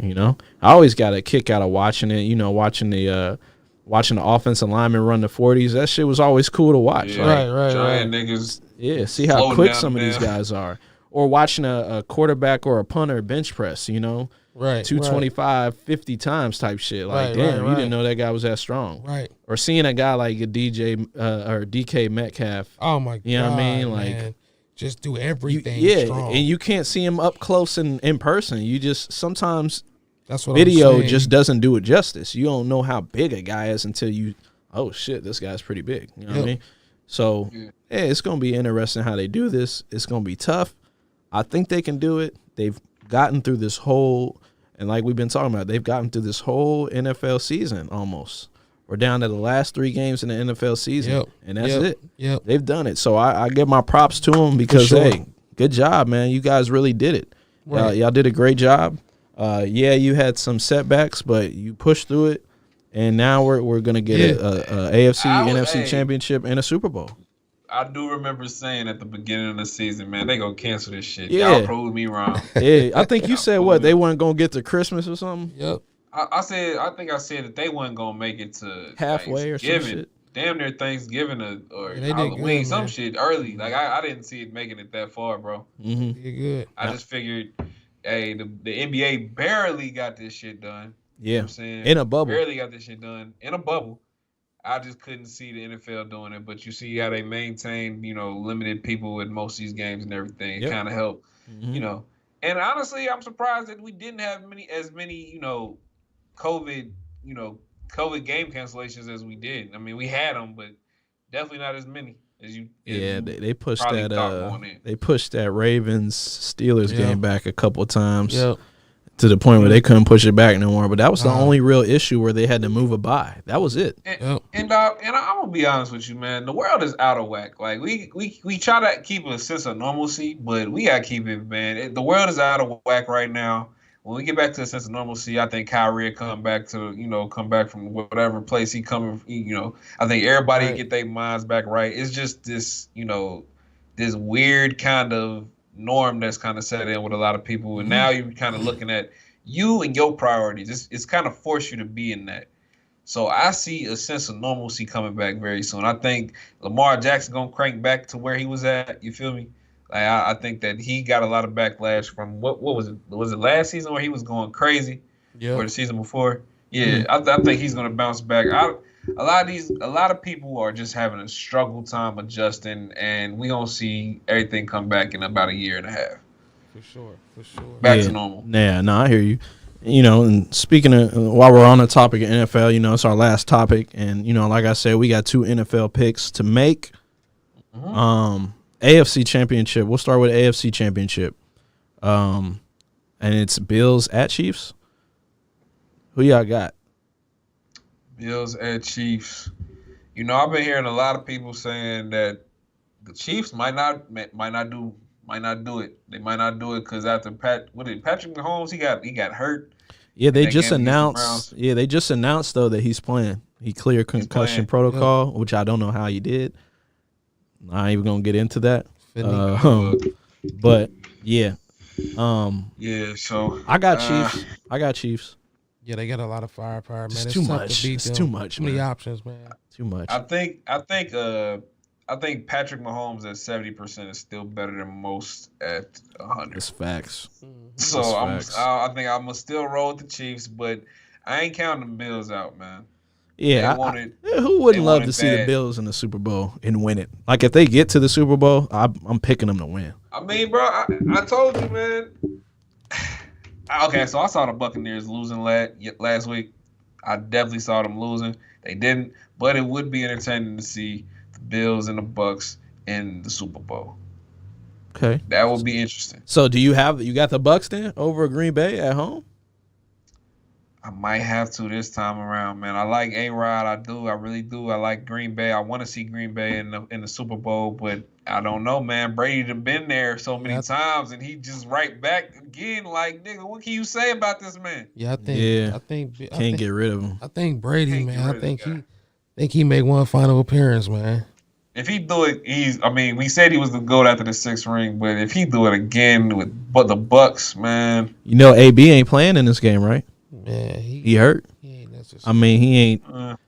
I always got a kick out of watching it. Watching the offensive lineman run the 40s, that shit was always cool to watch. Yeah, right. Giant niggas. Yeah, see how quick some of these guys are. Or watching a quarterback or a punter bench press, right, 225, 50 times type shit. Like, damn, you didn't know that guy was that strong. Right. Or seeing a guy like a or DK Metcalf. Oh, my God. You know what I mean? Like, man. Just do everything strong. And you can't see him up close and in person. You just sometimes – that's what video just doesn't do it justice. You don't know how big a guy is until oh shit, this guy's pretty big. You know what I mean? So it's gonna be interesting how they do this. It's gonna be tough. I think they can do it. They've gotten through this whole, and like we've been talking about, they've gotten through this whole NFL season almost, We're down to the last 3 games in the NFL season, and that's it. Yep. They've done it. So I give my props to them because, hey, good job, man. You guys really did it. Right. Y'all did a great job. Yeah, you had some setbacks, but you pushed through it, and now we're going to get a AFC, NFC championship, and a Super Bowl. I do remember saying at the beginning of the season, man, they gonna cancel this shit. Yeah. Y'all proved me wrong. Yeah, I think you said what, they weren't gonna get to Christmas or something. Yep. I think I said that they wasn't gonna make it to halfway or some shit. Damn near Thanksgiving or Yeah, Halloween, good, some man. shit early. Like I didn't see it making it that far, bro. Mm-hmm. You're good. I just figured, hey, the NBA barely got this shit done. Yeah, You know what I'm saying? in a bubble. Barely got this shit done in a bubble. I just couldn't see the NFL doing it, but you see how they maintain, limited people at most of these games and everything. It kind of helped, Mhm. And honestly, I'm surprised that we didn't have as many, COVID, COVID game cancellations as we did. I mean, we had them, but definitely not as many as you. Yeah, they pushed probably that. thought going in. They pushed that Ravens Steelers Yeah. game back a couple of times. Yep. To the point where they couldn't push it back no more. But that was the only real issue where they had to move a bye. That was it. And I'm gonna be honest with you, man. The world is out of whack. Like we try to keep a sense of normalcy, but we gotta keep it, man. The world is out of whack right now. When we get back to a sense of normalcy, I think Kyrie will come back from whatever place he coming. I think everybody will get their minds back right. It's just this, this weird kind of norm that's kind of set in with a lot of people, and now you're kind of looking at you and your priorities. It's kind of forced you to be in that. So I see a sense of normalcy coming back very soon. I think Lamar Jackson gonna crank back to where he was at. You feel me? Like I think that he got a lot of backlash from what was it? Was it last season where he was going crazy? Yeah. Or the season before? Yeah, I think he's gonna bounce back. A lot of people are just having a struggle time adjusting, and we gonna see everything come back in about a year and a half. For sure. Back to normal. Yeah, no, I hear you. And speaking of, while we're on the topic of NFL, it's our last topic, and like I said, we got 2 NFL picks to make. AFC Championship. We'll start with AFC Championship. And it's Bills at Chiefs. Who y'all got? Bills at Chiefs. I've been hearing a lot of people saying that the Chiefs might not do it. They might not do it because after Patrick Mahomes, he got hurt. Yeah, they just announced. Yeah, they just announced though that he's playing. He cleared concussion protocol, which I don't know how he did. I ain't even gonna get into that. But yeah, yeah. So I got Chiefs. Yeah, they got a lot of firepower, man. It's too tough much. to beat It's them. too much, Too many man. options, man. Too much. I think Patrick Mahomes at 70% is still better than most at 100. It's facts. So That's facts. I think I'm gonna still roll with the Chiefs, but I ain't counting the Bills out, man. Yeah, who wouldn't love to see the Bills in the Super Bowl and win it? Like if they get to the Super Bowl, I'm picking them to win. I mean, bro, I told you, man. Okay, so I saw the Buccaneers losing last week. I definitely saw them losing. They didn't, but it would be entertaining to see the Bills and the Bucs in the Super Bowl. Okay, that would be interesting. So you got the Bucs then over Green Bay at home? I might have to this time around, man. I like A-Rod. I do. I really do. I like Green Bay. I want to see Green Bay in the Super Bowl, but I don't know, man. Brady done been there so many times, and he just right back again. Like, nigga, what can you say about this man? Yeah, I think can't get rid of him. I think Brady, man. I think he make one final appearance, man. If he do it, we said he was the GOAT after the 6th ring, but if he do it again with the Bucs, man. AB ain't playing in this game, right? Man, he hurt. He ain't necessary. I mean, he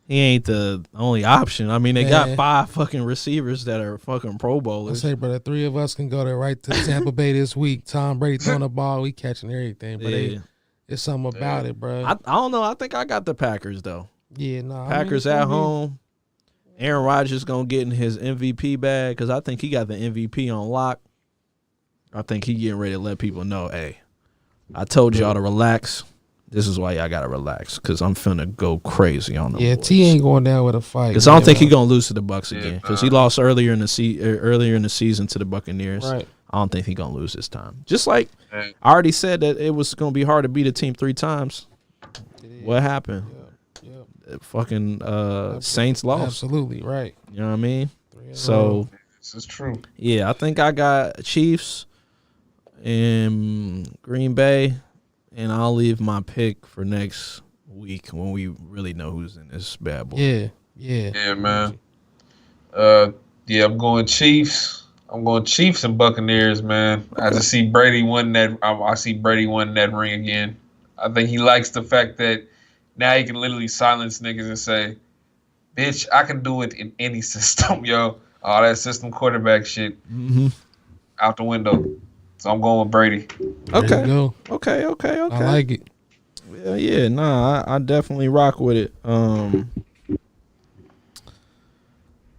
ain't the only option. I mean, they got 5 fucking receivers that are fucking Pro Bowlers. I say, brother, 3 of us can go there right to Tampa Bay this week. Tom Brady throwing the ball, we catching everything, but it's something about it, bro. I don't know. I think I got the Packers though. Yeah, no. Packers at home. Aaron Rodgers gonna get in his MVP bag because I think he got the MVP on lock. I think he getting ready to let people know, hey, I told y'all to relax. This is why y'all gotta relax because I'm finna go crazy on them. Yeah, boys. T ain't going down with a fight. Because I don't think he gonna lose to the Bucs again because he lost earlier in the season to the Buccaneers. Right. I don't think he gonna lose this time. Just like I already said that it was gonna be hard to beat a team 3 times. What happened? fucking Saints lost. Absolutely right. You know what I mean? 3-0. So This is true. yeah, I think I got Chiefs in Green Bay, and I'll leave my pick for next week when we really know who's in this bad boy. Yeah, man. Yeah, I'm going Chiefs. I'm going Chiefs and Buccaneers, man. I just see Brady win that. I see Brady win that ring again. I think he likes the fact that now he can literally silence niggas and say, "Bitch, I can do it in any system, yo." All that system quarterback shit out the window. So I'm going with Brady. There you go. Okay. I like it. Yeah, nah, I definitely rock with it.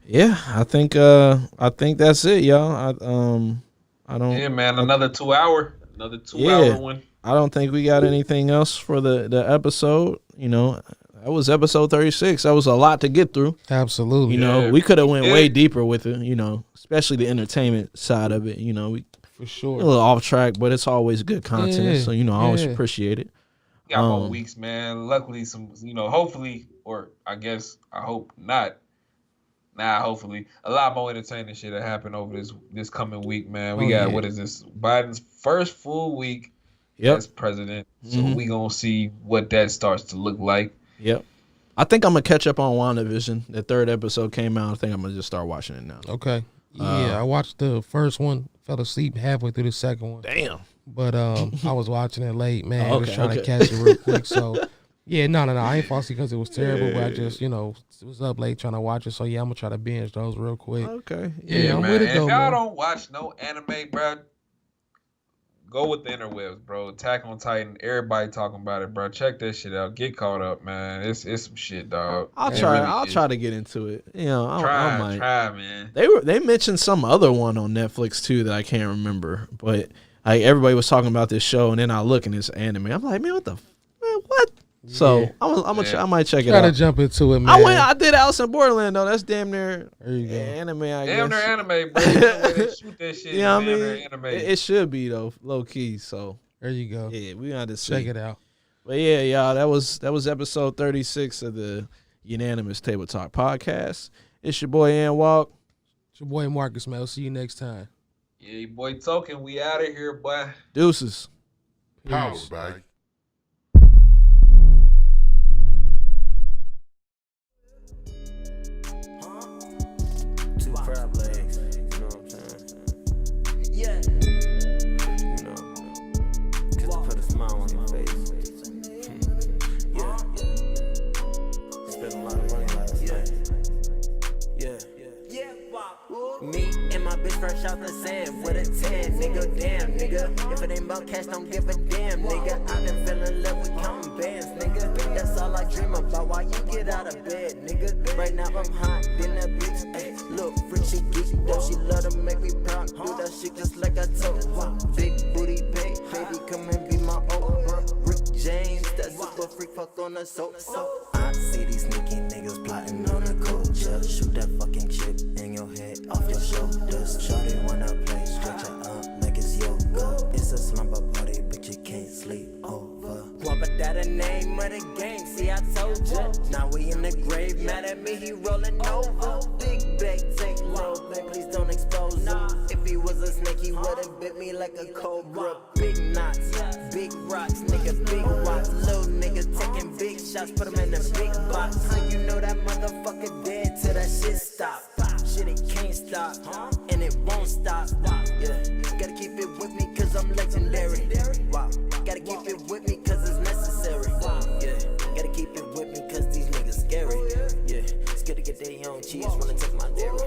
Yeah, I think that's it, y'all. I don't. Yeah, man. Another 2 hour one. I don't think we got anything else for the episode. You know, that was episode 36. That was a lot to get through. Absolutely. You know, we could have went way deeper with it. You know, especially the entertainment side of it. You know, we for sure a little off track, but it's always good content. Yeah, so I always appreciate it. Got more weeks, man. Luckily, hopefully, or I hope not. Hopefully, a lot more entertaining shit that happened over this coming week, man. We got what is this? Biden's first full week as president, so we gonna see what that starts to look like. Yep. I think I'm gonna catch up on WandaVision. The 3rd episode came out. I think I'm gonna just start watching it now. Okay. Yeah, I watched the first one. Fell asleep halfway through the second one. Damn. But I was watching it late, man. I was trying to catch it real quick. So yeah, no. I ain't fall asleep because it was terrible. But I just was up late trying to watch it. So yeah, I'm gonna try to binge those real quick. Okay. Yeah, I'm man. with it though, if y'all man. don't watch no anime, bro, go with the interwebs, bro. Attack on Titan. Everybody talking about it, bro. Check that shit out. Get caught up, man. It's some shit, dog. I'll try to get into it. You know, I might. Try, man. They mentioned some other one on Netflix too that I can't remember, but everybody was talking about this show, and then I look and it's anime. I'm like, man, what? So I might check it out. Gotta jump into it, man. I did Alice in Borderland though. That's damn near anime. I guess. Damn near anime, bro. You know the way they shoot that shit. Yeah, I mean, anime. it should be though, low key. So there you go. Yeah, we got to see. Check it out. But yeah, y'all, that was episode 36 of the Unanimous Table Talk podcast. It's your boy Ann Walk. It's your boy Marcus, man. I'll see you next time. Yeah, your boy Tokin. We out of here, boy. Deuces. Power, baby. Me and my bitch fresh out the sand with a 10, nigga, damn, nigga. If it ain't about cash, don't give a damn, nigga. I done fell in love with counting bands, nigga. That's all I dream about while you get out of bed, nigga. Right now I'm hot in that bitch, ayy. Look, freak, she geek, though she love to make me proud. Do that shit just like I told. Big booty, baby, come and be my old bro. Rick James, that super freak, fuck on the soap. I see these sneaky niggas plotting on a culture. Shoot that fucking chip in your head, off your shoulders. Shorty wanna play, stretch it out like it's yoga. It's a slumber party, but you can't sleep over. But that a name of the game, see I told ya. Now we in the grave, mad at me, he rolling over. Big bag, take low, man, please don't expose him. If he was a snake, he would've bit me like a cobra. Big knots, big rocks, nigga, big rocks. Little nigga taking big shots, put him in a big box. So you know that motherfucker dead till that shit stop. Shit, it can't stop, and it won't stop. Yeah, gotta keep it with me cause I'm legendary. Wow, gotta keep it with me cause it's necessary. Yeah, gotta keep it with me cause these niggas scary. Yeah, it's good to get their own cheese, wanna take my dairy.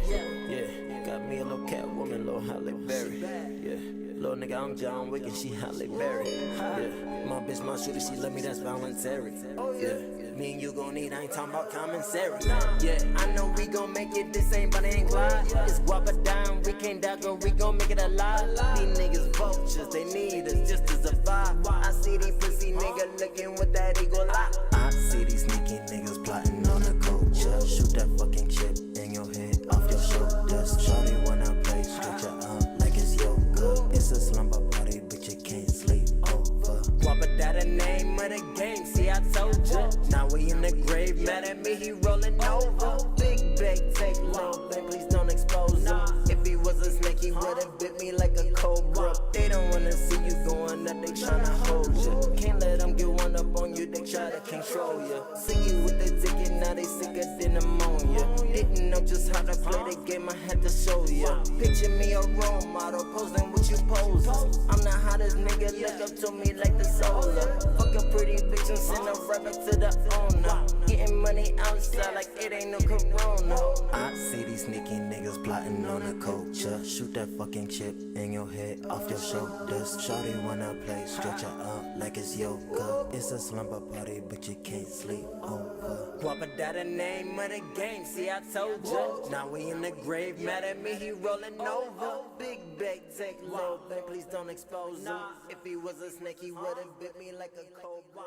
Yeah, got me a little cat woman, little Halle Berry. Yeah, little nigga, I'm John Wick and she Halle Berry. Yeah, my bitch, my shooter, she love me, that's voluntary. Yeah. Me and you gon' need, I ain't talking about commissary. Yeah, I know we gon' make it, this ain't Bonnie and Clyde. It's guapa down, we can't die, girl, we gon' make it alive. These niggas vultures, they need us just to survive. I see these pussy niggas looking with that eagle eye. I see these sneaky niggas plotting on the culture. Shoot that fucking chip in your head, off your shoulders. Shorty wanna play, stretch it out like it's yoga. It's a slumber party, but you can't sleep over. Guapa, that a name of the game, see I told ya. Now we in the grave, mad at me, he rolling over. Big bag, take low, man, please don't expose him. If he was a snake, he would've bit me like a cobra. They don't wanna see you going up, they tryna hold you. Can't let them get one up on you, they try to control you. See you with the ticket, now they sicker than ammonia. Didn't know just how to play the game, I had to show you. Picture me a role model, posing with you poses. I'm the hottest nigga, look up to me like the solar. Fuck a pretty bitch and send a rapper to the owner. Getting money outside like it ain't no corona. I see these sneaky niggas plotting on the culture. Shoot that fucking chip in your head, off your shoulders. Shawty wanna play, stretch her out like it's yoga. It's a slumber party, but you can't sleep over. Guapa that a name of the game, see I told ya. Now we in the grave, mad at me, he rolling over. Big bag, take low, please don't expose him. If he was a snake, he would've bit me like a cobra.